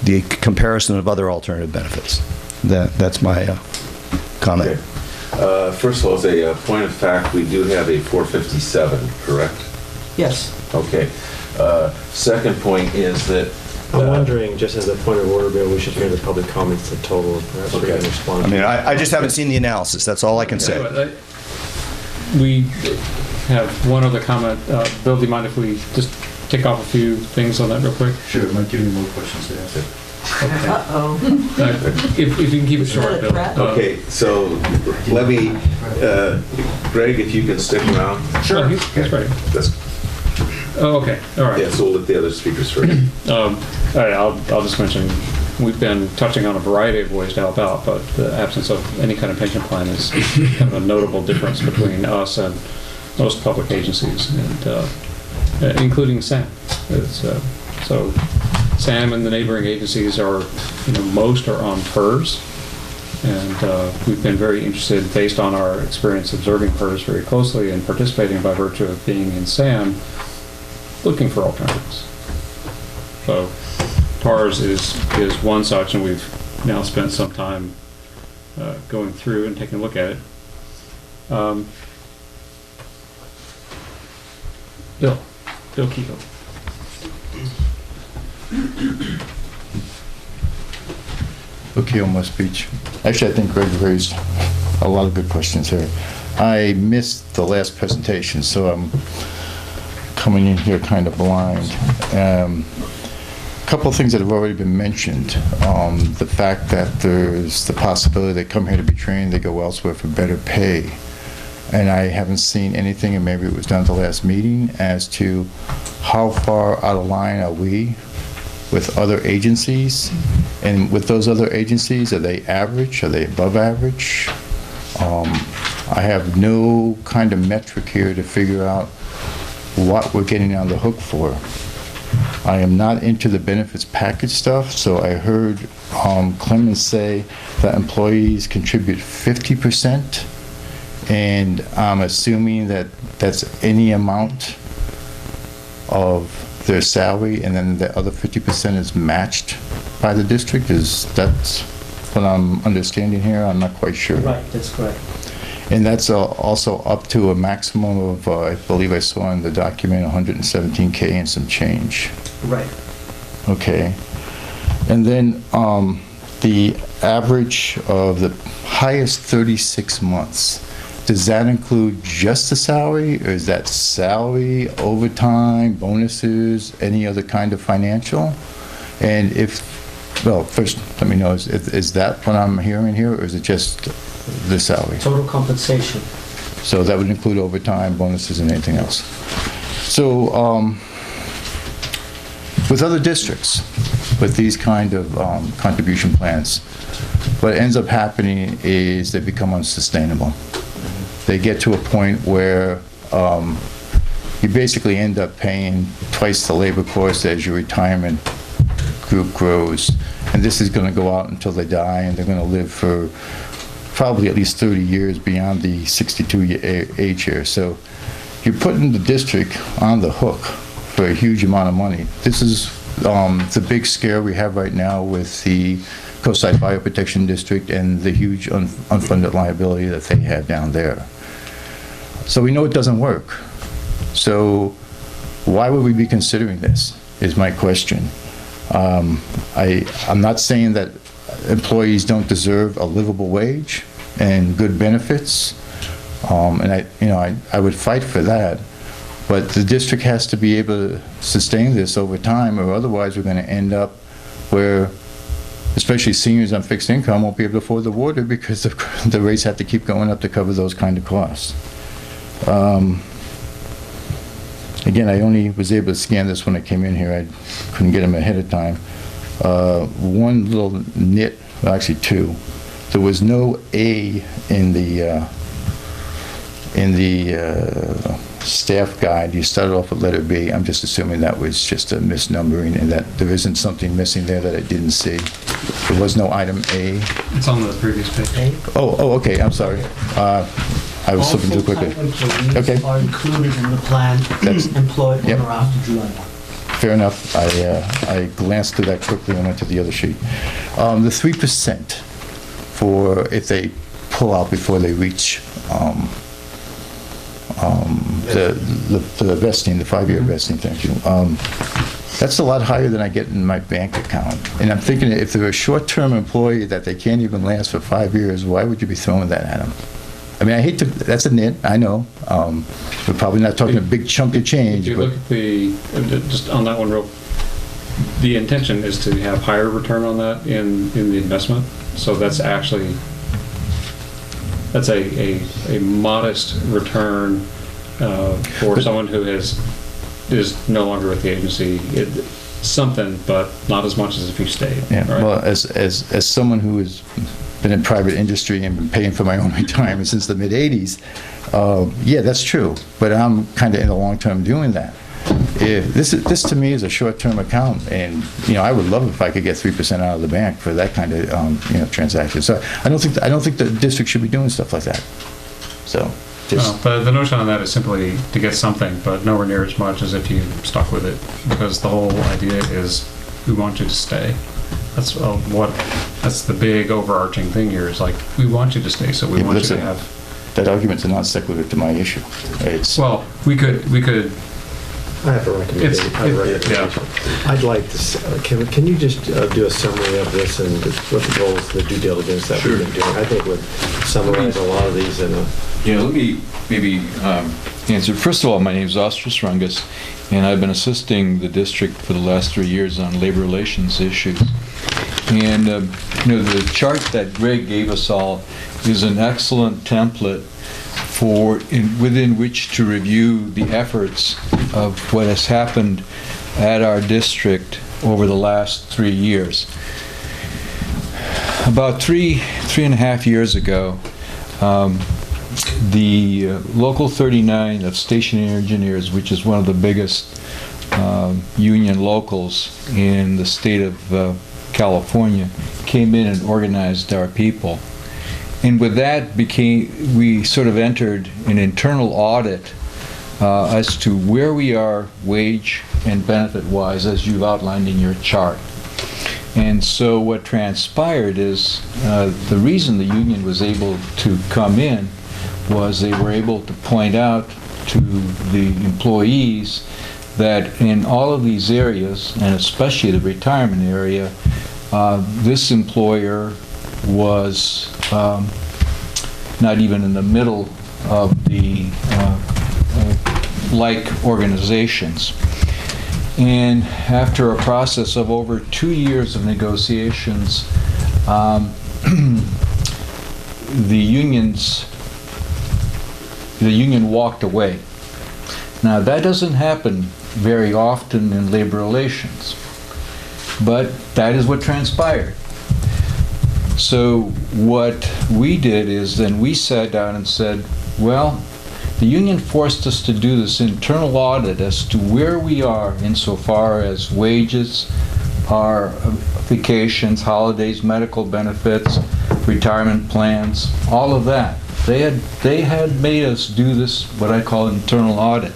the comparison of other alternative benefits. That's my comment. First of all, as a point of fact, we do have a 457, correct? Yes. Okay. Second point is that... I'm wondering, just as a point of order, Bill, we should hear the public comments in total. Perhaps we can respond. I mean, I just haven't seen the analysis, that's all I can say. We have one other comment. Bill, do you mind if we just tick off a few things on that real quick? Sure, it might give me more questions to answer. Okay. Uh-oh. If you can keep it short, Bill. Okay, so let me, Greg, if you can stick around. Sure, he's ready. Oh, okay, all right. Yeah, so we'll let the other speakers first. All right, I'll just mention, we've been touching on a variety of ways to help out, but the absence of any kind of pension plan is kind of a notable difference between us and most public agencies, and including SAM. So SAM and the neighboring agencies are, most are on PERS, and we've been very interested, based on our experience observing PERS very closely and participating by virtue of being in SAM, looking for alternatives. So TARS is one such, and we've now spent some time going through and taking a look at it. Bill Kehoe. Okay, on my speech. Actually, I think Greg raised a lot of good questions here. I missed the last presentation, so I'm coming in here kind of blind. A couple of things that have already been mentioned. The fact that there's the possibility they come here to be trained, they go elsewhere for better pay. And I haven't seen anything, and maybe it was done at the last meeting, as to how far out of line are we with other agencies? And with those other agencies, are they average? Are they above average? I have no kind of metric here to figure out what we're getting on the hook for. I am not into the benefits package stuff, so I heard Clemens say that employees contribute 50%, and I'm assuming that that's any amount of their salary, and then the other 50% is matched by the district. Is that what I'm understanding here? I'm not quite sure. Right, that's correct. And that's also up to a maximum of, I believe I saw in the document, 117K and some change. Right. Okay. And then the average of the highest 36 months, does that include just the salary, or is that salary, overtime, bonuses, any other kind of financial? And well, first, let me know, is that what I'm hearing here, or is it just the salary? Total compensation. So that would include overtime, bonuses, and anything else. So with other districts, with these kind of contribution plans, what ends up happening is they become unsustainable. They get to a point where you basically end up paying twice the labor cost as your retirement group grows. And this is going to go out until they die, and they're going to live for probably at least 30 years beyond the 62 age here. So you're putting the district on the hook for a huge amount of money. This is the big scare we have right now with the Coastside Fire Protection District and the huge unfunded liability that they have down there. So we know it doesn't work. So why would we be considering this, is my question. I'm not saying that employees don't deserve a livable wage and good benefits, and I would fight for that, but the district has to be able to sustain this over time, or otherwise we're going to end up where especially seniors on fixed income won't be able to afford the water because the rates have to keep going up to cover those kind of costs. Again, I only was able to scan this when I came in here. I couldn't get them ahead of time. One little nit, well, actually two. There was no A in the staff guide. You started off with letter B. I'm just assuming that was just a misnumbering and that there isn't something missing there that I didn't see. There was no item A. It's on the previous page. Oh, okay, I'm sorry. I was looking too quickly. All full-time Okay. employees are included in the plan, employed on Yep. or after July 1. Fair enough. I glanced through that quickly and went to the other sheet. The 3% for if they pull out before they reach the vesting, the 5-year vesting, thank you. That's a lot higher than I get in my bank account. And I'm thinking, if they're a short-term employee that they can't even last for 5 years, why would you be throwing that at them? I mean, I hate to, that's a nit, I know. We're probably not talking a big chunk of change, If you but look at just on that one the intention is to have higher return on that in the investment. So that's actually, that's a modest return for someone who is no longer with the agency. Something, but not as much as if you stayed. yeah, right? well, as someone who has been in private industry and been paying for my own retirement since the mid-'80s, yeah, that's true. But I'm kind of in the long term doing that. This to me is a short-term account, and I would love if I could get 3% out of the bank for that kind of transaction. So I don't think the district should be doing stuff like that. So. But the notion on that is simply to get something, but nowhere near as much as if you stuck with it, because the whole idea is we want you to stay. That's that's the big overarching thing here is like, we want you to stay, so we want you to have. That argument's a non sequitur to my issue. Well, we could. I have a recommendation. I'd like to, can you just do a summary of this and what the goals, the due diligence that we've been doing? I think would summarize a lot of these in a... Yeah, let me maybe answer. First of all, my name is Ostras Rungus, and I've been assisting the district for the last 3 years on labor relations issues. And the chart that Greg gave us all is an excellent template within which to review the efforts of what has happened at our district over the last 3 years. About three and a half years ago, the Local 39 of stationary engineers, which is one of the biggest union locals in the state of California, came in and organized our people. And with that we sort of entered an internal audit as to where we are wage and benefit-wise, as you've outlined in your chart. And so what transpired is the reason the union was able to come in was they were able to point out to the employees that in all of these areas, and especially the retirement area, this employer was not even in the middle of the like organizations. And after a process of over 2 years of negotiations, the union walked away. Now that doesn't happen very often in labor relations, but that is what transpired. So what we did is then we sat down and said, well, the union forced us to do this internal audit as to where we are insofar as wages, our vacations, holidays, medical benefits, retirement plans, all of that. They had made us do this, what I call internal audit.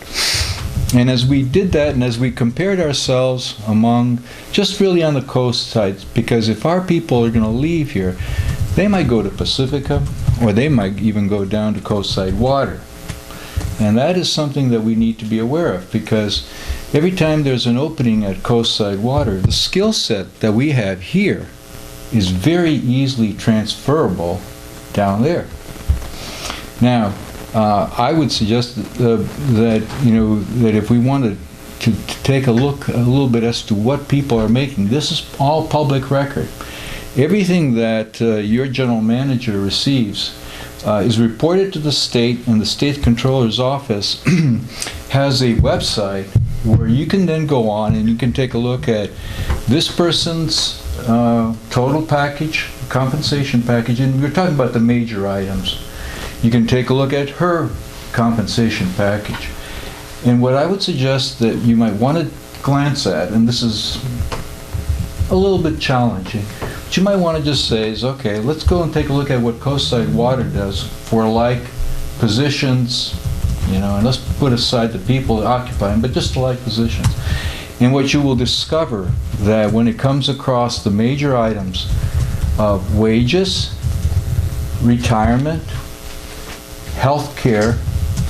And as we did that, and as we compared ourselves among, just really on the coast side, because if our people are going to leave here, they might go to Pacifica, or they might even go down to coastside water. And that is something that we need to be aware of, because every time there's an opening at coastside water, the skill set that we have here is very easily transferable down there. Now, I would suggest that if we wanted to take a look a little bit as to what people are making, this is all public record. Everything that your general manager receives is reported to the state, and the state controller's office has a website where you can then go on and you can take a look at this person's total package, compensation package, and we're talking about the major items. You can take a look at her compensation package. And what I would suggest that you might want to glance at, and this is a little bit challenging, what you might want to just say is, okay, let's go and take a look at what coastside water does for like positions, and let's put aside the people that occupy them, but just the like positions. And what you will discover that when it comes across the major items of wages, retirement, health care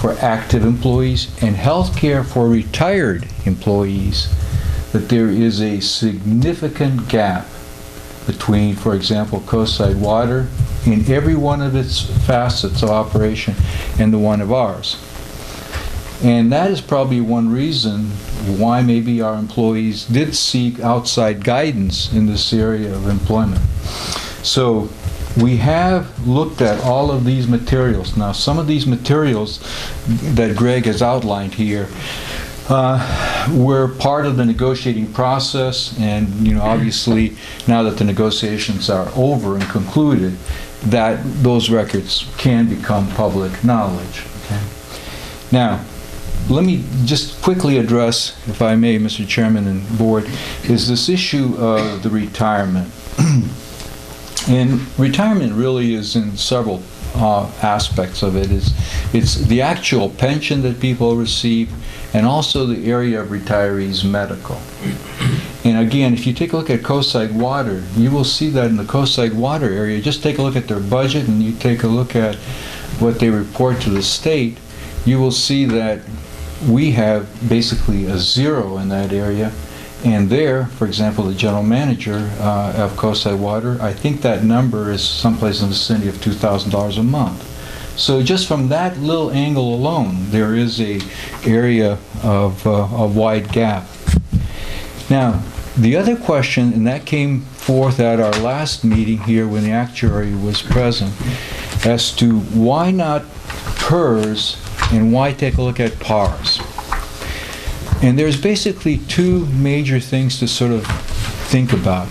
for active employees, and health care for retired employees, that there is a significant gap between, for example, Coastside Water in every one of its facets of operation and the one of ours. And that is probably one reason why maybe our employees did seek outside guidance in this area of employment. So we have looked at all of these materials. Now, some of these materials that Greg has outlined here were part of the negotiating process, and obviously now that the negotiations are over and concluded, that those records can become public knowledge. Okay? Now, let me just quickly address, if I may, Mr. Chairman and Board, is this issue of the retirement. And retirement really is in several aspects of it. It's the actual pension that people receive, and also the area of retirees' medical. And again, if you take a look at Coastside Water, you will see that in the Coastside Water area, just take a look at their budget and you take a look at what they report to the state, you will see that we have basically a zero in that area. And there, for example, the general manager of Coastside Water, I think that number is someplace in the vicinity of $2,000 a month. So just from that little angle alone, there is a area of a wide gap. Now, the other question, and that came forth at our last meeting here when the actuary was present, as to why not PERS and why take a look at PARS. And there's basically two major things to sort of think about.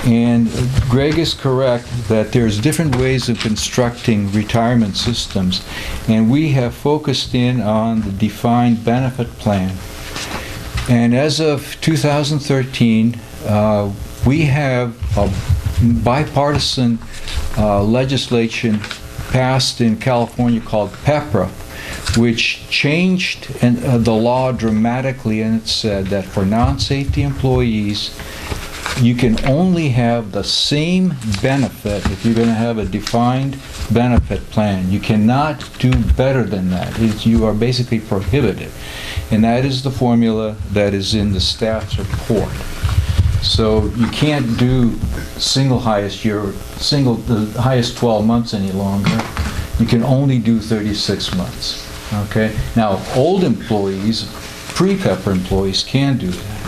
And Greg is correct that there's different ways of constructing retirement systems, and we have focused in on the defined benefit plan. And as of 2013, we have a bipartisan legislation passed in California called PEPRA, which changed the law dramatically, and it said that for non-safety employees, you can only have the same benefit if you're going to have a defined benefit plan. You cannot do better than that. You are basically prohibited. And that is the formula that is in the staff's report. So you can't do the highest 12 months any longer. You can only do 36 months. Okay? Now, old employees, pre-PEPR employees, can do that.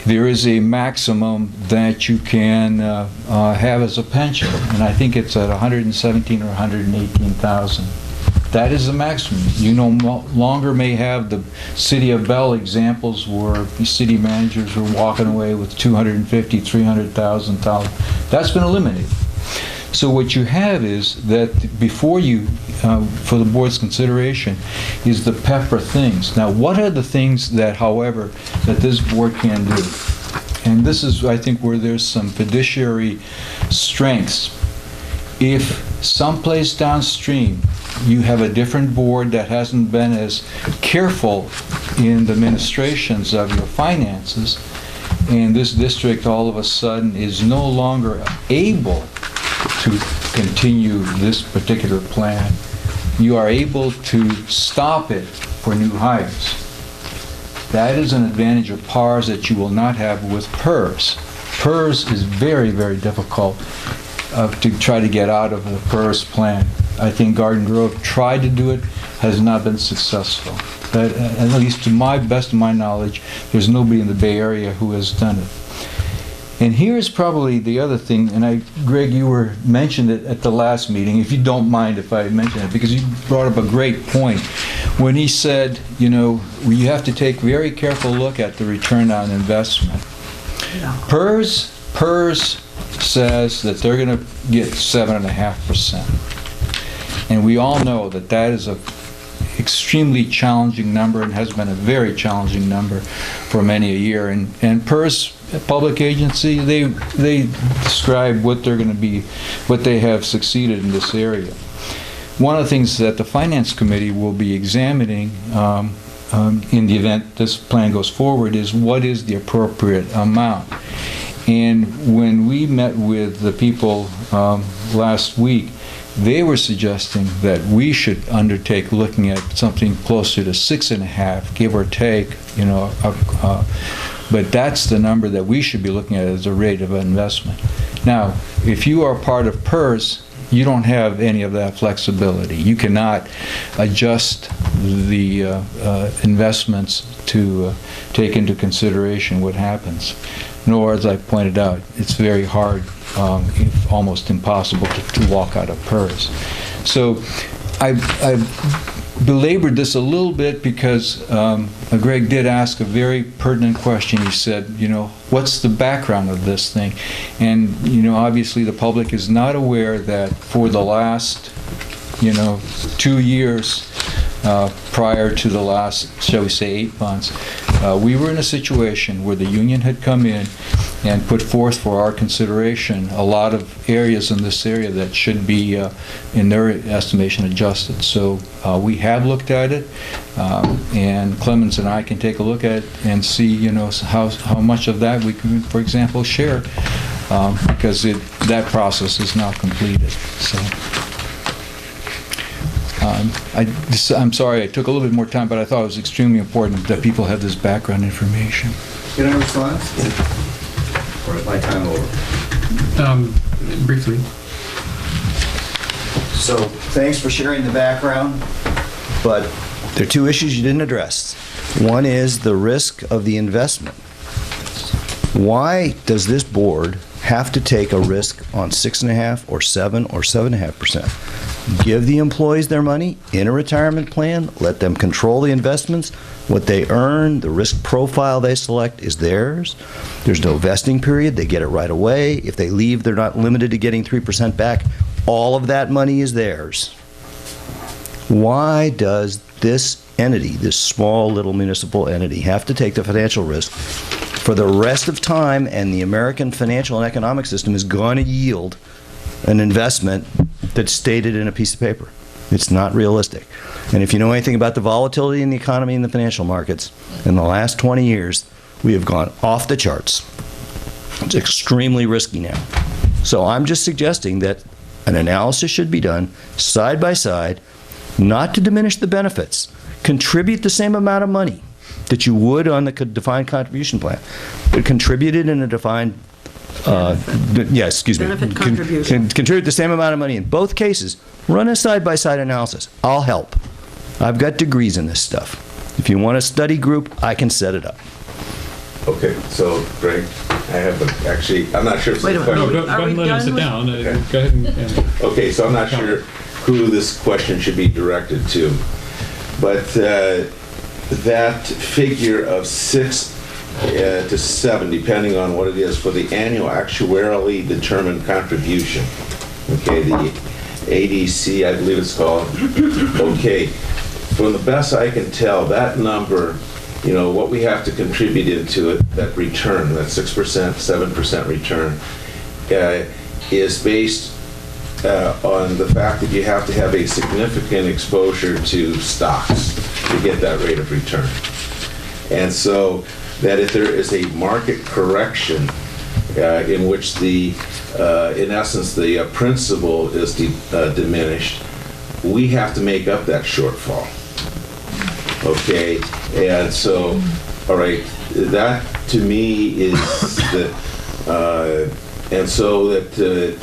There is a maximum that you can have as a pension, and I think it's at $117,000 or $118,000. That is the maximum. You no longer may have the City of Bell examples where the city managers were walking away with $250,000, $300,000. That's been eliminated. So what you have is that before you, for the board's consideration, is the PEPRA things. Now, what are the things that, however, that this board can do? And this is, I think, where there's some fiduciary strengths. If someplace downstream you have a different board that hasn't been as careful in the administrations of your finances, and this district all of a sudden is no longer able to continue this particular plan, you are able to stop it for new hires. That is an advantage of PARS that you will not have with PERS. PERS is very, very difficult to try to get out of the PERS plan. I think Garden Grove tried to do it, has not been successful. But at least to my best of my knowledge, there's nobody in the Bay Area who has done it. And here's probably the other thing, and Greg, you mentioned it at the last meeting, if you don't mind if I mention it, because you brought up a great point. When he said, you have to take a very careful look at the return on investment. Yeah. PERS says that they're going to get 7.5%. And we all know that that is a extremely challenging number and has been a very challenging number for many a year. And PERS, a public agency, they describe what they're going to be, what they have succeeded in this area. One of the things that the Finance Committee will be examining in the event this plan goes forward is what is the appropriate amount. And when we met with the people last week, They were suggesting that we should undertake looking at something closer to 6.5, give or take, but that's the number that we should be looking at as a rate of investment. Now, if you are part of PERS, you don't have any of that flexibility. You cannot adjust the investments to take into consideration what happens. Nor, as I pointed out, it's very hard, if almost impossible, to walk out of PERS. So I've belabored this a little bit because Greg did ask a very pertinent question. He said, what's the background of this thing? And, obviously the public is not aware that for the last, 2 years prior to the last, shall we say, 8 months, we were in a situation where the union had come in and put forth for our consideration a lot of areas in this area that should be, in their estimation, adjusted. So we have looked at it, and Clemens and I can take a look at it and see, how much of that we can, for example, share, because that process is now completed. So. I'm sorry I took a little bit more time, but I thought it was extremely important that people have this background information. Can I respond? Or is my time over? Briefly. So, thanks for sharing the background, but there are two issues you didn't address. One is the risk of the investment. Why does this board have to take a risk on 6.5% or 7% or 7.5%? Give the employees their money in a retirement plan, let them control the investments. What they earn, the risk profile they select is theirs. There's no vesting period. They get it right away. If they leave, they're not limited to getting 3% back. All of that money is theirs. Why does this entity, this small little municipal entity, have to take the financial risk for the rest of time, and the American financial and economic system is going to yield an investment that's stated in a piece of paper? It's not realistic. And if you know anything about the volatility in the economy and the financial markets, in the last 20 years, we have gone off the charts. It's extremely risky now. So I'm just suggesting that an analysis should be done side by side, not to diminish the benefits. Contribute the same amount of money that you would on the defined contribution plan, but contribute it in a defined Benefit contribution. Contribute the same amount of money in both cases. Run a side-by-side analysis. I'll help. I've got degrees in this stuff. If you want a study group, I can set it up. Okay, so, Greg, I have I'm not sure if Wait a minute. No, go ahead and let him sit down. Okay. Go ahead and Okay, so I'm not sure who this question should be directed to, but that figure of 6 to 7, depending on what it is, for the annual actuarially determined contribution. Okay, the ADC, I believe it's called. Okay, from the best I can tell, that number, what we have to contribute into it, that return, that 6%, 7% return, is based on the fact that you have to have a significant exposure to stocks to get that rate of return. And so that if there is a market correction in which in essence, the principal is diminished, we have to make up that shortfall. Okay, and so, all right, that to me is and so that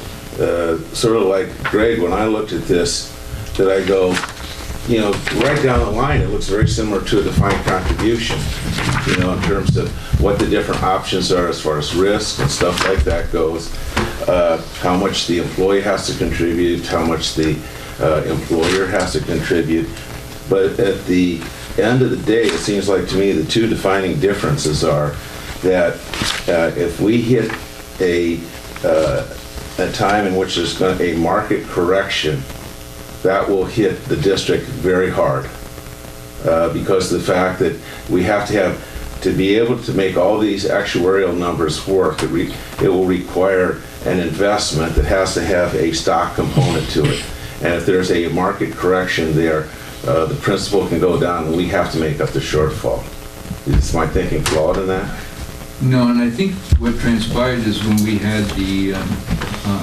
sort of like Greg, when I looked at this, that I go, right down the line, it looks very similar to a defined contribution, in terms of what the different options are as far as risk and stuff like that goes, how much the employee has to contribute, how much the employer has to contribute. But at the end of the day, it seems like to me the two defining differences are that if we hit a time in which there's going to be a market correction, that will hit the district very hard because of the fact that we have to be able to make all these actuarial numbers work. It will require an investment that has to have a stock component to it. And if there's a market correction there, the principal can go down and we have to make up the shortfall. Is my thinking flawed in that? No, and I think what transpired is when we had the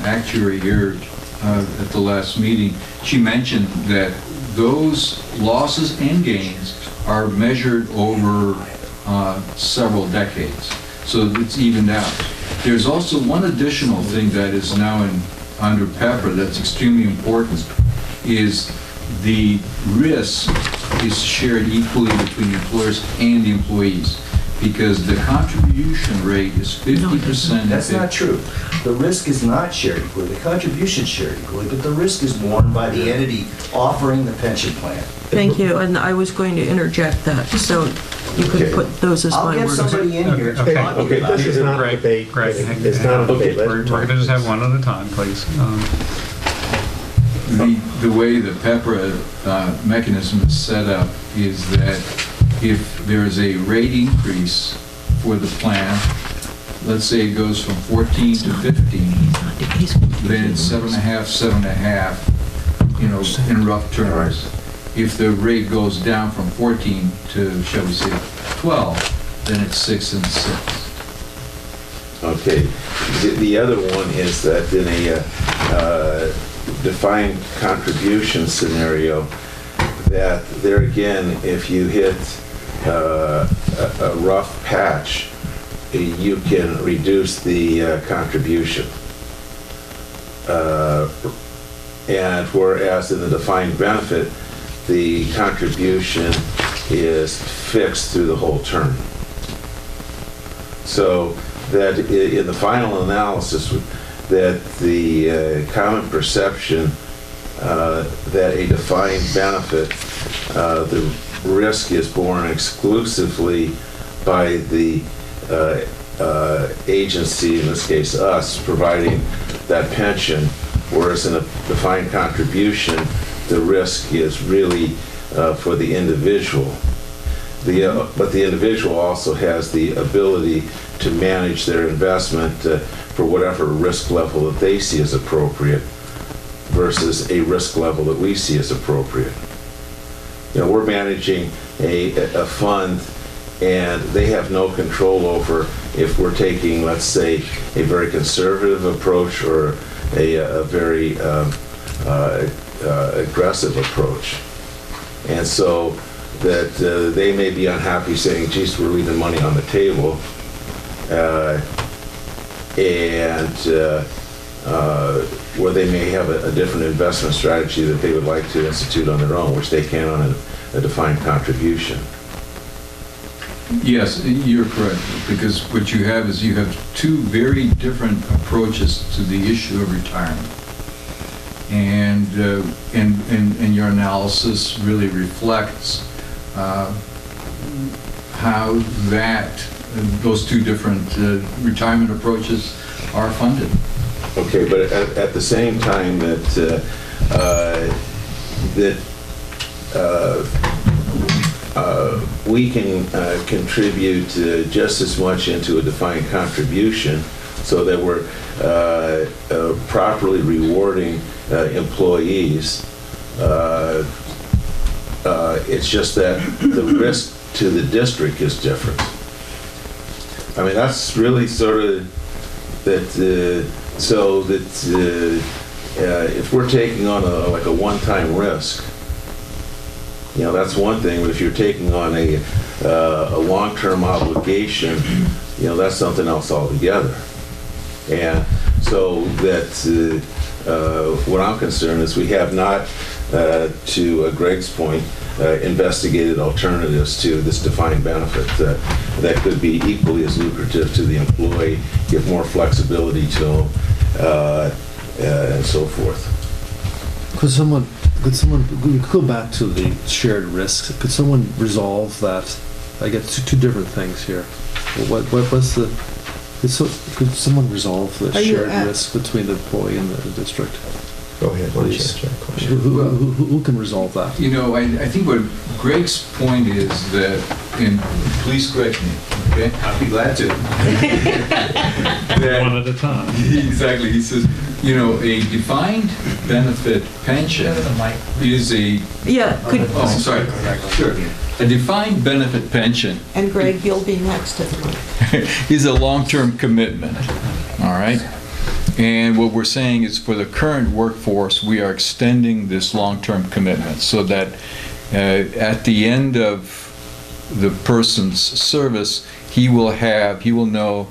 actuary here at the last meeting, she mentioned that those losses and gains are measured over several decades, so it's evened out. There's also one additional thing that is now under PEPRA that's extremely important, is the risk is shared equally between the employers and the employees, because the contribution rate is 50%. That's not true. The risk is not shared equally. The contribution is shared equally, but the risk is borne by the entity offering the pension plan. Thank you, and I was going to interject that, so you could put those as I'll my get words. somebody in here to talk about Okay, this is not a debate. Greg, It's not a debate. We're going to just have one at a time, please. The way the PEPRA mechanism is set up is that if there's a rate increase for the plan, let's say it goes from 14 to 15, then it's 7.5, 7.5, in rough terms. If the rate goes down from 14 to, shall we say, 12, then it's 6 and 6. Okay. The other one is that in a defined contribution scenario, that there again, if you hit a rough patch, you can reduce the contribution. And whereas in the defined benefit, the contribution is fixed through the whole term. So that in the final analysis, that the common perception that a defined benefit, the risk is borne exclusively by the agency, in this case us, providing that pension, whereas in a defined contribution, the risk is really for the individual. But the individual also has the ability to manage their investment for whatever risk level that they see as appropriate versus a risk level that we see as appropriate. We're managing a fund, and they have no control over if we're taking, let's say, a very conservative approach or a very aggressive approach. And so that they may be unhappy saying, geez, we're leaving money on the table, where they may have a different investment strategy that they would like to institute on their own, which they can on a defined contribution. Yes, you're correct, because what you have is you have two very different approaches to the issue of retirement. And your analysis really reflects how those two different retirement approaches are funded. Okay, but at the same time that we can contribute just as much into a defined contribution, so that we're properly rewarding employees. It's just that the risk to the district is different. I mean, that's really sort of that. If we're taking on a one-time risk, that's one thing. But if you're taking on a long-term obligation, that's something else altogether. And so that what I'm concerned is we have not, to Greg's point, investigated alternatives to this defined benefit that could be equally as lucrative to the employee, give more flexibility to them, and so forth. Could someone go back to the shared risks? Could someone resolve that? I get two different things here. What's the? Could someone resolve the shared risk between the employee and the district? Go ahead. Please. Who can resolve that? I think what Greg's point is that, and please correct me, okay? I'll be glad to. One at a time. Exactly. He says, a defined benefit pension is a... Yeah, could... Oh, sorry. Sure. A defined benefit pension... And Greg, you'll be next at the mic. ...is a long-term commitment, all right? And what we're saying is for the current workforce, we are extending this long-term commitment so that at the end of the person's service, he will know,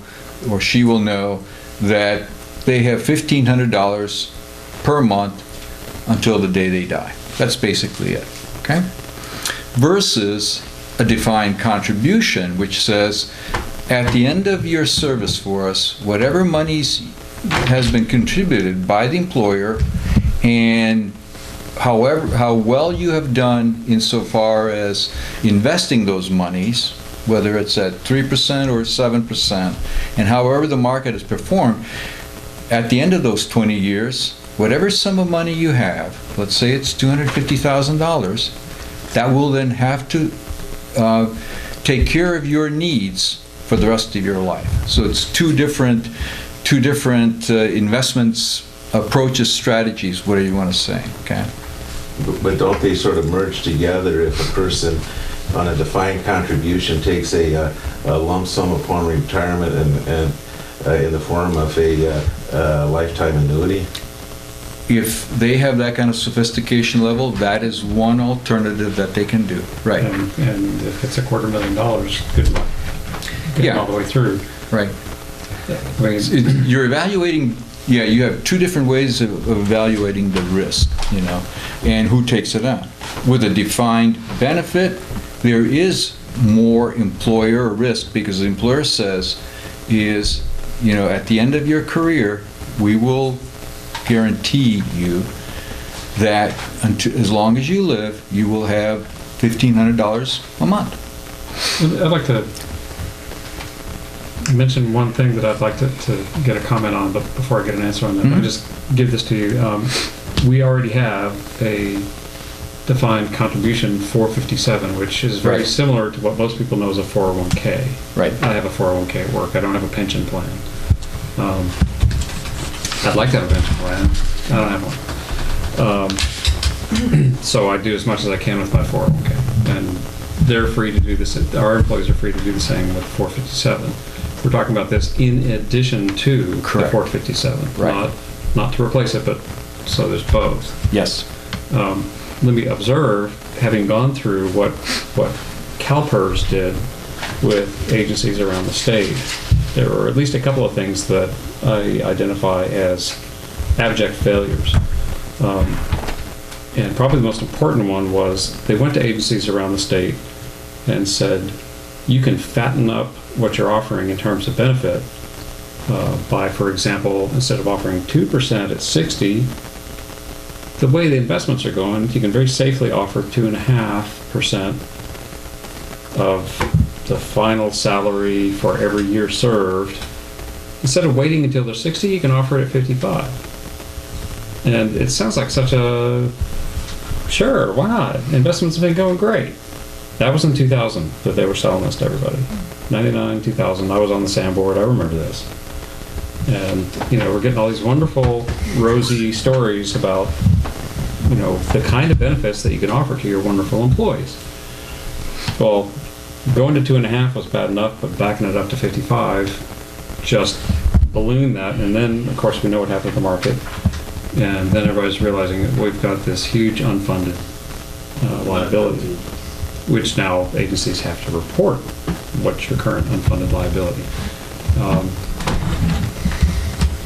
or she will know, that they have $1,500 per month until the day they die. That's basically it, okay? Versus a defined contribution, which says, at the end of your service for us, whatever monies has been contributed by the employer, and how well you have done insofar as investing those monies, whether it's at 3% or 7%, and however the market has performed, at the end of those 20 years, whatever sum of money you have, let's say it's $250,000, that will then have to take care of your needs for the rest of your life. So it's two different investments, approaches, strategies, whatever you want to say, okay? But don't they sort of merge together if a person on a defined contribution takes a lump sum upon retirement and in the form of a lifetime annuity? If they have that kind of sophistication level, that is one alternative that they can do, right? And if it's $250,000, good luck. Getting all the way through. Right. I mean, you're evaluating, you have two different ways of evaluating the risk, and who takes it on. With a defined benefit, there is more employer risk, because the employer says is, at the end of your career, we will guarantee you that as long as you live, you will have $1,500 a month. I'd like to mention one thing that I'd like to get a comment on, but before I get an answer on that, I'll just give this to you. We already have a defined contribution 457, which is very similar to what most people know as a 401k. Right. I have a 401k at work. I don't have a pension plan. I'd like to have a pension plan. I don't have one. So I do as much as I can with my 401k. And they're free to do this. Our employees are free to do the same with 457. We're talking about this in addition to the 457. Right. Not to replace it, but so there's both. Yes. Let me observe, having gone through what CalPERS did with agencies around the state, there were at least a couple of things that I identify as abject failures. And probably the most important one was they went to agencies around the state and said, you can fatten up what you're offering in terms of benefit by, for example, instead of offering 2% at 60, the way the investments are going, you can very safely offer 2.5% of the final salary for every year served. Instead of waiting until they're 60, you can offer it at 55. And it sounds like such a, sure, why not? Investments have been going great. That was in 2000 that they were selling this to everybody. 99, 2000, I was on the SAM board, I remember this. And, we're getting all these wonderful, rosy stories about, the kind of benefits that you can offer to your wonderful employees. Well, going to 2.5 was bad enough, but backing it up to 55 just ballooned that. And then, of course, we know what happened to the market. And then everybody's realizing that we've got this huge unfunded liability, which now agencies have to report what's your current unfunded liability.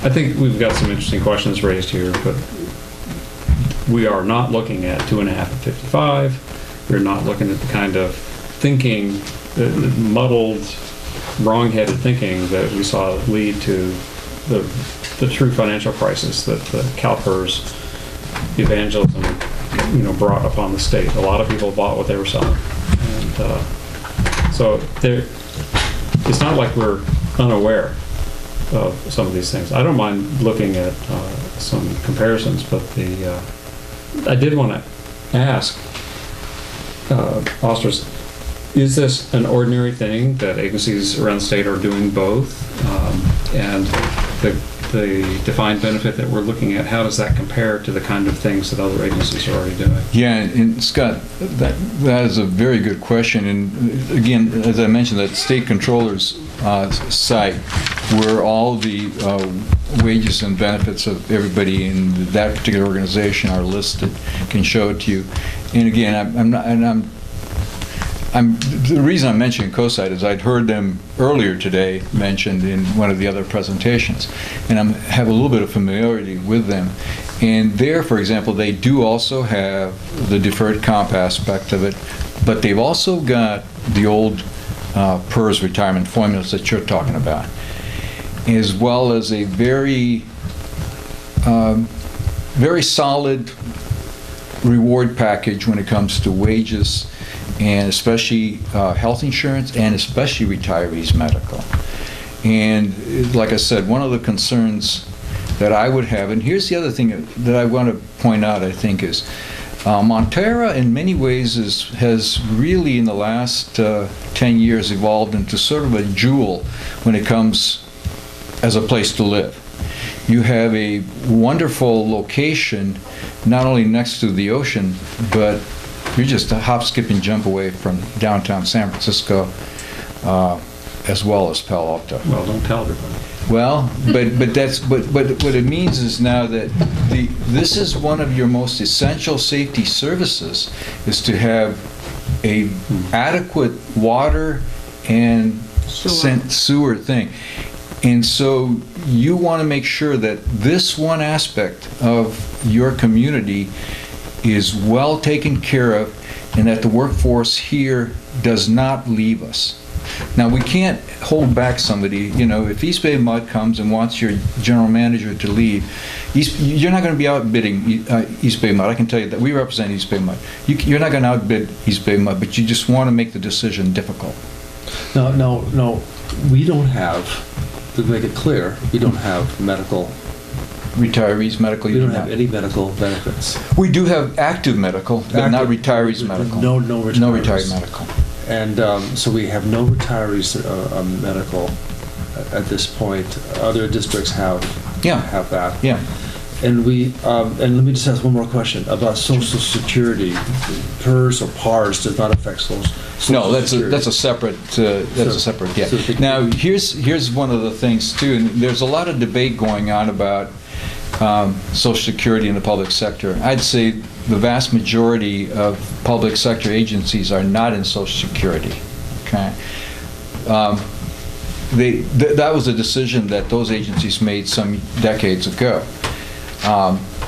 I think we've got some interesting questions raised here, but we are not looking at 2.5 and 55. We're not looking at the kind of thinking, muddled, wrong-headed thinking that we saw lead to the true financial crisis that the CalPERS evangelism, brought upon the state. A lot of people bought what they were selling, and so it's not like we're unaware of some of these things. I don't mind looking at some comparisons, but I did want to ask Osters, is this an ordinary thing that agencies around the state are doing both? And the the defined benefit that we're looking at, how does that compare to the kind of things that other agencies are already doing? Yeah, and Scott, that is a very good question. And again, as I mentioned, that state controller's site where all the wages and benefits of everybody in that particular organization are listed, can show it to you. And again, the reason I'm mentioning COSITE is I'd heard them earlier today mentioned in one of the other presentations, and I have a little bit of familiarity with them. And there, for example, they do also have the deferred comp aspect of it, but they've also got the old PERS retirement formulas that you're talking about, as well as a very, very solid reward package when it comes to wages, and especially health insurance, and especially retirees medical. And like I said, one of the concerns that I would have, and here's the other thing that I want to point out, I think, is Montara in many ways has really in the last 10 years evolved into sort of a jewel when it comes as a place to live. You have a wonderful location, not only next to the ocean, but you're just a hop, skip, and jump away from downtown San Francisco, as well as Palo Alto. Well, don't tell everybody. Well, but what it means is now that this is one of your most essential safety services, is to have a adequate water and sewer thing. And so you want to make sure that this one aspect of your community is well taken care of, and that the workforce here does not leave us. Now, we can't hold back somebody. You know, if East Bay Mud comes and wants your general manager to leave, you're not going to be outbidding East Bay Mud. I can tell you that. We represent East Bay Mud. You're not going to outbid East Bay Mud, but you just want to make the decision difficult. No, we don't have, to make it clear, we don't have medical. Retirees medical. We don't have any medical benefits. We do have active medical, but not retirees medical. No retirees. No retired medical. And so we have no retirees medical at this point. Other districts have that. Yeah. And and let me just ask one more question about Social Security. PERS or PARS does not affect Social No, that's Security. a separate. Yeah. Now here's one of the things too. And there's a lot of debate going on about Social Security in the public sector. I'd say the vast majority of public sector agencies are not in Social Security. Okay. That was a decision that those agencies made some decades ago.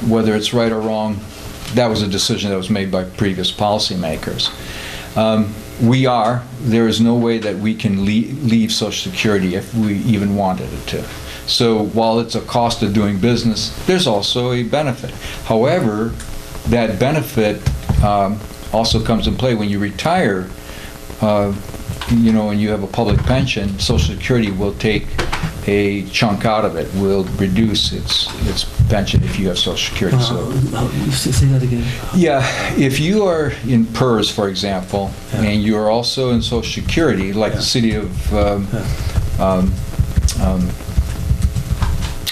Whether it's right or wrong, that was a decision that was made by previous policymakers. There is no way that we can leave Social Security if we even wanted it to. So while it's a cost of doing business, there's also a benefit. However, that benefit also comes in play when you retire. When you have a public pension, Social Security will take a chunk out of it, will reduce its pension if you have Social Security. Say that again. Yeah, if you are in PERS, for example, and you are also in Social Security, like the city of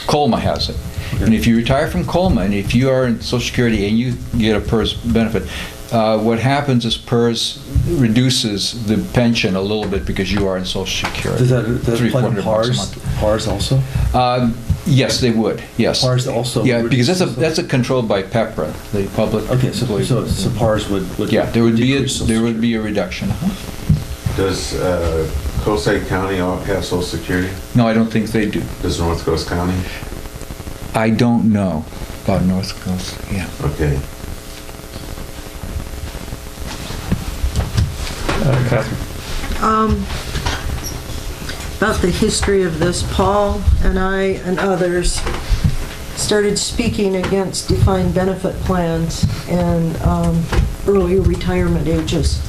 Colma has it. Okay. And if you retire from Colma, and if you are in Social Security and you get a PERS benefit, what happens is PERS reduces the pension a little bit because you are in Social Security. Does that apply to PARS also? Yes, they would. Yes. PARS also. Yeah, because that's controlled by PEPRA, the public. Okay, so PARS would. Yeah, there would be a reduction. Does Coast County have Social Security? No, I don't think they do. Does North Coast County? I don't know about North Coast. Yeah. Okay. Catherine. About the history of this, Paul and I and others started speaking against defined benefit plans and early retirement ages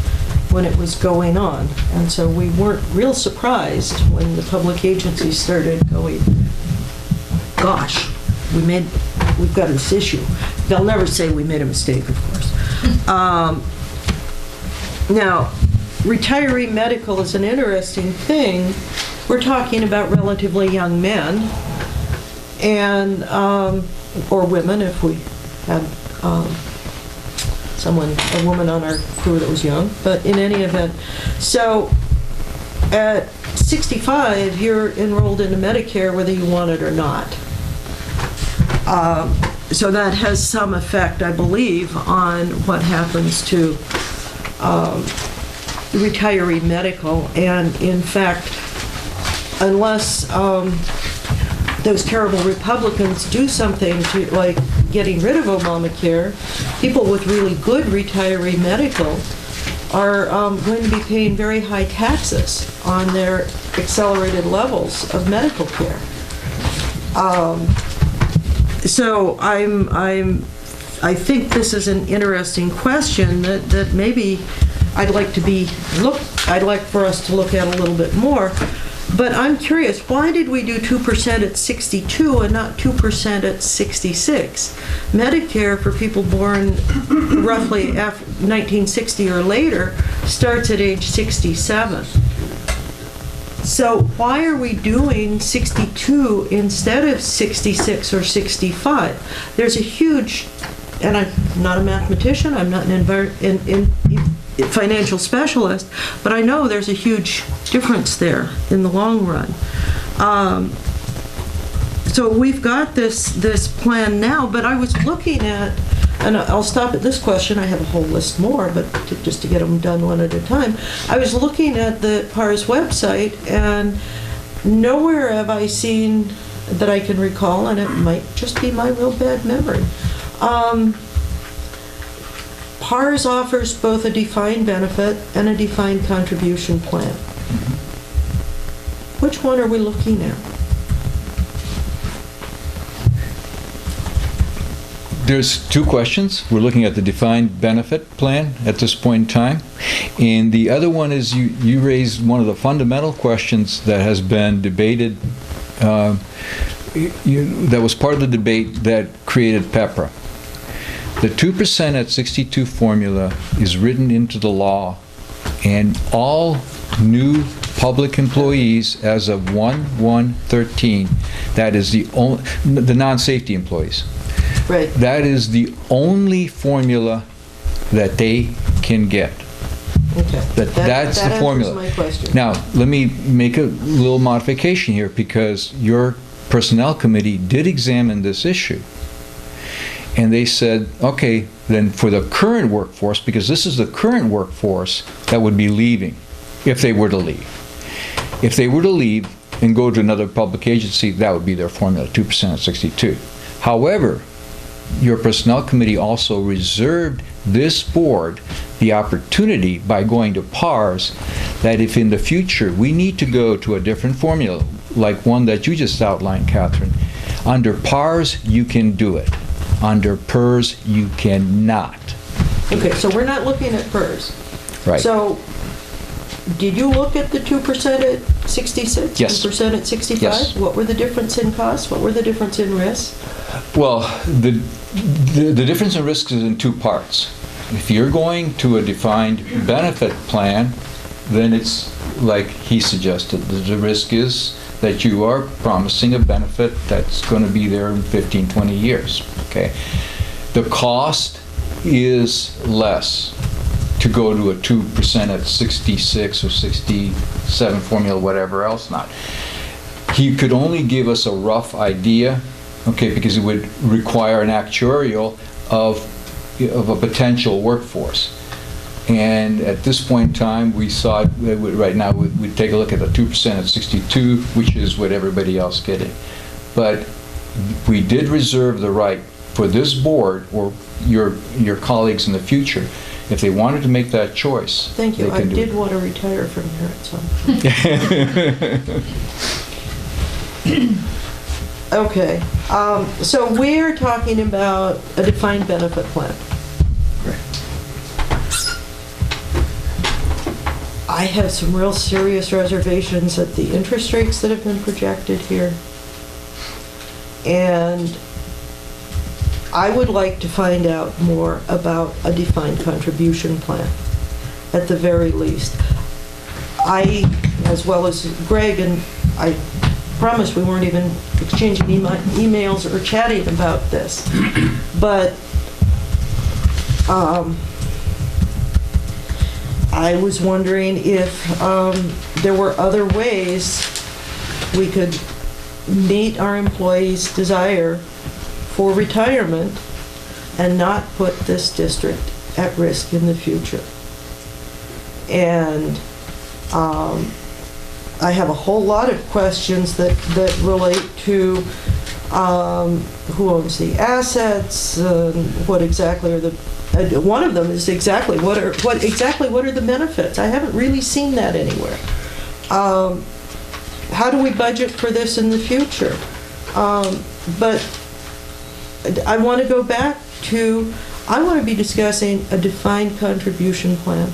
when it was going on. And so we weren't real surprised when the public agencies started going, gosh, we've got this issue. They'll never say we made a mistake, of course. Now, retiree medical is an interesting thing. We're talking about relatively young men and, or women if we had a woman on our crew that was young, but in any event. So at 65, you're enrolled into Medicare whether you want it or not. So that has some effect, I believe, on what happens to retiree medical. And in fact, unless those terrible Republicans do something to, like, getting rid of Obamacare, people with really good retiree medical are going to be paying very high taxes on their accelerated levels of medical care. So I think this is an interesting question that maybe I'd like for us to look at a little bit more. But I'm curious, why did we do 2% at 62 and not 2% at 66? Medicare for people born roughly after 1960 or later starts at age 67. So why are we doing 62 instead of 66 or 65? There's a huge, and I'm not a mathematician, I'm not an financial specialist, but I know there's a huge difference there in the long run. So we've got this plan now, but I was looking at, and I'll stop at this question, I have a whole list more, but just to get them done one at a time. I was looking at the PARS website, and nowhere have I seen that I can recall, and it might just be my real bad memory. PARS offers both a defined benefit and a defined contribution plan. Which one are we looking at? There's two questions. We're looking at the defined benefit plan at this point in time. And the other one is you raised one of the fundamental questions that has been debated, that was part of the debate that created PEPRA. The 2% at 62 formula is written into the law, and all new public employees as of 1/1/13, that is the non-safety employees. Right. That is the only formula that they can get. Okay. That's the formula. That answers my question. Now, let me make a little modification here, because your personnel committee did examine this issue. And they said, okay, then for the current workforce, because this is the current workforce that would be leaving, if they were to leave. If they were to leave and go to another public agency, that would be their formula, 2% at 62. However, your personnel committee also reserved this board the opportunity, by going to PARS, that if in the future we need to go to a different formula, like one that you just outlined, Catherine, under PARS you can do it. Under PERS, you cannot. Okay, so we're not looking at PERS. Right. So, did you look at the 2% at 66? Yes. 2% at 65? Yes. What were the difference in costs? What were the difference in risks? Well, the difference in risks is in two parts. If you're going to a defined benefit plan, then it's like he suggested. The risk is that you are promising a benefit that's going to be there in 15, 20 years. Okay. The cost is less to go to a 2% at 66 or 67 formula, whatever else not. He could only give us a rough idea, okay, because it would require an actuarial of a potential workforce. And at this point in time, we saw, right now, we'd take a look at the 2% at 62, which is what everybody else getting. But we did reserve the right for this board, or your colleagues in the future, if they wanted to make that choice. Thank you. I did want to retire from here at some point. Okay. So we're talking about a defined benefit plan. I have some real serious reservations at the interest rates that have been projected here. And I would like to find out more about a defined contribution plan, at the very least. I, as well as Greg, and I promise we weren't even exchanging emails or chatting about this. But I was wondering if there were other ways we could meet our employees' desire for retirement and not put this district at risk in the future. And I have a whole lot of questions that relate to who owns the assets, what exactly are the, one of them is exactly what are the benefits? I haven't really seen that anywhere. How do we budget for this in the future? But I want to go back to, I want to be discussing a defined contribution plan.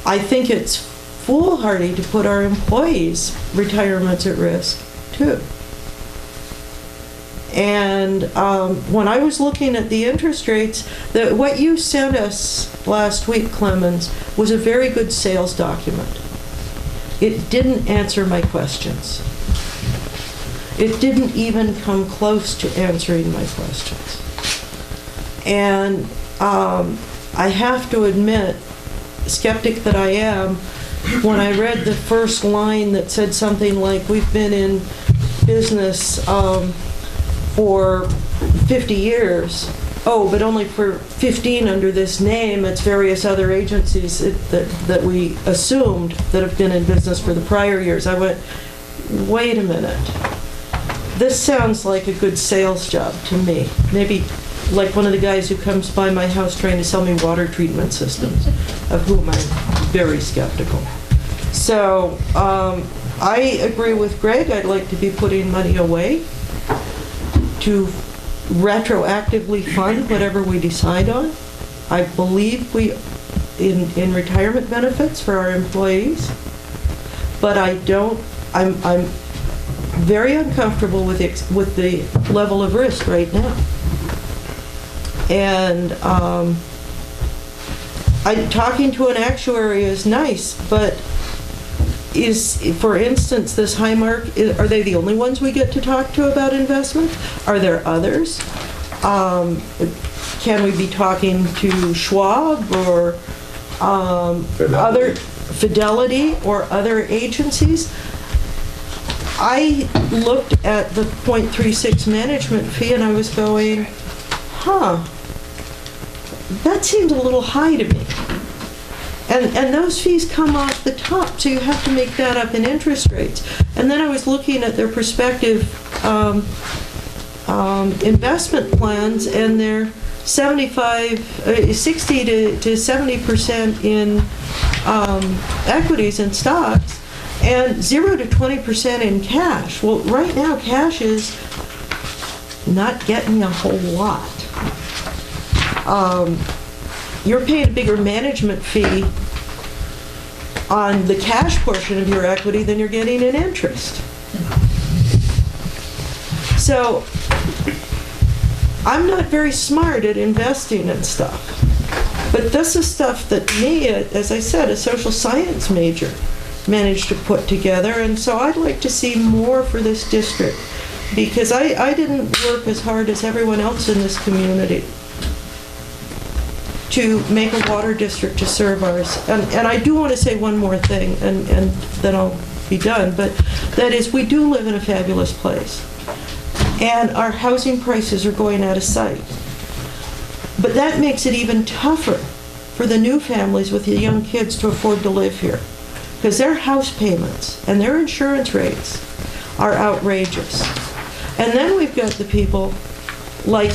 I think it's foolhardy to put our employees' retirements at risk, too. And when I was looking at the interest rates, what you sent us last week, Clemens, was a very good sales document. It didn't answer my questions. It didn't even come close to answering my questions. And I have to admit, skeptic that I am, when I read the first line that said something like, we've been in business for 50 years, oh, but only for 15 under this name, it's various other agencies that we assumed that have been in business for the prior years. I went, wait a minute. This sounds like a good sales job to me. Maybe like one of the guys who comes by my house trying to sell me water treatment systems, of whom I'm very skeptical. So I agree with Greg. I'd like to be putting money away to retroactively fund whatever we decide on. I believe in retirement benefits for our employees, but I'm very uncomfortable with the level of risk right now. And talking to an actuary is nice, but for instance, this Highmark, are they the only ones we get to talk to about investment? Are there others? Can we be talking to Schwab or other Fidelity or other agencies? I looked at the 0.36 management fee and I was going, that seemed a little high to me. And those fees come off the top, so you have to make that up in interest rates. And then I was looking at their prospective investment plans, and they're 60 to 70% in equities and stocks, and 0 to 20% in cash. Well, right now, cash is not getting a whole lot. You're paying a bigger management fee on the cash portion of your equity than you're getting in interest. So I'm not very smart at investing in stuff, but this is stuff that me, as I said, a social science major, managed to put together, and so I'd like to see more for this district, because I didn't work as hard as everyone else in this community to make a water district to serve ours. And I do want to say one more thing, and then I'll be done, but that is, we do live in a fabulous place. And our housing prices are going out of sight. But that makes it even tougher for the new families with the young kids to afford to live here, because their house payments and their insurance rates are outrageous. And then we've got the people, like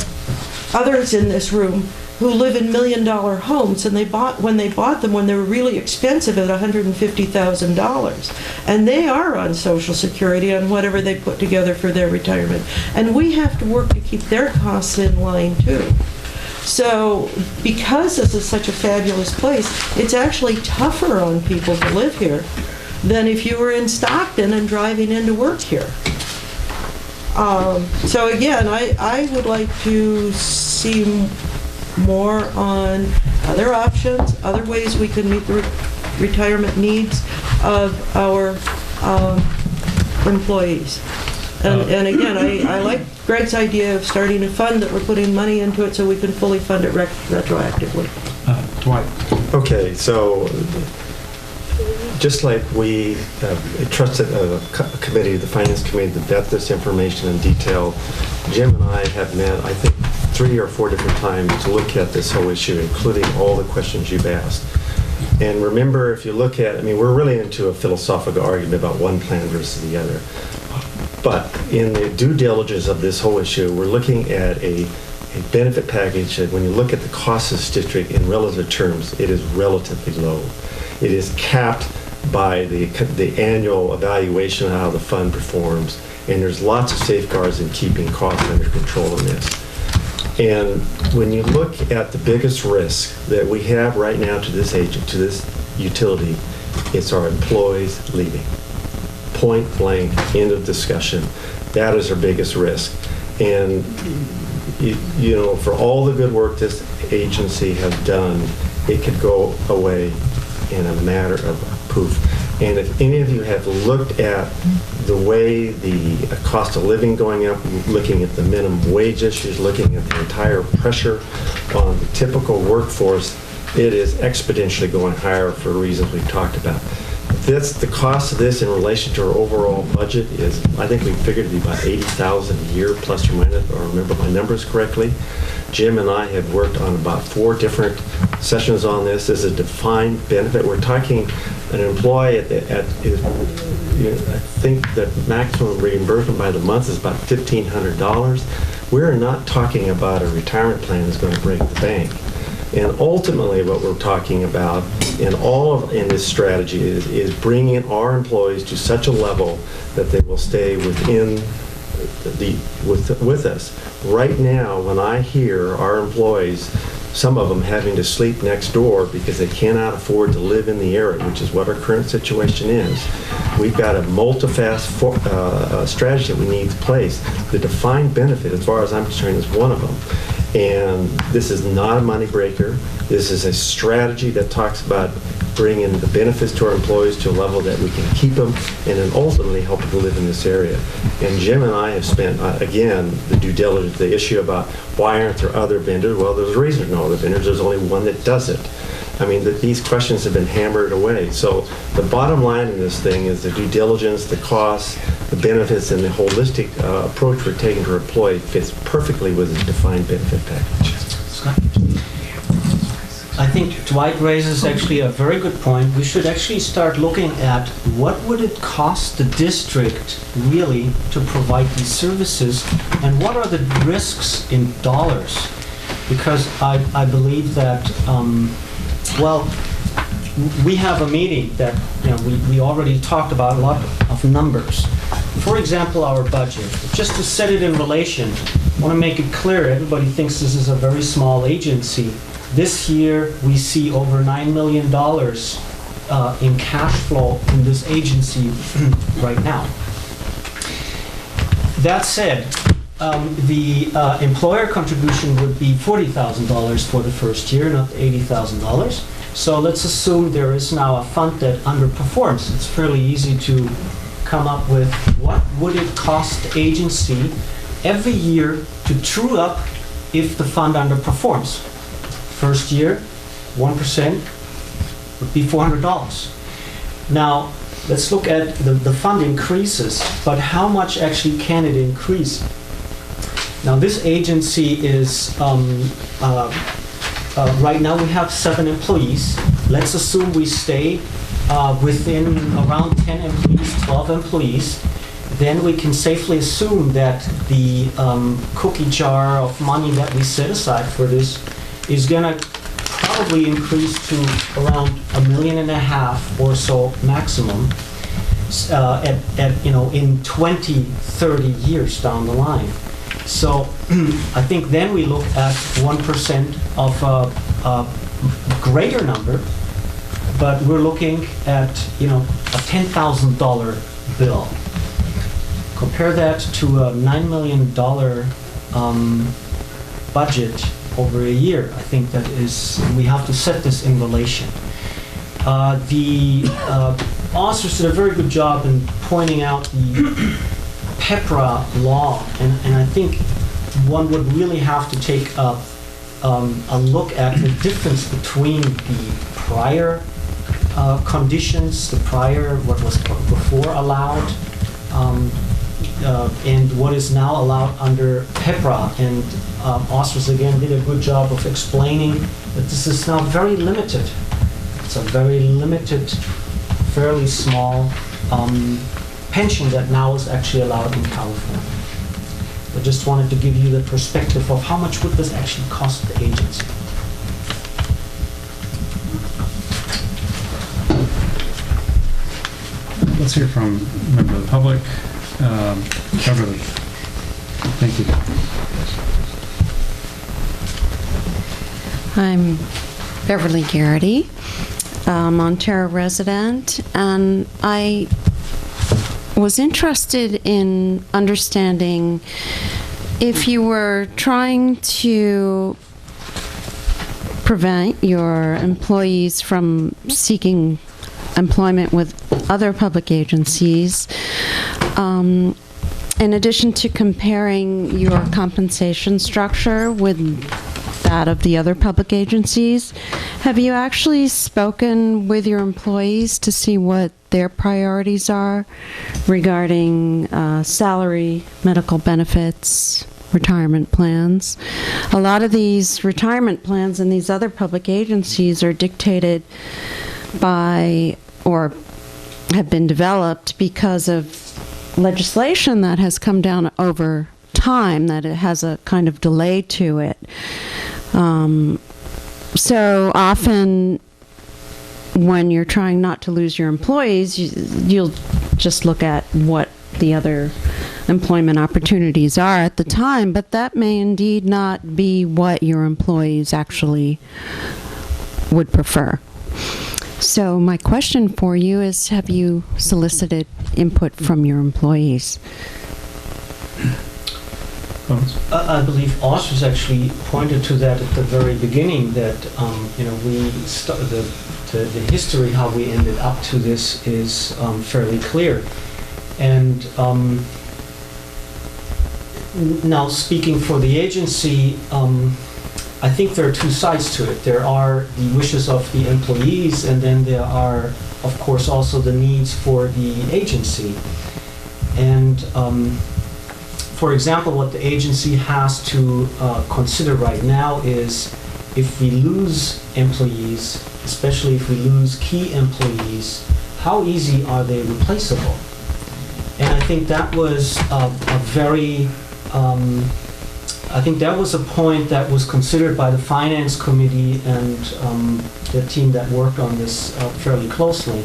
others in this room, who live in $1 million homes, and when they bought them when they were really expensive at $150,000. And they are on Social Security on whatever they put together for their retirement. And we have to work to keep their costs in line too. So because this is such a fabulous place, it's actually tougher on people to live here than if you were in Stockton and driving into work here. So again, I would like to see more on other options, other ways we can meet the retirement needs of our employees. And again, I like Greg's idea of starting a fund that we're putting money into it so we can fully fund it retroactively. Dwight? Okay, so just like we trusted a committee, the Finance Committee, to vet this information in detail, Jim and I have met, I think, 3 or 4 different times to look at this whole issue, including all the questions you've asked. And remember, if you look at, I mean, we're really into a philosophical argument about one plan versus the other. But in the due diligence of this whole issue, we're looking at a benefit package that when you look at the cost of this district in relative terms, it is relatively low. It is capped by the annual evaluation of how the fund performs, and there's lots of safeguards in keeping costs under control in this. And when you look at the biggest risk that we have right now to this agent, to this utility, it's our employees leaving. Point blank, end of discussion. That is our biggest risk. And you know, for all the good work this agency has done, it could go away in a matter of poof. And if any of you have looked at the way the cost of living going up, looking at the minimum wage issues, looking at the entire pressure on the typical workforce, it is exponentially going higher for reasons we've talked about. The cost of this in relation to our overall budget is, I think we figured to be about $80,000 a year, plus or minus, or remember my numbers correctly. Jim and I have worked on about 4 different sessions on this. This is a defined benefit. We're talking an employee I think the maximum reimbursement by the month is about $1,500. We're not talking about a retirement plan that's going to break the bank. And ultimately, what we're talking about in this strategy is bringing our employees to such a level that they will stay with us. Right now, when I hear our employees, some of them having to sleep next door because they cannot afford to live in the area, which is what our current situation is, we've got a multifaceted strategy that we need to place. The defined benefit, as far as I'm concerned, is one of them. And this is not a money breaker. This is a strategy that talks about bringing the benefits to our employees to a level that we can keep them and then ultimately help them to live in this area. And Jim and I have spent, again, the due diligence, the issue about why aren't there other vendors? Well, there's a reason there are no other vendors. There's only one that does it. I mean, these questions have been hammered away. So the bottom line in this thing is the due diligence, the costs, the benefits, and the holistic approach we're taking to our employee fits perfectly with the defined benefit package. Scott? I think Dwight raises actually a very good point. We should actually start looking at what would it cost the district really to provide these services, and what are the risks in dollars? Because I believe that, we have a meeting that we already talked about a lot of numbers. For example, our budget. Just to set it in relation, I want to make it clear, everybody thinks this is a very small agency. This year, we see over $9 million in cash flow in this agency right now. That said, the employer contribution would be $40,000 for the first year, not $80,000. So let's assume there is now a fund that underperforms. It's fairly easy to come up with what would it cost the agency every year to true up if the fund underperforms. First year, 1% would be $400. Now, let's look at the fund increases, but how much actually can it increase? Now, this agency is, right now we have 7 employees. Let's assume we stay within around 10 employees, 12 employees. Then we can safely assume that the cookie jar of money that we set aside for this is going to probably increase to around $1.5 million or so maximum in 20, 30 years down the line. So I think then we look at 1% of a greater number, but we're looking at a $10,000 bill. Compare that to a $9 million budget over a year. I think that is, we have to set this in relation. The Oscars did a very good job in pointing out the PEPRA law, and I think one would really have to take a look at the difference between the prior conditions, the prior, what was before allowed, and what is now allowed under PEPRA. And Oscars again did a good job of explaining that this is now very limited. It's a very limited, fairly small pension that now is actually allowed in California. I just wanted to give you the perspective of how much would this actually cost the agency. Let's hear from a member of the public. Beverly. Thank you. I'm Beverly Garrity, Montara resident, and I was interested in understanding if you were trying to prevent your employees from seeking employment with other public agencies, in addition to comparing your compensation structure with that of the other public agencies, have you actually spoken with your employees to see what their priorities are regarding salary, medical benefits, retirement plans? A lot of these retirement plans in these other public agencies are dictated by or have been developed because of legislation that has come down over time, that it has a kind of delay to it. So often when you're trying not to lose your employees, you'll just look at what the other employment opportunities are at the time, but that may indeed not be what your employees actually would prefer. So my question for you is, have you solicited input from your employees? I believe Oscars actually pointed to that at the very beginning, that the history, how we ended up to this is fairly clear. And now speaking for the agency, I think there are two sides to it. There are the wishes of the employees, and then there are, of course, also the needs for the agency. And for example, what the agency has to consider right now is, if we lose employees, especially if we lose key employees, how easy are they replaceable? And I think that was I think that was a point that was considered by the Finance Committee and the team that worked on this fairly closely,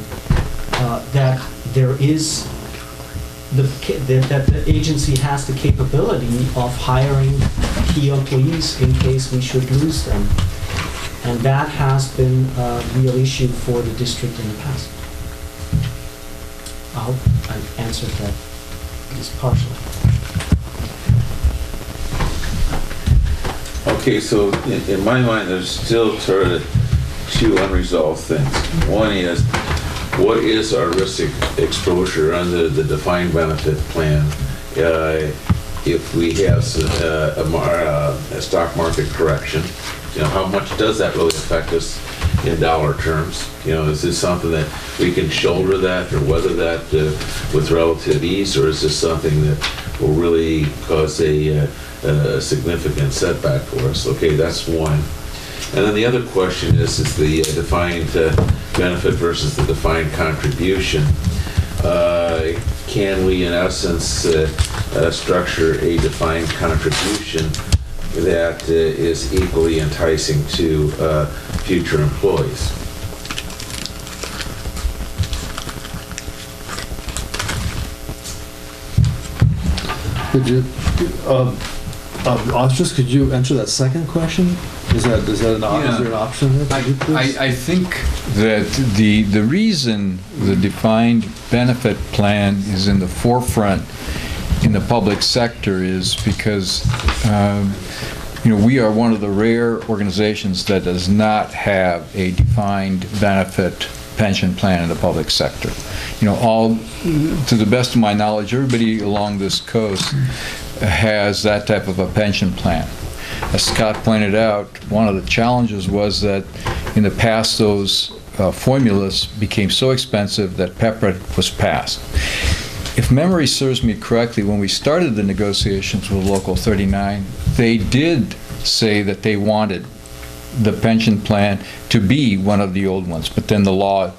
that there is that the agency has the capability of hiring key employees in case we should lose them. And that has been a real issue for the district in the past. I hope I answered that at least partially. Okay, so in my mind, there's still sort of two unresolved things. One is, what is our risk exposure under the defined benefit plan if we have a stock market correction? How much does that really affect us in dollar terms? Is this something that we can shoulder that or weather that with relative ease, or is this something that will really cause a significant setback for us? Okay, that's one. And then the other question is the defined benefit versus the defined contribution. Can we, in essence, structure a defined contribution that is equally enticing to future employees? Could you, Ostrus, could you answer that second question? Is there an option there? I think that the reason the defined benefit plan is in the forefront in the public sector is because we are one of the rare organizations that does not have a defined benefit pension plan in the public sector. You know, all, to the best of my knowledge, everybody along this coast has that type of a pension plan. As Scott pointed out, one of the challenges was that in the past those formulas became so expensive that PEPRA was passed. If memory serves me correctly, when we started the negotiations with Local 39, they did say that they wanted the pension plan to be one of the old ones, but then the law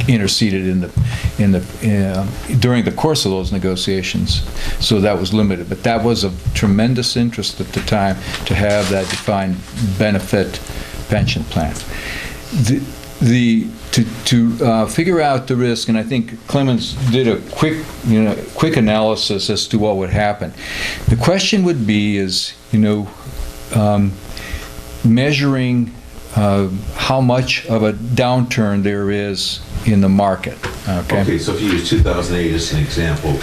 interceded during the course of those negotiations, so that was limited. But that was of tremendous interest at the time to have that defined benefit pension plan. To figure out the risk, and I think Clemens did a quick analysis as to what would happen. The question would be is, measuring how much of a downturn there is in the market. Okay, so if you use 2008 as an example,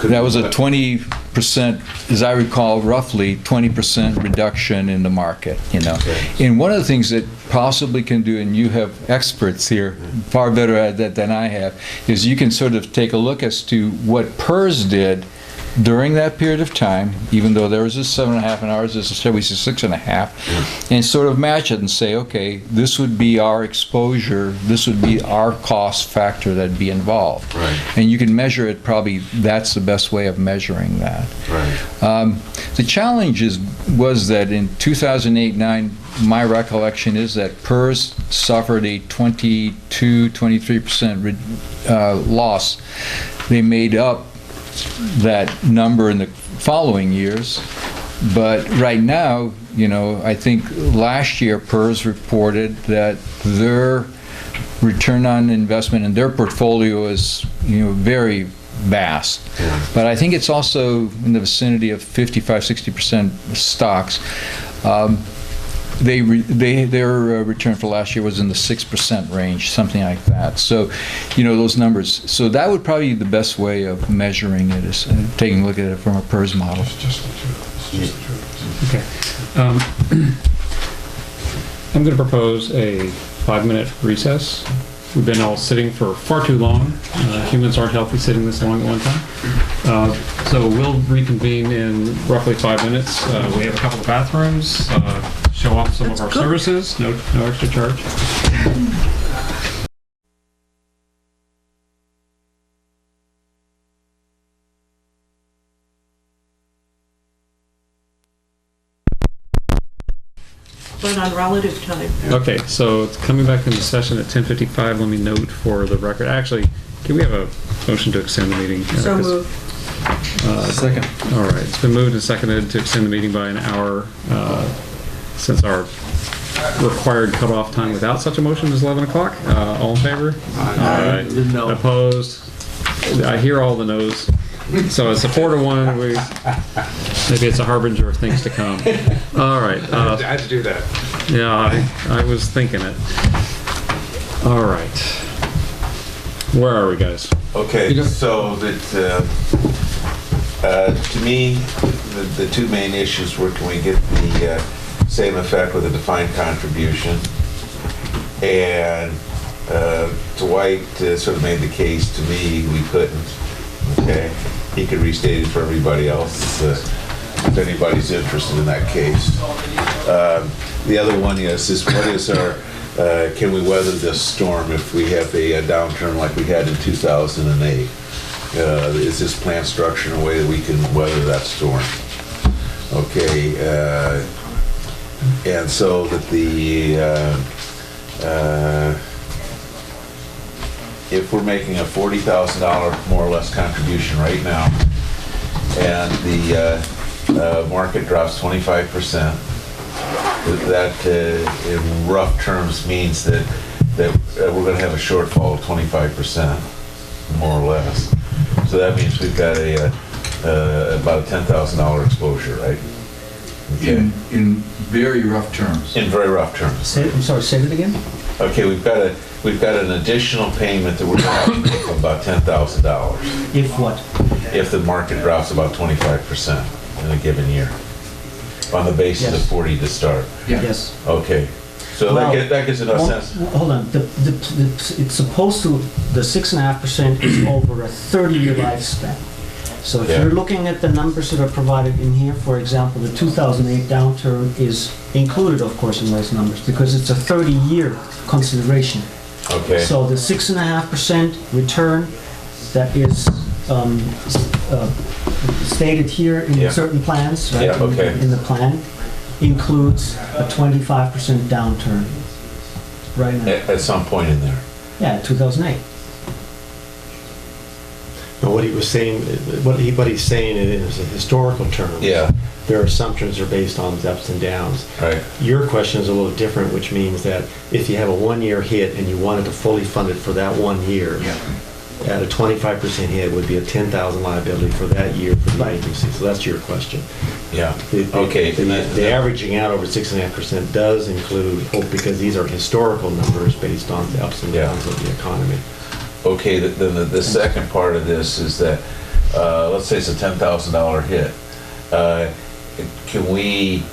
that was a 20%, as I recall, roughly 20% reduction in the market. Okay. And one of the things that possibly can do, and you have experts here far better at that than I have, is you can sort of take a look as to what PERS did during that period of time, even though there was a 7.5 and ours is, shall we say, 6.5, and sort of match it and say, okay, this would be our exposure, this would be our cost factor that'd be involved. Right. And you can measure it, probably that's the best way of measuring that. Right. The challenge was that in 2008-9, my recollection is that PERS suffered a 23% loss. They made up that number in the following years, but right now, I think last year PERS reported that their return on investment in their portfolio is very vast. Yeah. But I think it's also in the vicinity of 55-60% stocks. Their return for last year was in the 6% range, something like that. So, those numbers. So that would probably be the best way of measuring it, is taking a look at it from a PERS model. Okay. I'm going to propose a 5-minute recess. We've been all sitting for far too long. Humans aren't healthy sitting this long at one time. So we'll reconvene in roughly 5 minutes. We have a couple of bathrooms. Show off some of our services. No extra charge. But on relative time. Okay, so it's coming back into session at 10:55. Let me note for the record. Actually, can we have a motion to extend the meeting? So moved. Second. All right, it's been moved and seconded to extend the meeting by an hour. Since our required cutoff time without such a motion is 11 o'clock. All in favor? Aye. No. Opposed? I hear all the no's. So it's a 4-1. Maybe it's a harbinger of things to come. All right. I had to do that. Yeah, I was thinking it. All right. Where are we, guys? Okay, so that, to me, the two main issues were, can we get the same effect with a defined contribution? And Dwight sort of made the case to me we couldn't. Okay, he could restate it for everybody else if anybody's interested in that case. The other one is what is our can we weather this storm if we have a downturn like we had in 2008? Is this plant structure in a way that we can weather that storm? Okay, and so that if we're making a $40,000 more or less contribution right now, and the market drops 25%, that in rough terms means that we're going to have a shortfall of 25%, more or less. So that means we've got about a $10,000 exposure, right? Okay. In very rough terms. In very rough terms. I'm sorry, say that again? Okay, we've got an additional payment that we're going to have to make of about $10,000. If what? If the market drops about 25% in a given year, on the basis of 40 to start. Yes. Okay, So Well, that gives enough sense. Hold on, it's supposed to, the 6.5% is over a 30-year lifespan. So if Yeah. you're looking at the numbers that are provided in here, for example, the 2008 downturn is included, of course, in those numbers, because it's a 30-year consideration. Okay. So the 6.5% return that is stated here in Yeah. certain plans, right? Yeah, okay. In the plan, includes a 25% downturn right now. At some point in there. Yeah, 2008. Now, what he was saying, what he's saying is in historical terms. Yeah. Their assumptions are based on the ups and downs. Right. Your question is a little different, which means that if you have a one-year hit and you wanted to fully fund it for that 1 year, at a 25% hit would be a 10,000 liability for that year for the agency. So that's your question. Yeah. Okay. The averaging out over 6.5% does include, because these are historical numbers based on the ups and downs of the economy. Okay, then the second part of this is that, let's say it's a $10,000 hit. Can we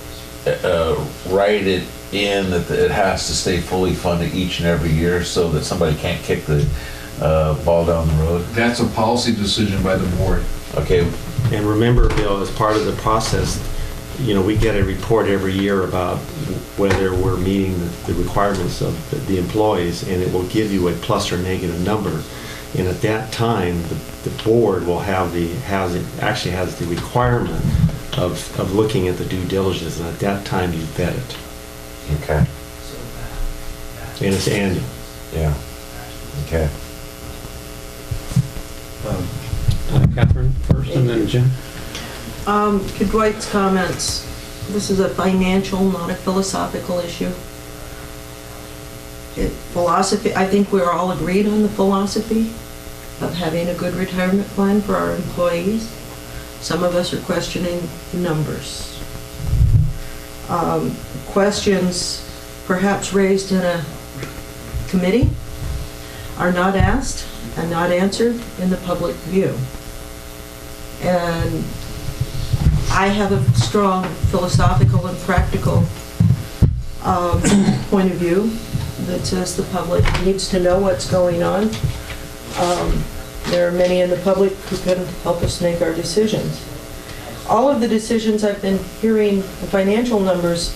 write it in that it has to stay fully funded each and every year so that somebody can't kick the ball down the road? That's a policy decision by the board. Okay. And remember, Bill, as part of the process, we get a report every year about whether we're meeting the requirements of the employees, and it will give you a plus or negative number. And at that time, the board will has the requirement of looking at the due diligence, and at that time you vet it. Okay. And it's annual. Yeah. Okay. Catherine first and then Jim. To Dwight's comments, this is a financial, not a philosophical issue. Philosophy, I think we're all agreed on the philosophy of having a good retirement plan for our employees. Some of us are questioning the numbers. Questions perhaps raised in a committee are not asked and not answered in the public view. And I have a strong philosophical and practical point of view that says the public needs to know what's going on. There are many in the public who can help us make our decisions. All of the decisions I've been hearing, the financial numbers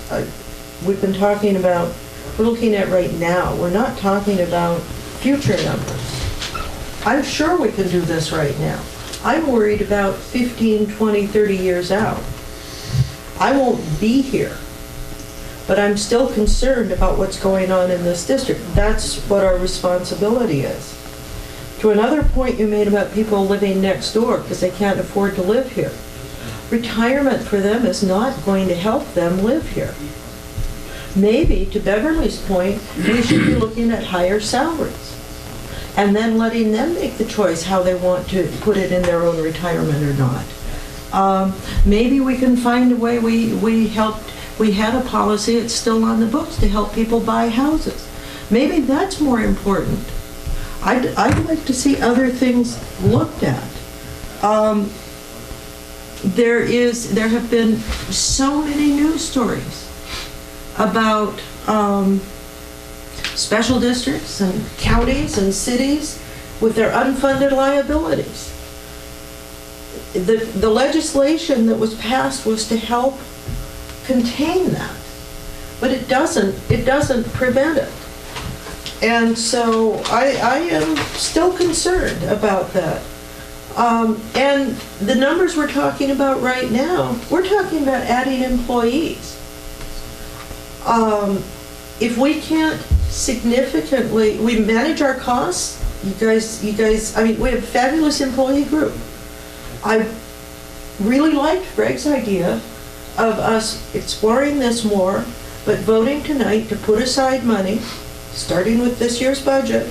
we've been talking about, we're looking at right now. We're not talking about future numbers. I'm sure we can do this right now. I'm worried about 15, 20, 30 years out. I won't be here, but I'm still concerned about what's going on in this district. That's what our responsibility is. To another point you made about people living next door because they can't afford to live here. Retirement for them is not going to help them live here. Maybe, to Beverly's point, we should be looking at higher salaries and then letting them make the choice how they want to put it in their own retirement or not. Maybe we can find a way. We had a policy, it's still on the books, to help people buy houses. Maybe that's more important. I'd like to see other things looked at. There have been so many news stories about special districts and counties and cities with their unfunded liabilities. The legislation that was passed was to help contain that, but it doesn't prevent it. And so I am still concerned about that. And the numbers we're talking about right now, we're talking about adding employees. If we can't significantly, we manage our costs, you guys, I mean, we have a fabulous employee group. I really liked Greg's idea of us exploring this more, but voting tonight to put aside money, starting with this year's budget,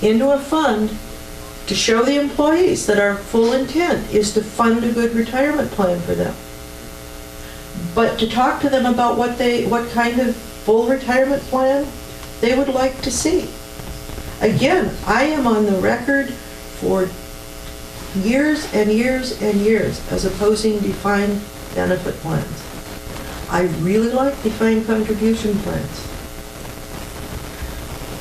into a fund to show the employees that our full intent is to fund a good retirement plan for them. But to talk to them about what kind of full retirement plan they would like to see. Again, I am on the record for years and years and years as opposing defined benefit plans. I really like defined contribution plans.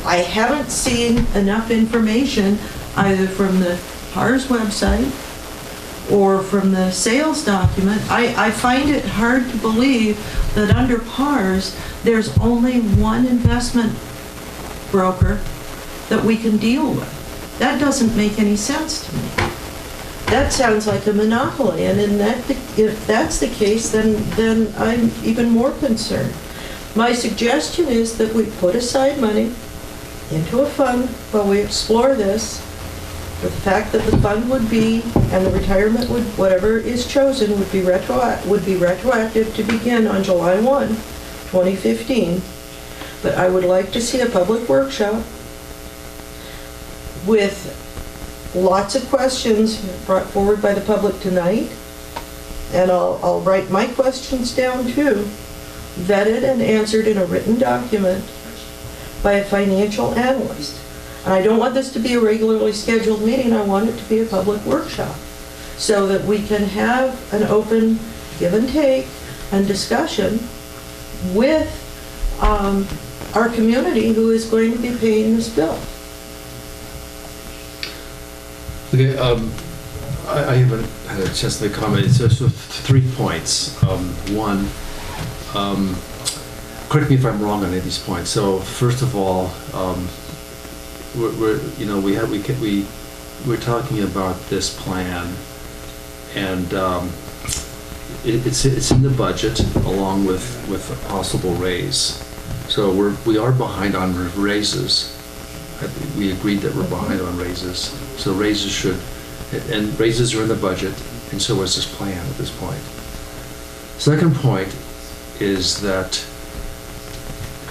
I haven't seen enough information either from the PARS website or from the sales document. I find it hard to believe that under PARS, there's only one investment broker that we can deal with. That doesn't make any sense to me. That sounds like a monopoly, and if that's the case, then I'm even more concerned. My suggestion is that we put aside money into a fund while we explore this. The fact that the fund would be, and the retirement would, whatever is chosen, would be retroactive to begin on July 1, 2015. But I would like to see a public workshop with lots of questions brought forward by the public tonight, and I'll write my questions down too, vetted and answered in a written document by a financial analyst. And I don't want this to be a regularly scheduled meeting, I want it to be a public workshop, so that we can have an open give and take and discussion with our community who is going to be paying this bill. Okay, I haven't had a chance to comment. So 3 points. One, correct me if I'm wrong on any of these points. So first of all, we're talking about this plan, and it's in the budget along with a possible raise. So we are behind on raises. We agreed that we're behind on raises. So raises are in the budget, and so is this plan at this point. Second point is that,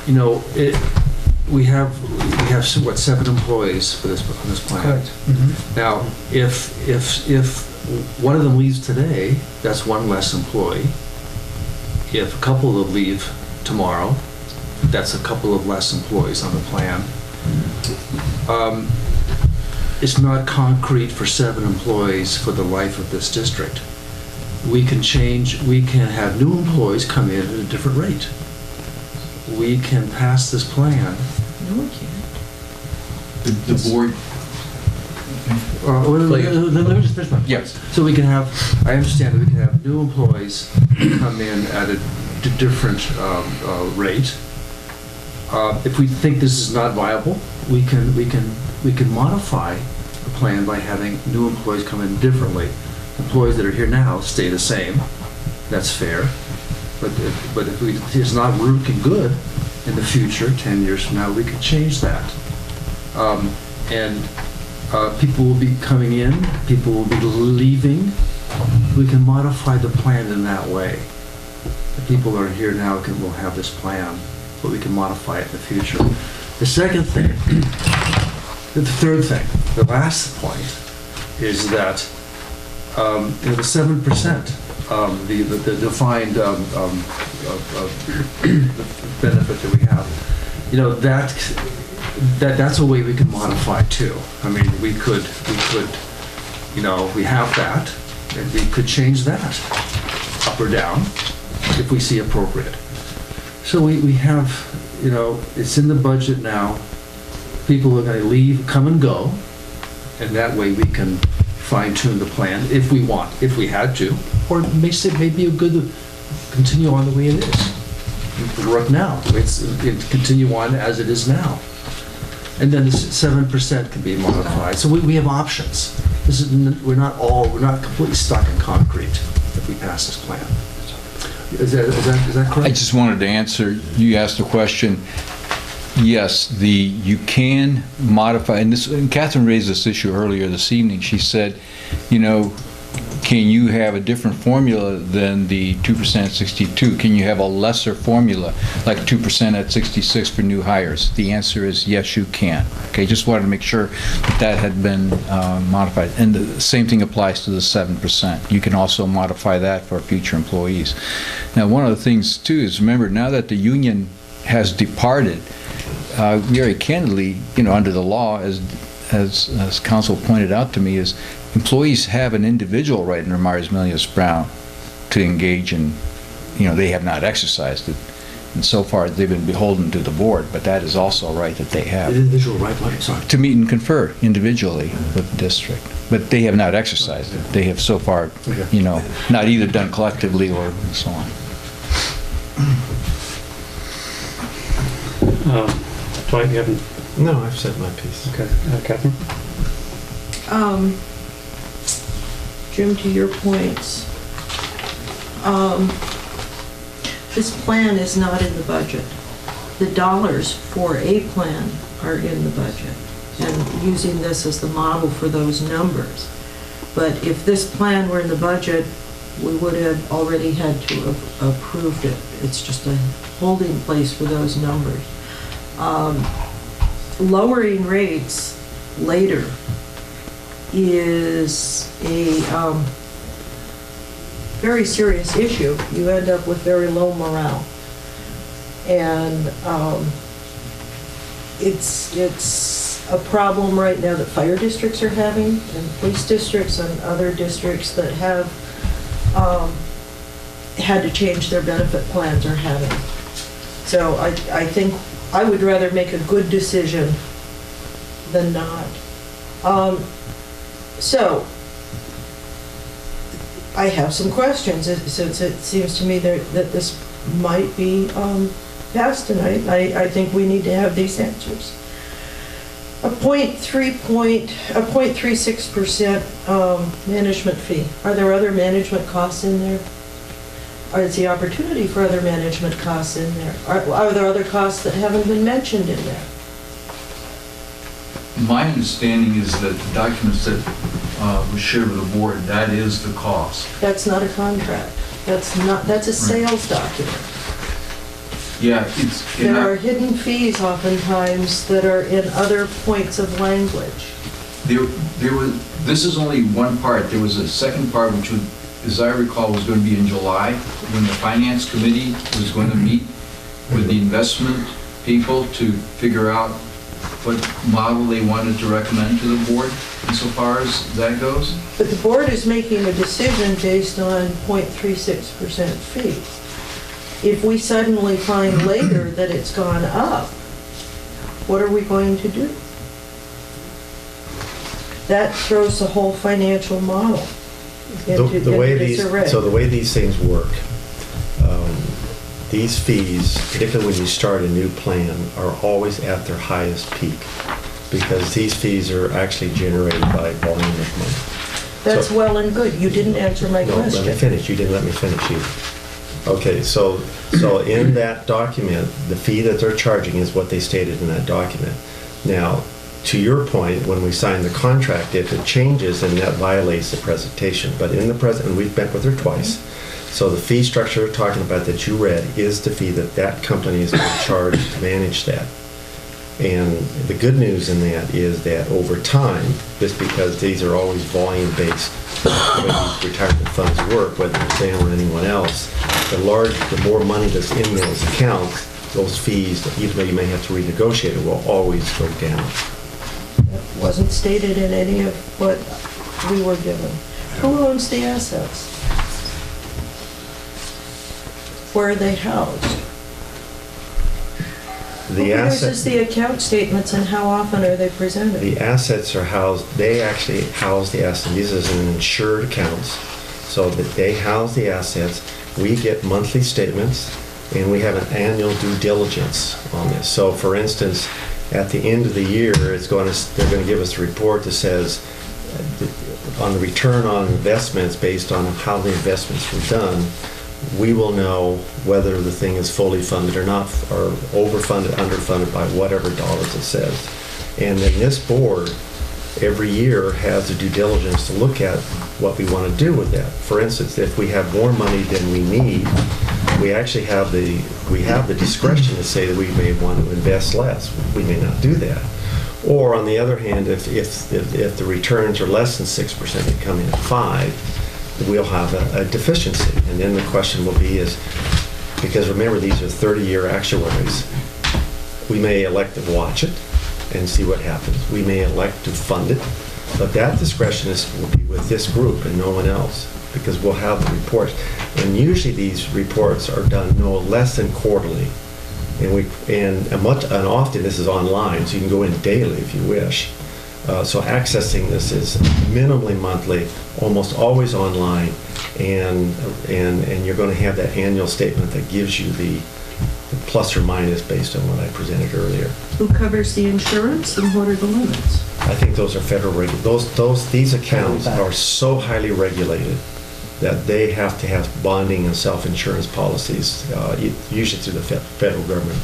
you know, we have what, 7 employees for this on this plan. Correct. Mm-hmm. Now, if one of them leaves today, that's one less employee. If a couple of them leave tomorrow, that's a couple of less employees on the plan. It's not concrete for 7 employees for the life of this district. We can have new employees come in at a different rate. We can pass this plan. No, we can't. The board. Let me just finish my point. Yes. So we can have, I understand that we can have new employees come in at a different rate. If we think this is not viable, we can modify the plan by having new employees come in differently. Employees that are here now stay the same. That's fair. But if it's not working good in the future, 10 years from now, we could change that. People will be coming in, people will be leaving. We can modify the plan in that way. The people that are here now will have this plan, but we can modify it in the future. The second thing, the third thing, the last point is that the 7%, the defined benefit that we have, you know, that's a way we can modify too. I mean, we could, you know, we have that, and we could change that up or down if we see appropriate. So we have, you know, it's in the budget now. People are going to leave, come and go, and that way we can fine-tune the plan if we want, if we had to, or it may be good to continue on the way it is. Work now. It's continue on as it is now. And then the 7% can be modified. So we have options. We're not completely stuck in concrete if we pass this plan. Is that correct? I just wanted to answer, you asked the question. Yes, you can modify, and Catherine raised this issue earlier this evening. She said, you know, can you have a different formula than the 2% at 62? Can you have a lesser formula, like 2% at 66 for new hires? The answer is yes, you can. Okay, just wanted to make sure that had been modified. And the same thing applies to the 7%. You can also modify that for future employees. Now, one of the things, too, is remember, now that the union has departed, very candidly, you know, under the law, as counsel pointed out to me, is employees have an individual right under Myers-Milius-Brown to engage in, you know, they have not exercised it, And so far, they've been beholden to the board, but that is also a right that they have. The individual right, what, sorry? To meet and confer individually with the district. But they have not exercised it. They have so far, you know, not either done collectively or so on. Dwight, you haven't? No, I've said my piece. Okay. Catherine? Jim, to your points, this plan is not in the budget. The dollars for a plan are in the budget, and using this as the model for those numbers. But if this plan were in the budget, we would have already had to have approved it. It's just a holding place for those numbers. Lowering rates later is a very serious issue. You end up with very low morale. And it's a problem right now that fire districts are having, and police districts and other districts that have had to change their benefit plans are having. So I think I would rather make a good decision than not. So I have some questions, since it seems to me that this might be passed tonight. I think we need to have these answers. A 0.36% management fee. Are there other management costs in there? Or is the opportunity for other management costs in there? Are there other costs that haven't been mentioned in there? My understanding is that the documents that was shared with the board, that is the cost. That's not a contract. That's a sales document. Yeah, it's... There are hidden fees oftentimes that are in other points of language. This is only one part. There was a second part, which was, as I recall, was going to be in July, when the Finance Committee was going to meet with the investment people to figure out what model they wanted to recommend to the board, insofar as that goes. But the board is making a decision based on 0.36% fees. If we suddenly find later that it's gone up, what are we going to do? That throws the whole financial model into disarray. So the way these things work, these fees, particularly when you start a new plan, are always at their highest peak, because these fees are actually generated by volume of money. That's well and good. You didn't answer my question. No, let me finish. You didn't let me finish either. Okay, so in that document, the fee that they're charging is what they stated in that document. Now, to your point, when we sign the contract, if it changes, then that violates the presentation. But in the present, and we've met with her twice, so the fee structure we're talking about that you read is the fee that company is going to charge to manage that. And the good news in that is that over time, just because these are always volume-based, the way these retirement funds work, whether it's them or anyone else, the more money that's in those accounts, those fees, even though you may have to renegotiate it, will always go down. That wasn't stated in any of what we were given. Who owns the assets? Where are they housed? Who produces the account statements, and how often are they presented? The assets are housed, they actually house the assets. These are in insured accounts, so that they house the assets. We get monthly statements, and we have an annual due diligence on this. So for instance, at the end of the year, they're going to give us a report that says on the return on investments based on how the investments were done, we will know whether the thing is fully funded or not, or overfunded, underfunded by whatever dollars it says. And then this board, every year, has a due diligence to look at what we want to do with that. For instance, if we have more money than we need, we actually have the discretion to say that we may want to invest less. We may not do that. Or on the other hand, if the returns are less than 6%, they come in at 5%, we'll have a deficiency. And then the question will be is, because remember, these are 30-year actuaries, we may elect to watch it and see what happens. We may elect to fund it, but that discretion will be with this group and no one else. because we'll have the reports. And usually these reports are done no less than quarterly. And often this is online, so you can go in daily if you wish. So accessing this is minimally monthly, almost always online, and you're going to have that annual statement that gives you the plus or minus based on what I presented earlier. Who covers the insurance and what are the limits? I think those are federal these accounts are so highly regulated that they have to have bonding and self-insurance policies, usually through the federal government.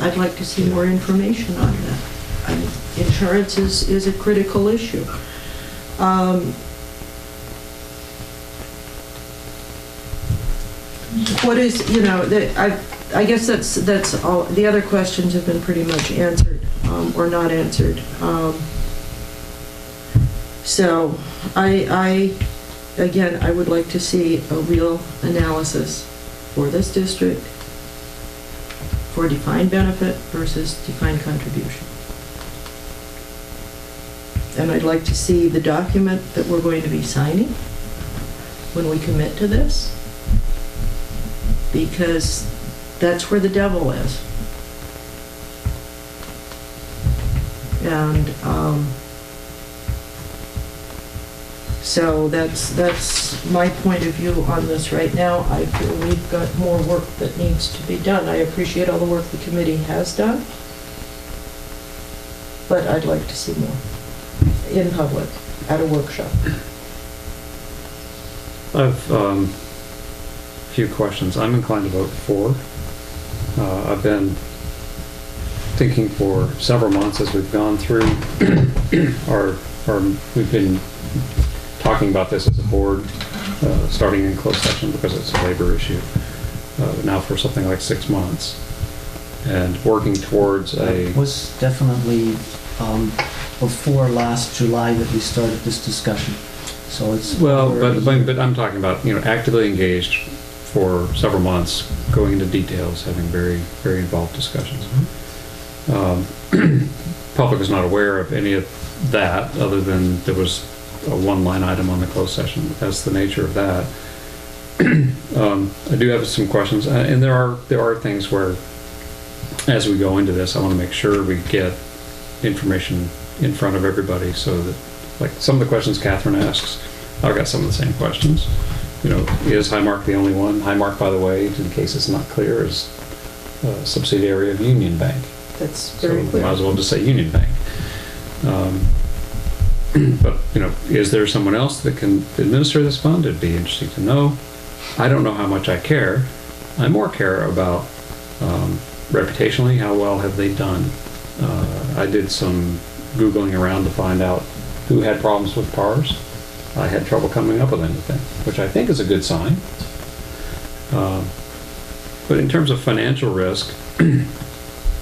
I'd like to see more information on that. Insurance is a critical issue. What is, I guess that's all. The other questions have been pretty much answered or not answered. So again, I would like to see a real analysis for this district for defined benefit versus defined contribution. And I'd like to see the document that we're going to be signing when we commit to this, because that's where the devil is. And so that's my point of view on this right now. I feel we've got more work that needs to be done. I appreciate all the work the committee has done, but I'd like to see more in public at a workshop. I've a few questions. I'm inclined to vote for. I've been thinking for several months as we've gone through we've been talking about this as a board, starting in closed session because it's a labor issue, now for something like 6 months, and working towards It was definitely before last July that we started this discussion. So it's but I'm talking about actively engaged for several months, going into details, having very very involved discussions. Public is not aware of any of that, other than there was a one-line item on the closed session. That's the nature of that. I do have some questions, and there are things where, as we go into this, I want to make sure we get information in front of everybody, so that, like some of the questions Catherine asks, I've got some of the same questions. Is Highmark the only one? Highmark, by the way, in case it's not clear, is a subsidiary of Union Bank. That's very clear. Might as well just say Union Bank. But, is there someone else that can administer this fund? It'd be interesting to know. I don't know how much I care. I more care about reputationally, how well have they done. I did some Googling around to find out who had problems with PARs. I had trouble coming up with anything, which I think is a good sign. But in terms of financial risk,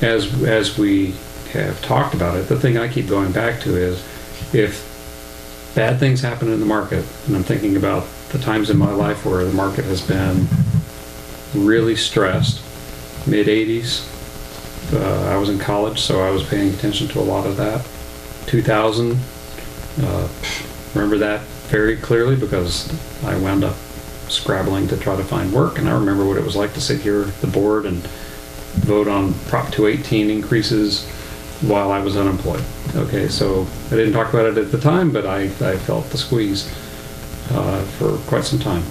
as we have talked about it, the thing I keep going back to is, if bad things happen in the market, and I'm thinking about the times in my life where the market has been really stressed, mid-'80s, I was in college, so I was paying attention to a lot of that. 2000, remember that very clearly because I wound up scrabbling to try to find work, and I remember what it was like to sit here at the board and vote on Prop 218 increases while I was unemployed. Okay, so I didn't talk about it at the time, but I felt the squeeze for quite some time.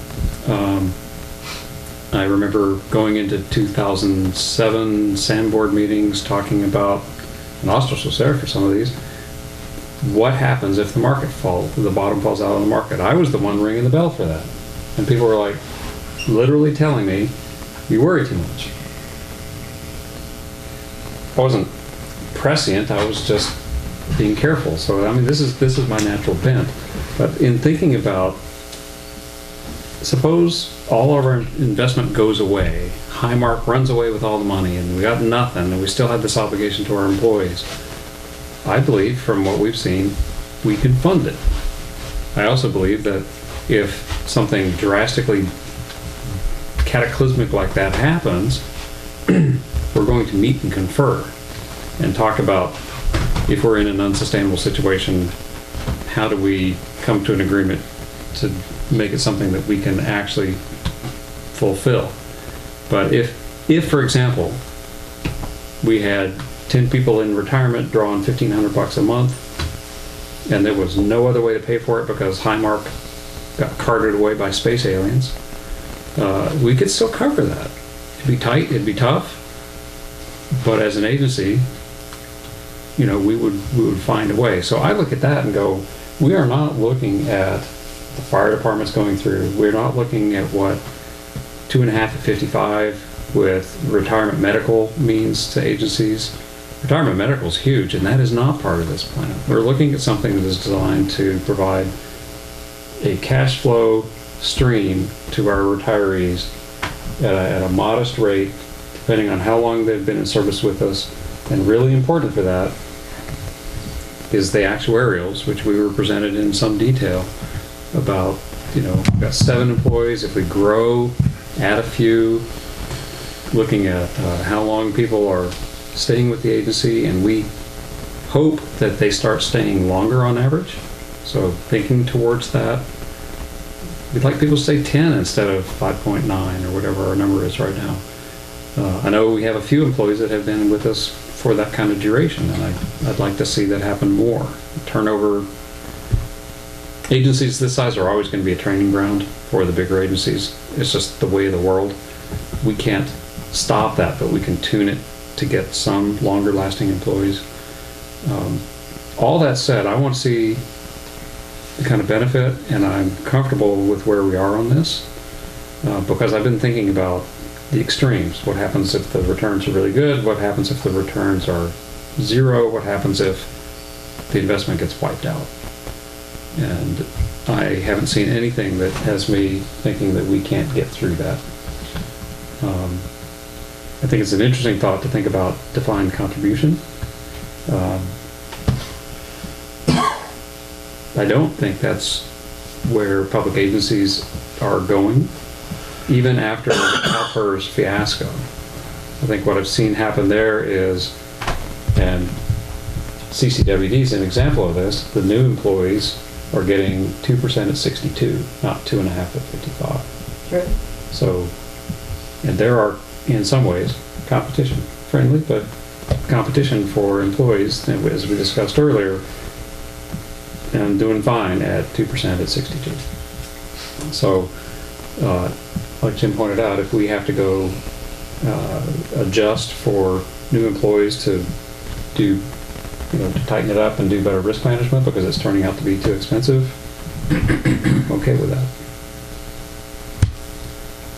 I remember going into 2007 SAM board meetings talking about, and Ostrich was there for some of these, what happens if the bottom falls out of the market? I was the one ringing the bell for that. And people were like, literally telling me, you worry too much. I wasn't prescient, I was just being careful. So, I mean, this is my natural bent. But in thinking about, suppose all of our investment goes away, Highmark runs away with all the money, and we got nothing, and we still have this obligation to our employees. I believe, from what we've seen, we can fund it. I also believe that if something drastically cataclysmic like that happens, we're going to meet and confer and talk about, if we're in an unsustainable situation, how do we come to an agreement to make it something that we can actually fulfill. But if for example, we had 10 people in retirement drawing $1,500 a month, and there was no other way to pay for it because Highmark got carted away by space aliens, we could still cover that. It'd be tight, it'd be tough, but as an agency, you know, we would find a way. So I look at that and go, we are not looking at the fire department's going through. We're not looking at what 2.5 to 55 with retirement medical means to agencies. Retirement medical is huge, and that is not part of this plan. We're looking at something that is designed to provide a cash flow stream to our retirees at a modest rate, depending on how long they've been in service with us. And really important for that is the actuarials, which we were presented in some detail about, you know, we've got 7 employees. If we grow, add a few, looking at how long people are staying with the agency, and we hope that they start staying longer on average. So thinking towards that, we'd like people to stay 10 instead of 5.9 or whatever our number is right now. I know we have a few employees that have been with us for that kind of duration, and I'd like to see that happen more. Turnover, agencies this size are always going to be a training ground for the bigger agencies. It's just the way of the world. We can't stop that, but we can tune it to get some longer lasting employees. All that said, I want to see the kind of benefit, and I'm comfortable with where we are on this, because I've been thinking about the extremes. What happens if the returns are really good? What happens if the returns are zero? What happens if the investment gets wiped out? And I haven't seen anything that has me thinking that we can't get through that. I think it's an interesting thought to think about defined contribution. I don't think that's where public agencies are going, even after CalPERS fiasco. I think what I've seen happen there is, and CCWD is an example of this, the new employees are getting 2% at 62, not 2.5 at 55. Right. So, and there are, in some ways, competition friendly, but competition for employees, as we discussed earlier, and doing fine at 2% at 62. So, like Jim pointed out, if we have to go adjust for new employees to do, you know, to tighten it up and do better risk management because it's turning out to be too expensive, okay with that.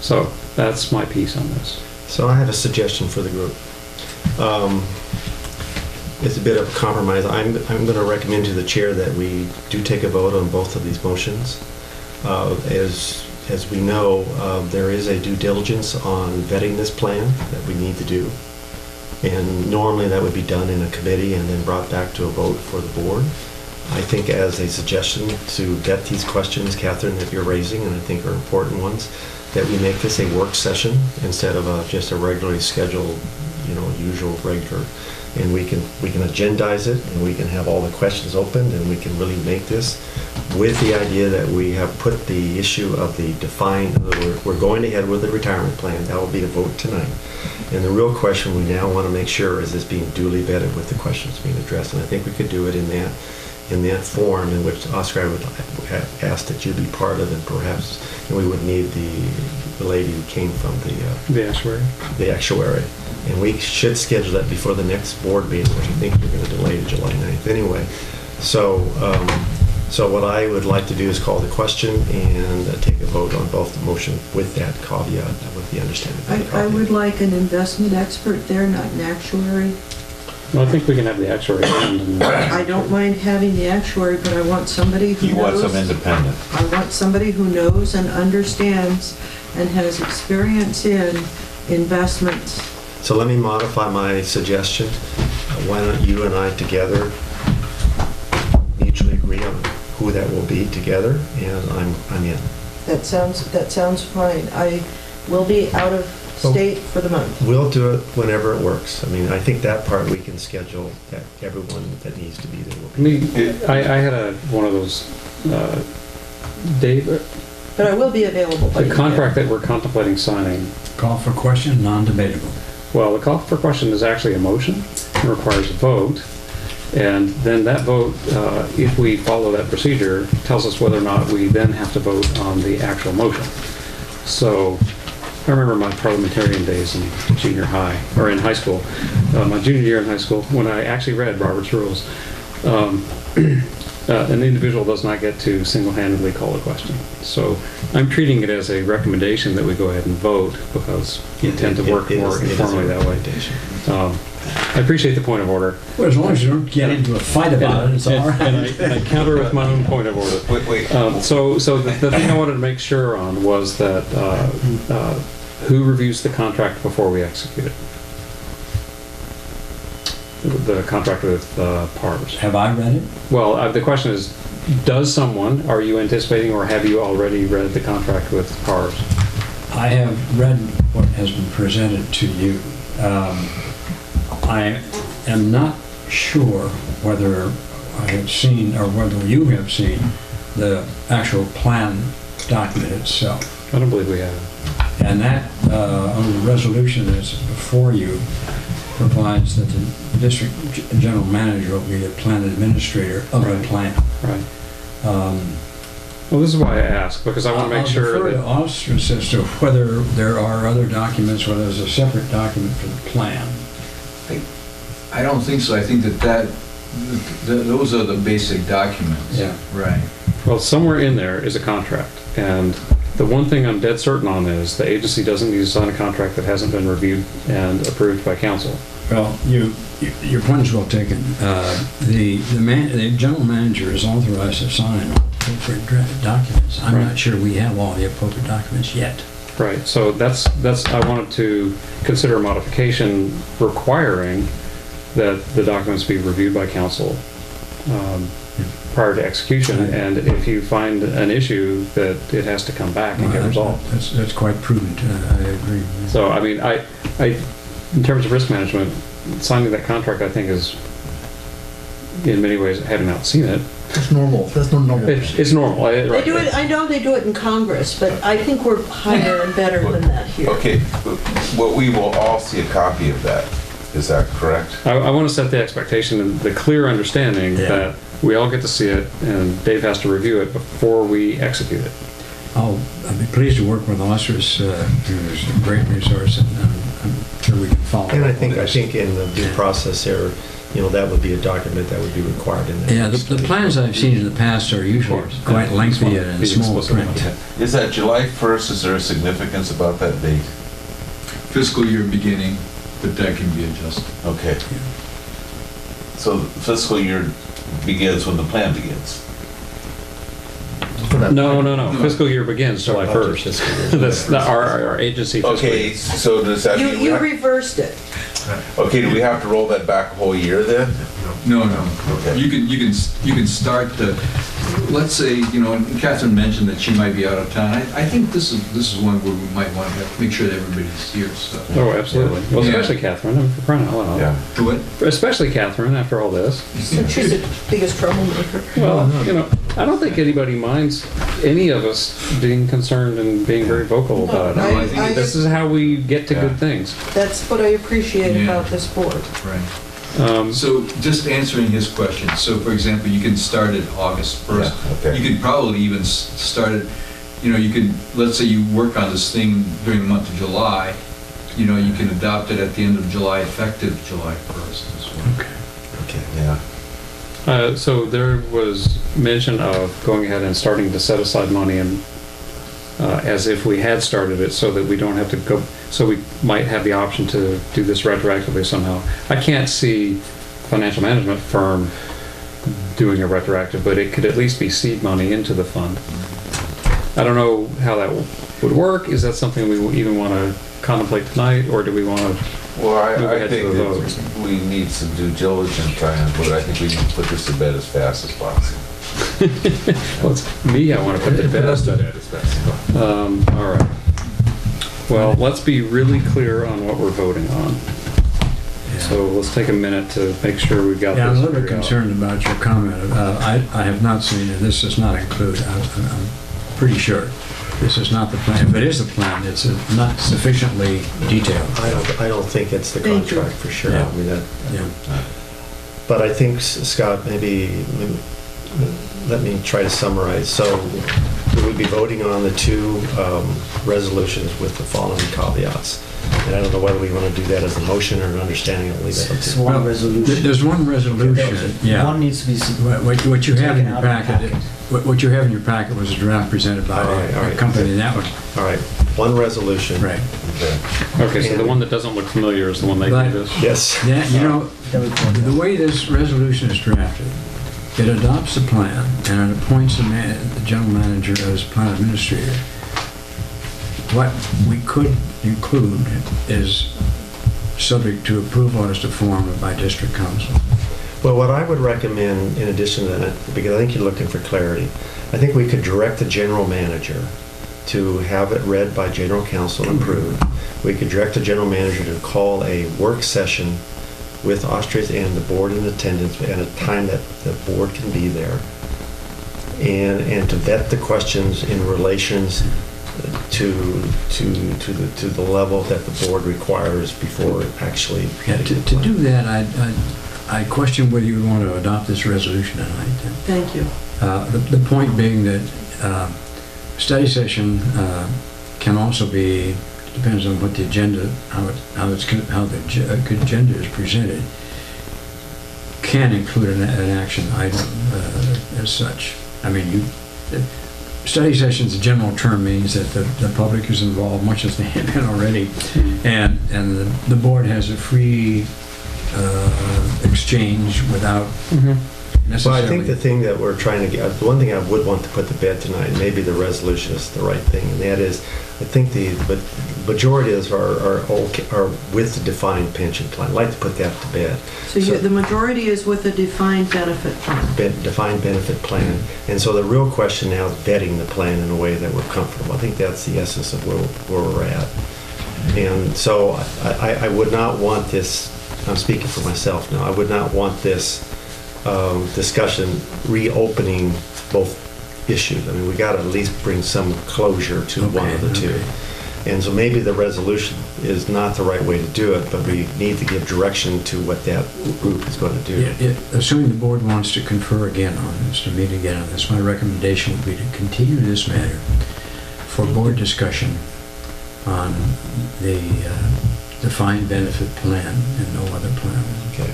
So that's my piece on this. So I have a suggestion for the group. It's a bit of a compromise. I'm going to recommend to the chair that we do take a vote on both of these motions. As we know, there is a due diligence on vetting this plan that we need to do. And normally that would be done in a committee and then brought back to a vote for the board. I think as a suggestion to vet these questions, Catherine, that you're raising, and I think are important ones, that we make this a work session instead of just a regularly scheduled, you know, usual regular. And we can agendize it, and we can have all the questions opened, and we can really make this with the idea that we have put the issue of the defined, we're going ahead with the retirement plan. That will be the vote tonight. And the real question we now want to make sure is this being duly vetted with the questions being addressed. And I think we could do it in that form in which Oscar, I would ask that you be part of, and perhaps we would need the lady who came from the actuary. The actuary. And we should schedule that before the next board meeting, which I think we're going to delay to July 9th anyway. So, so what I would like to do is call the question and take a vote on both the motion with that caveat, with the understanding. I would like an investment expert there, not an actuary. Well, I think we can have the actuary. I don't mind having the actuary, but I want somebody who knows. You want some independent. I want somebody who knows and understands and has experience in investments. So let me modify my suggestion. Why don't you and I together mutually agree on who that will be together, and I'm in. That sounds fine. I will be out of state for the month. We'll do it whenever it works. I mean, I think that part we can schedule, that everyone that needs to be there will be. I had one of those Dave, But I will be available by the email. contract that we're contemplating signing, Call for question, non-debatable. well, the call for question is actually a motion. It requires a vote. And then that vote, if we follow that procedure, tells us whether or not we then have to vote on the actual motion. So I remember my parliamentarian days in junior high, or in high school, my junior year in high school, when I actually read Robert's Rules. An individual does not get to single-handedly call a question. So I'm treating it as a recommendation that we go ahead and vote because we tend to work more informally that way. I appreciate the point of order. Well, as long as you don't get into a fight about it, it's all right. And I counter with my own point of order. So the thing I wanted to make sure on was that who reviews the contract before we execute it? The contract with PARS. Have I read it? Well, the question is, does someone, are you anticipating or have you already read the contract with PARS? I have read what has been presented to you. I am not sure whether I have seen, or whether you have seen, the actual plan document itself. I don't believe we have. And that, on the resolution that's before you, provides that the district general manager will be the plan administrator of the plan. Right. Well, this is why I ask, because I want to make sure I'll defer that... to Austrian as to whether there are other documents, whether there's a separate document for the plan. I don't think so. I think that those are the basic documents. Yeah. Right. Well, somewhere in there is a contract, and the one thing I'm dead certain on is the agency doesn't need to sign a contract that hasn't been reviewed and approved by council. Well, your point is well taken. The general manager is authorized to sign appropriate documents. I'm not sure we have all the appropriate documents yet. Right, so that's I wanted to consider a modification requiring that the documents be reviewed by council prior to execution, and if you find an issue, that it has to come back and get resolved. That's quite prudent. I agree. So, I mean, I, in terms of risk management, signing that contract, I think, is, in many ways, having not seen it. It's normal. That's not normal. It's normal. They do it, I know they do it in Congress, but I think we're higher and better than that here. Okay, well, we will all see a copy of that. Is that correct? I want to set the expectation and the clear understanding that we all get to see it, and Dave has to review it before we execute it. I'll be pleased to work with Oscar's, who's a great resource, and I'm sure we can follow. And I up think on this. in the due process here, that would be a document that would be required in there. Yeah, the plans I've seen in the past are usually quite lengthy and in small print. Is that July 1st? Is there a significance about that date? Fiscal year beginning, but that can be adjusted. Okay. So the fiscal year begins when the plan begins? No. Fiscal year begins July 1st. That's our agency fiscal year. Okay, so does that mean... You reversed it. Okay, do we have to roll that back a whole year then? No. Okay. You can start the, let's say, and Catherine mentioned that she might be out of town. I think this is one where we might want to make sure that everybody's here, so. Oh, absolutely. Well, Yeah. especially Catherine, I mean, for crying out loud. Yeah. What? Especially Catherine, after all this. She's the biggest troublemaker. Well, I don't think anybody minds any of us being concerned and being very vocal about it. I think this is how we get to good things. That's what I appreciate Yeah. about this board. Right. So just answering his question, so for example, you can start it August 1st. Yeah, okay. You could probably even start it, you could, let's say you work on this thing during the month of July, you can adopt it at the end of July, effective July 1st as well. Okay, yeah. So there was mention of going ahead and starting to set aside money and as if we had started it so that we don't have to go, so we might have the option to do this retroactively somehow. I can't see financial management firm doing a retroactive, but it could at least be seed money into the fund. I don't know how that would work. Is that something we even want to contemplate tonight, or do we want to Well, move I ahead think to the vote? that we need some due diligence on it, but I think we need to put this to bed as fast as possible. Well, it's me, I want to put it to bed. All right. Well, let's be really clear on what we're voting on. So let's take a minute to make sure we've got this. Yeah, I'm a little bit figured out. concerned about your comment. I have not seen it. This does not include, I'm pretty sure this is not the plan. If it is the plan, it's not sufficiently detailed. I don't think it's the Thank you. contract for sure. Yeah. I mean, that, Yeah. but I think, Scott, maybe let me try to summarize. So we would be voting on the two resolutions with the following caveats. And I don't know whether we want to do that as a motion or an understanding. I'll leave that up It's to you. one resolution. There's one resolution, yeah. One needs to be What you have in taken your out of the packet, what you have in your packet was a draft presented by All right. a company, that one. All right, one resolution. Right. Okay, so the one that doesn't look familiar is the one they But- gave us. Yes. Yeah, you know, the way this resolution is drafted, it adopts a plan and it appoints the general manager as plan administrator. What we could include is subject to approval as to form by district council. Well, what I would recommend in addition to that, because I think you're looking for clarity, I think we could direct the general manager to have it read by general council and approved. We could direct the general manager to call a work session with Austrias and the board in attendance at a time that the board can be there, and to vet the questions in relations to the level that the board requires before actually Yeah, heading to the plan. do that, I question whether you would want to adopt this resolution tonight. Thank you. The point being that study session can also be, depends on what the agenda, how the agenda is presented, can include an action item as such. I mean, study sessions, a general term, means that the public is involved, much as they have been already, and the board has a free exchange without necessarily. Well, I think the thing that we're trying to get, the one thing I would want to put to bed tonight, and maybe the resolution is the right thing, and that is, I think the majority of us are with the defined pension plan. I'd like to put that to bed. So the majority is with a defined benefit plan. Defined benefit plan. And so the real question now is vetting the plan in a way that we're comfortable. I think that's the essence of where we're at. And so I would not want this, I'm speaking for myself now, I would not want this discussion reopening both issues. I mean, we got to at least bring some closure to one of the two. And so maybe the resolution is not the right way to do it, but we need to give direction to what that group is going to do. Assuming the board wants to confer again on this, to meet again on this, my recommendation would be to continue this matter for board discussion on the defined benefit plan and no other plan. Okay.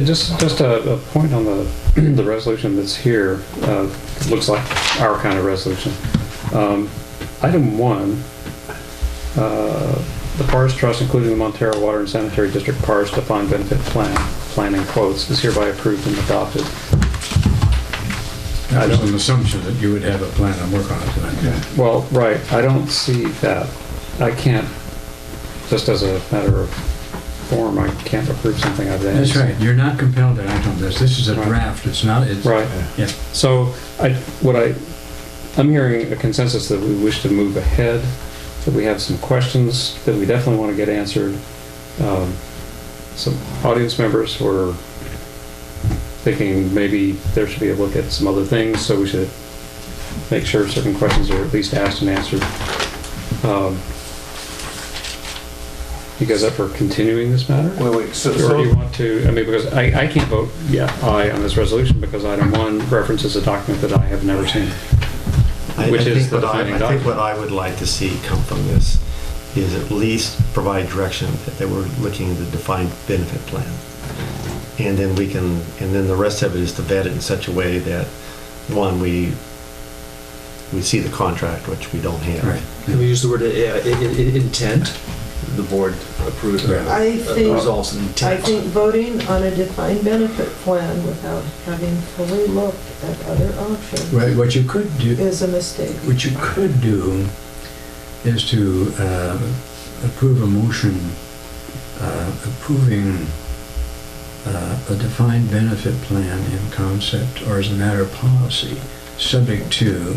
Just a point on the resolution that's here. Looks like our kind of resolution. Item 1, the PARS Trust, including the Montara Water and Sanitary District PARS Defined Benefit Plan in quotes, is hereby approved and adopted. That was an assumption that you would have a plan and work on it tonight. Well, right, I don't see that. I can't, just as a matter of form, I can't approve something I've asked. That's right, you're not compelled to act on this. This is a draft, it's not, it's... Right. Yeah. So I'm hearing a consensus that we wish to move ahead, that we have some questions that we definitely want to get answered. Some audience members were thinking maybe there should be a look at some other things, so we should make sure certain questions are at least asked and answered. You guys up for continuing this matter? Wait, so Or do you want to, I mean, because I can't vote aye on this resolution because item 1 references a document that I have never seen. I Which is think the what defining I think document. what I would like to see come from this is at least provide direction that we're looking at the defined benefit plan. And then then the rest of it is to vet it in such a way that, one, we see the contract, which we don't have. Right. Can we use the word intent? The board approves I think, resolves an intent. I think voting on a defined benefit plan without having fully looked at other options Right, what you could do... is a mistake. What you could do is to approve a motion approving a defined benefit plan in concept or as a matter of policy, subject to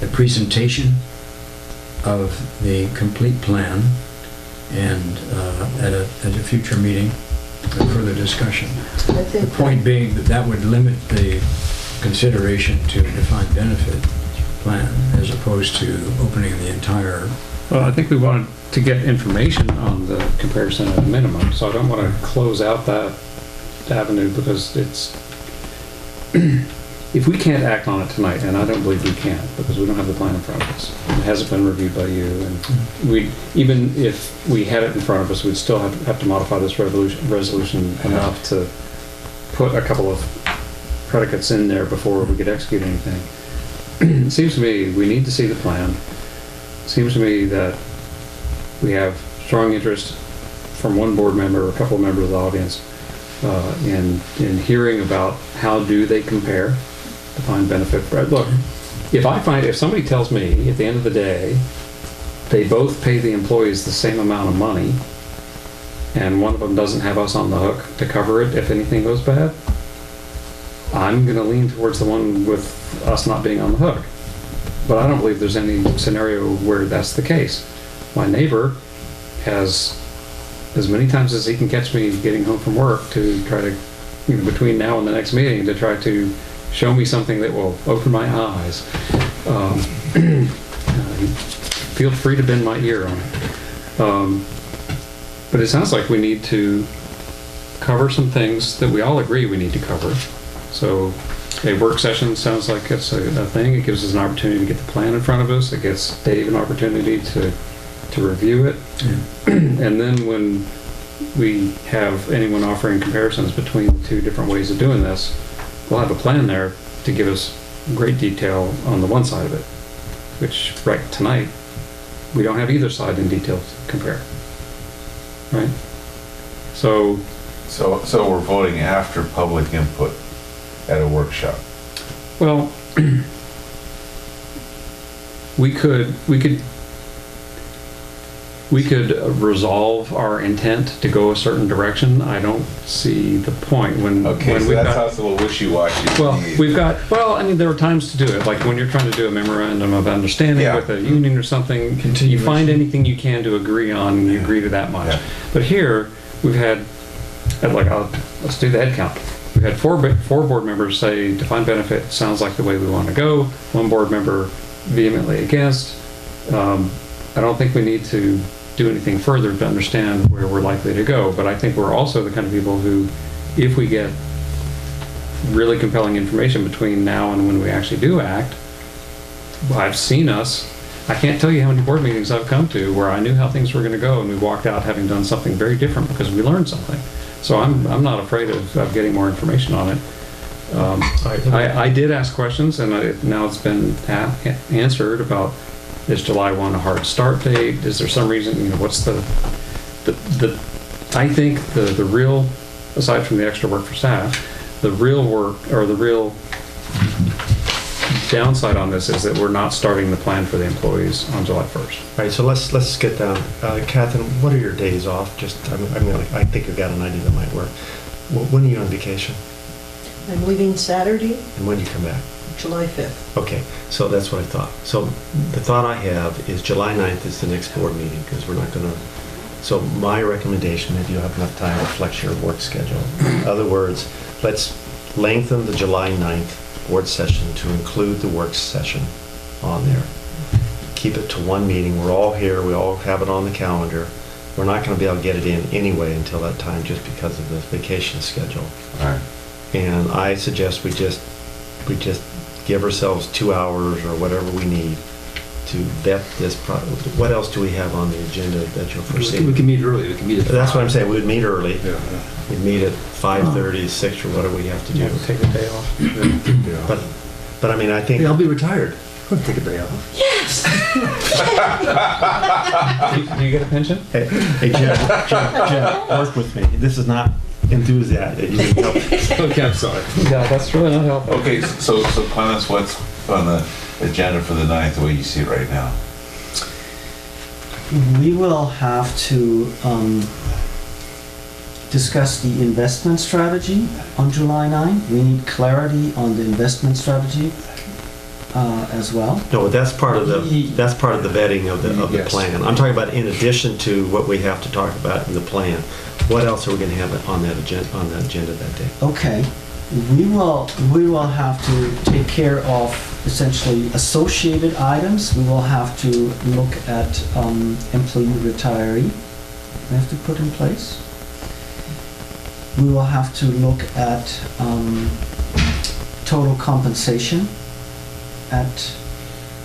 a presentation of the complete plan and at a future meeting, a further discussion. I think The point being that would limit the consideration to define benefit plan as opposed to opening the entire. Well, I think we wanted to get information on the comparison at a minimum, so I don't want to close out that avenue because it's, if we can't act on it tonight, and I don't believe we can, because we don't have the plan in front of us. It hasn't been reviewed by you, and we, even if we had it in front of us, we'd still have to modify this resolution enough to put a couple of predicates in there before we could execute anything. It seems to me we need to see the plan. It seems to me that we have strong interest from one board member or a couple of members of the audience in hearing about how do they compare defined benefit. Look, if somebody tells me at the end of the day they both pay the employees the same amount of money and one of them doesn't have us on the hook to cover it if anything goes bad, I'm going to lean towards the one with us not being on the hook. But I don't believe there's any scenario where that's the case. My neighbor has, as many times as he can catch me getting home from work, to try to, between now and the next meeting, to try to show me something that will open my eyes. Feel free to bend my ear on it. But it sounds like we need to cover some things that we all agree we need to cover. So a work session sounds like it's a thing. It gives us an opportunity to get the plan in front of us. It gives Dave an opportunity to review it. Yeah. And then when we have anyone offering comparisons between the two different ways of doing this, we'll have a plan there to give us great detail on the one side of it, which right tonight, we don't have either side in detail to compare. Right? So we're voting after public input at a workshop. Well, we could resolve our intent to go a certain direction. I don't see the point when so that's a little wishy-washy. Well, there are times to do it, like when you're trying to do a memorandum of understanding with a union or something, you find anything you can to agree on, and you agree to that much. Yeah. But here, we've had, let's do the head count. We've had four board members say defined benefit sounds like the way we want to go. One board member vehemently against. I don't think we need to do anything further to understand where we're likely to go. But I think we're also the kind of people who, if we get really compelling information between now and when we actually do act, I've seen us, I can't tell you how many board meetings I've come to where I knew how things were going to go and we walked out having done something very different because we learned something. So I'm not afraid of getting more information on it. I did ask questions, and now it's been answered about, is July 1 a hard start date? Is there some reason, what's the I think the real, aside from the extra work for staff, the real work, or the real downside on this is that we're not starting the plan for the employees on July 1st. All right, so let's get down. Catherine, what are your days off? I think you've got an idea that might work. When are you on vacation? I'm leaving Saturday. And when do you come back? July 5th. Okay, so that's what I thought. So the thought I have is July 9th is the next board meeting, because we're not going to, so my recommendation, if you have enough time to flex your work schedule. In other words, let's lengthen the July 9th board session to include the work session on there. Keep it to one meeting. We're all here. We all have it on the calendar. We're not going to be able to get it in anyway until that time, just because of the vacation schedule. All right. And I suggest we just give ourselves 2 hours or whatever we need to vet this. What else do we have on the agenda that you'll foresee? We can meet early. We can meet at 5. That's what I'm saying. We would meet early. Yeah. We'd meet at 5:30, 6, or whatever we have to do. Take the day off. But I mean, I think... Hey, I'll be retired. I'll take a day off. Yes! Do you get a pension? Hey, Jen, work with me. This is not enthusiasm. Okay, I'm sorry. Yeah, that's really not helpful. Okay, so Clemens, what's on the agenda for the 9th, the way you see it right now? We will have to discuss the investment strategy on July 9. We need clarity on the investment strategy as well. No, that's part of the vetting of the plan. I'm talking about in addition to what we have to talk about in the plan. What else are we going to have on that agenda that day? Okay. We will have to take care of essentially associated items. We will have to look at employee retiree we have to put in place. We will have to look at total compensation at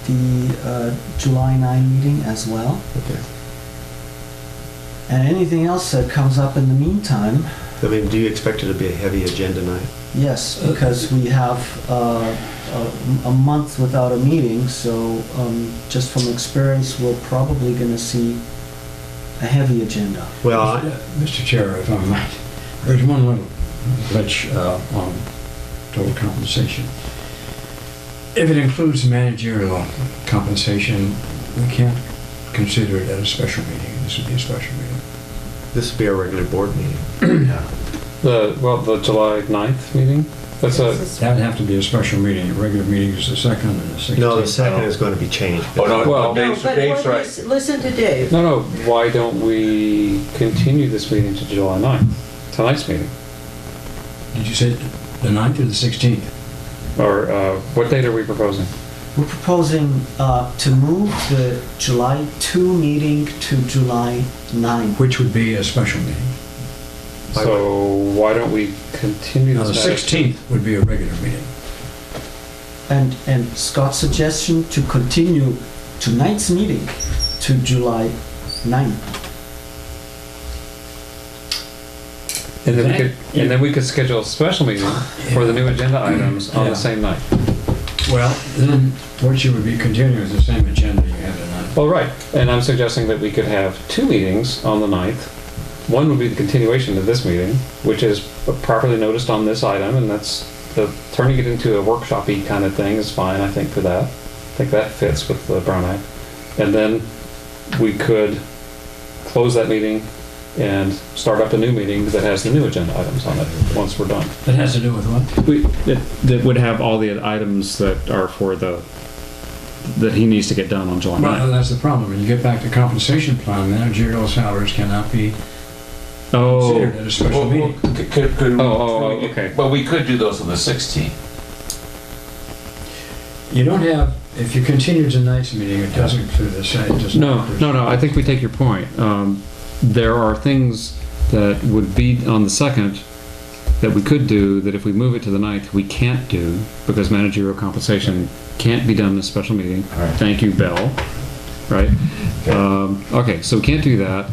the July 9 meeting as well. Okay. And anything else that comes up in the meantime. I mean, do you expect it to be a heavy agenda night? Yes, because we have a month without a meeting, so just from experience, we're probably going to see a heavy agenda. Well, Mr. Chair, if I might, there's one little glitch on total compensation. If it includes managerial compensation, we can't consider it at a special meeting. This would be a special meeting. This would be a regular board meeting. The July 9th meeting? That'd have to be a special meeting. A regular meeting is the 2nd and the 16th. No, the 2nd is going to be changed. Oh, no, Well, Dave's right. Listen to Dave. No, why don't we continue this meeting to July 9th? Tonight's meeting. Did you say the 9th or the 16th? Or what date are we proposing? We're proposing to move the July 2 meeting to July 9. Which would be a special meeting. So why don't we continue Now, the this? 16th would be a regular meeting. And Scott's suggestion to continue tonight's meeting to July 9. And then we could schedule a special meeting for the new agenda items on the same night. Well, then what you would be continuing is the same agenda you had tonight. Well, right. And I'm suggesting that we could have 2 meetings on the 9th. One would be the continuation of this meeting, which is properly noticed on this item, and that's turning it into a workshop-y kind of thing is fine, I think, for that. I think that fits with the Brown Act. And then we could close that meeting and start up a new meeting that has the new agenda items on it once we're done. That has to do with what? That would have all the items that are for that he needs to get done on July 9th. Well, that's the problem. When you get back to compensation plan, managerial salaries cannot be considered at a special meeting. Okay. But we could do those on the 16th. You don't have, if you continue tonight's meeting, it doesn't include this. No, I think we take your point. There are things that would be on the 2nd that we could do that if we move it to the 9th, we can't do because managerial compensation can't be done in a special meeting. Right. Thank you, Bell. Right? Okay, so we can't do that.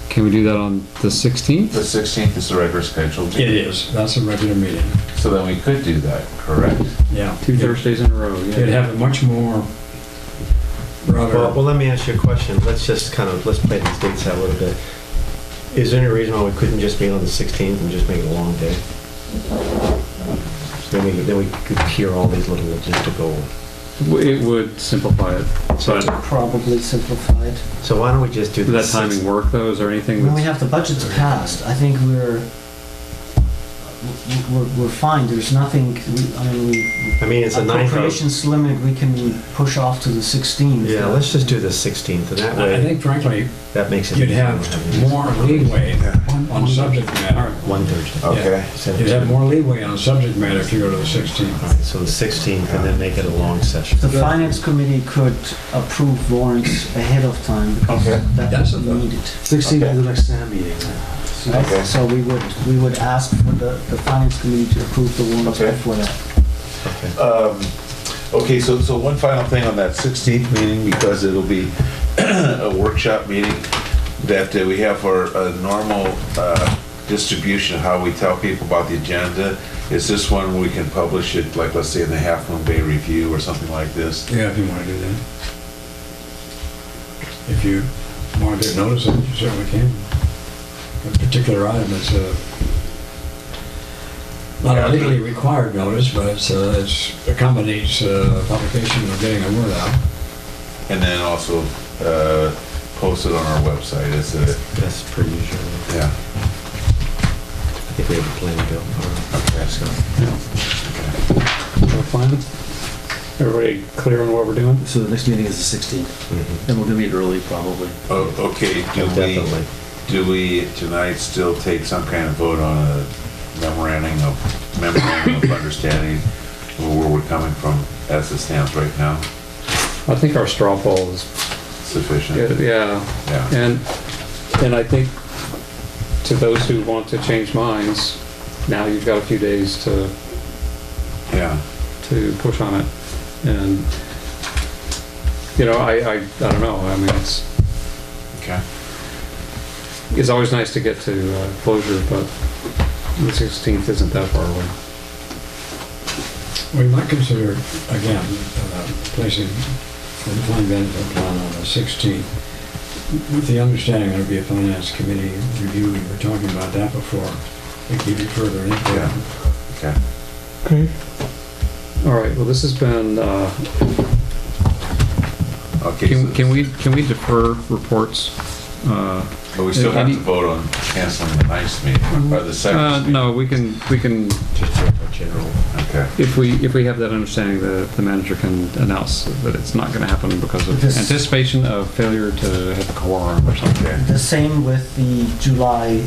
Can we do that on the 16th? The 16th is the regular scheduled meeting. It is. That's a regular meeting. So then we could do that, correct? Yeah. 2 Thursdays in a row. Yeah. You'd have a much more Well, let me ask you a question. Let's play these dates out a little bit. Is there any reason why we couldn't just be on the 16th and just make it a long day? Then we could hear all these little logistical... It would simplify it. But Probably simplified. So why don't we just do does this? that timing work though? Is there anything When we that's... have the budgets passed, I think we're fine. There's nothing, I mean, it's a 9th. appropriations limit we can push off to the 16th. Yeah, let's just do the 16th, and that way... I think frankly, that makes it... you'd have more leeway on subject matter. One Thursday. Okay. You'd have more leeway on subject matter if you go to the 16th. All right, so the 16th, and then make it a long session. The finance committee could approve warrants ahead of time because that's needed. 16th is the next SAM meeting. Right? Okay. So we would ask for the finance committee to approve the warrants Okay. before that. Okay, so one final thing on that 16th meeting, because it'll be a workshop meeting, that we have our normal distribution of how we tell people about the agenda. Is this one we can publish it, like, let's say in the Half Moon Bay Review or something like this? Yeah, if you want to do that. If you want to get notice of it, you certainly can. A particular item is not a legally required notice, but it accommodates publication of getting the word out. And then also post it on our website. That's pretty usual. Yeah. I think we have a plan to go. Okay, so, Our plan? Everybody clear on what we're doing? So the next meeting is the 16th, and we're gonna meet early probably. okay, do we tonight still take some kind of vote on a memorandum of understanding where we're coming from as it stands right now? I think our straw poll is Sufficient? Yeah. Yeah. And I think to those who want to change minds, now you've got a few days to push on it. And, you know, I don't know, I mean, it's always nice to get to closure, but the 16th isn't that far away. We might consider, again, placing the defined benefit plan on the 16th, with the understanding there will be a finance committee review. We were talking about that before. We give you further input. Yeah. Okay. Okay. All right, well, this has been, can we defer reports? But we still have to vote on canceling the next meeting, or the second meeting. No, we can, Just a general. Okay. if we have that understanding, the manager can announce that it's not gonna happen because of anticipation of failure to have a quorum or something. The same with the July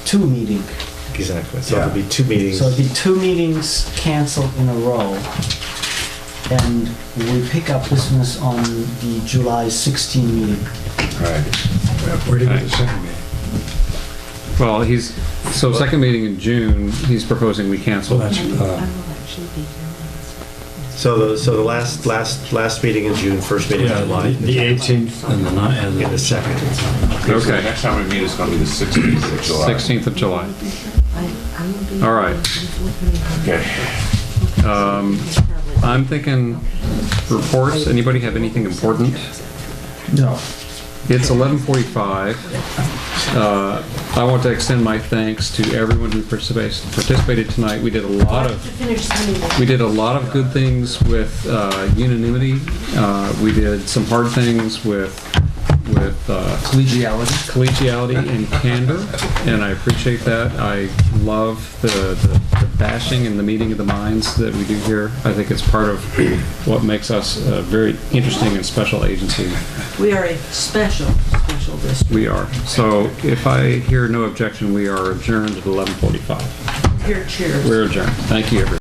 2 meeting. Exactly. So it'll be 2 meetings. So it'll be 2 meetings canceled in a row. And we pick up business on the July 16 meeting. Right. Where do you get the second meeting? Well, second meeting in June, he's proposing we cancel. So the last meeting in June, first meeting in July. The 18th and the second. Okay. Next time we meet is going to be the 16th of July. 16th of July. All right. Okay. I'm thinking reports. Anybody have anything important? No. It's 11:45. I want to extend my thanks to everyone who participated tonight. We did a lot of good things with unanimity. We did some hard things with collegiality and candor, and I appreciate that. I love the bashing and the meeting of the minds that we do here. I think it's part of what makes us a very interesting and special agency. We are a special district. We are. So if I hear no objection, we are adjourned at 11:45. Here, cheers. We're adjourned. Thank you, everyone.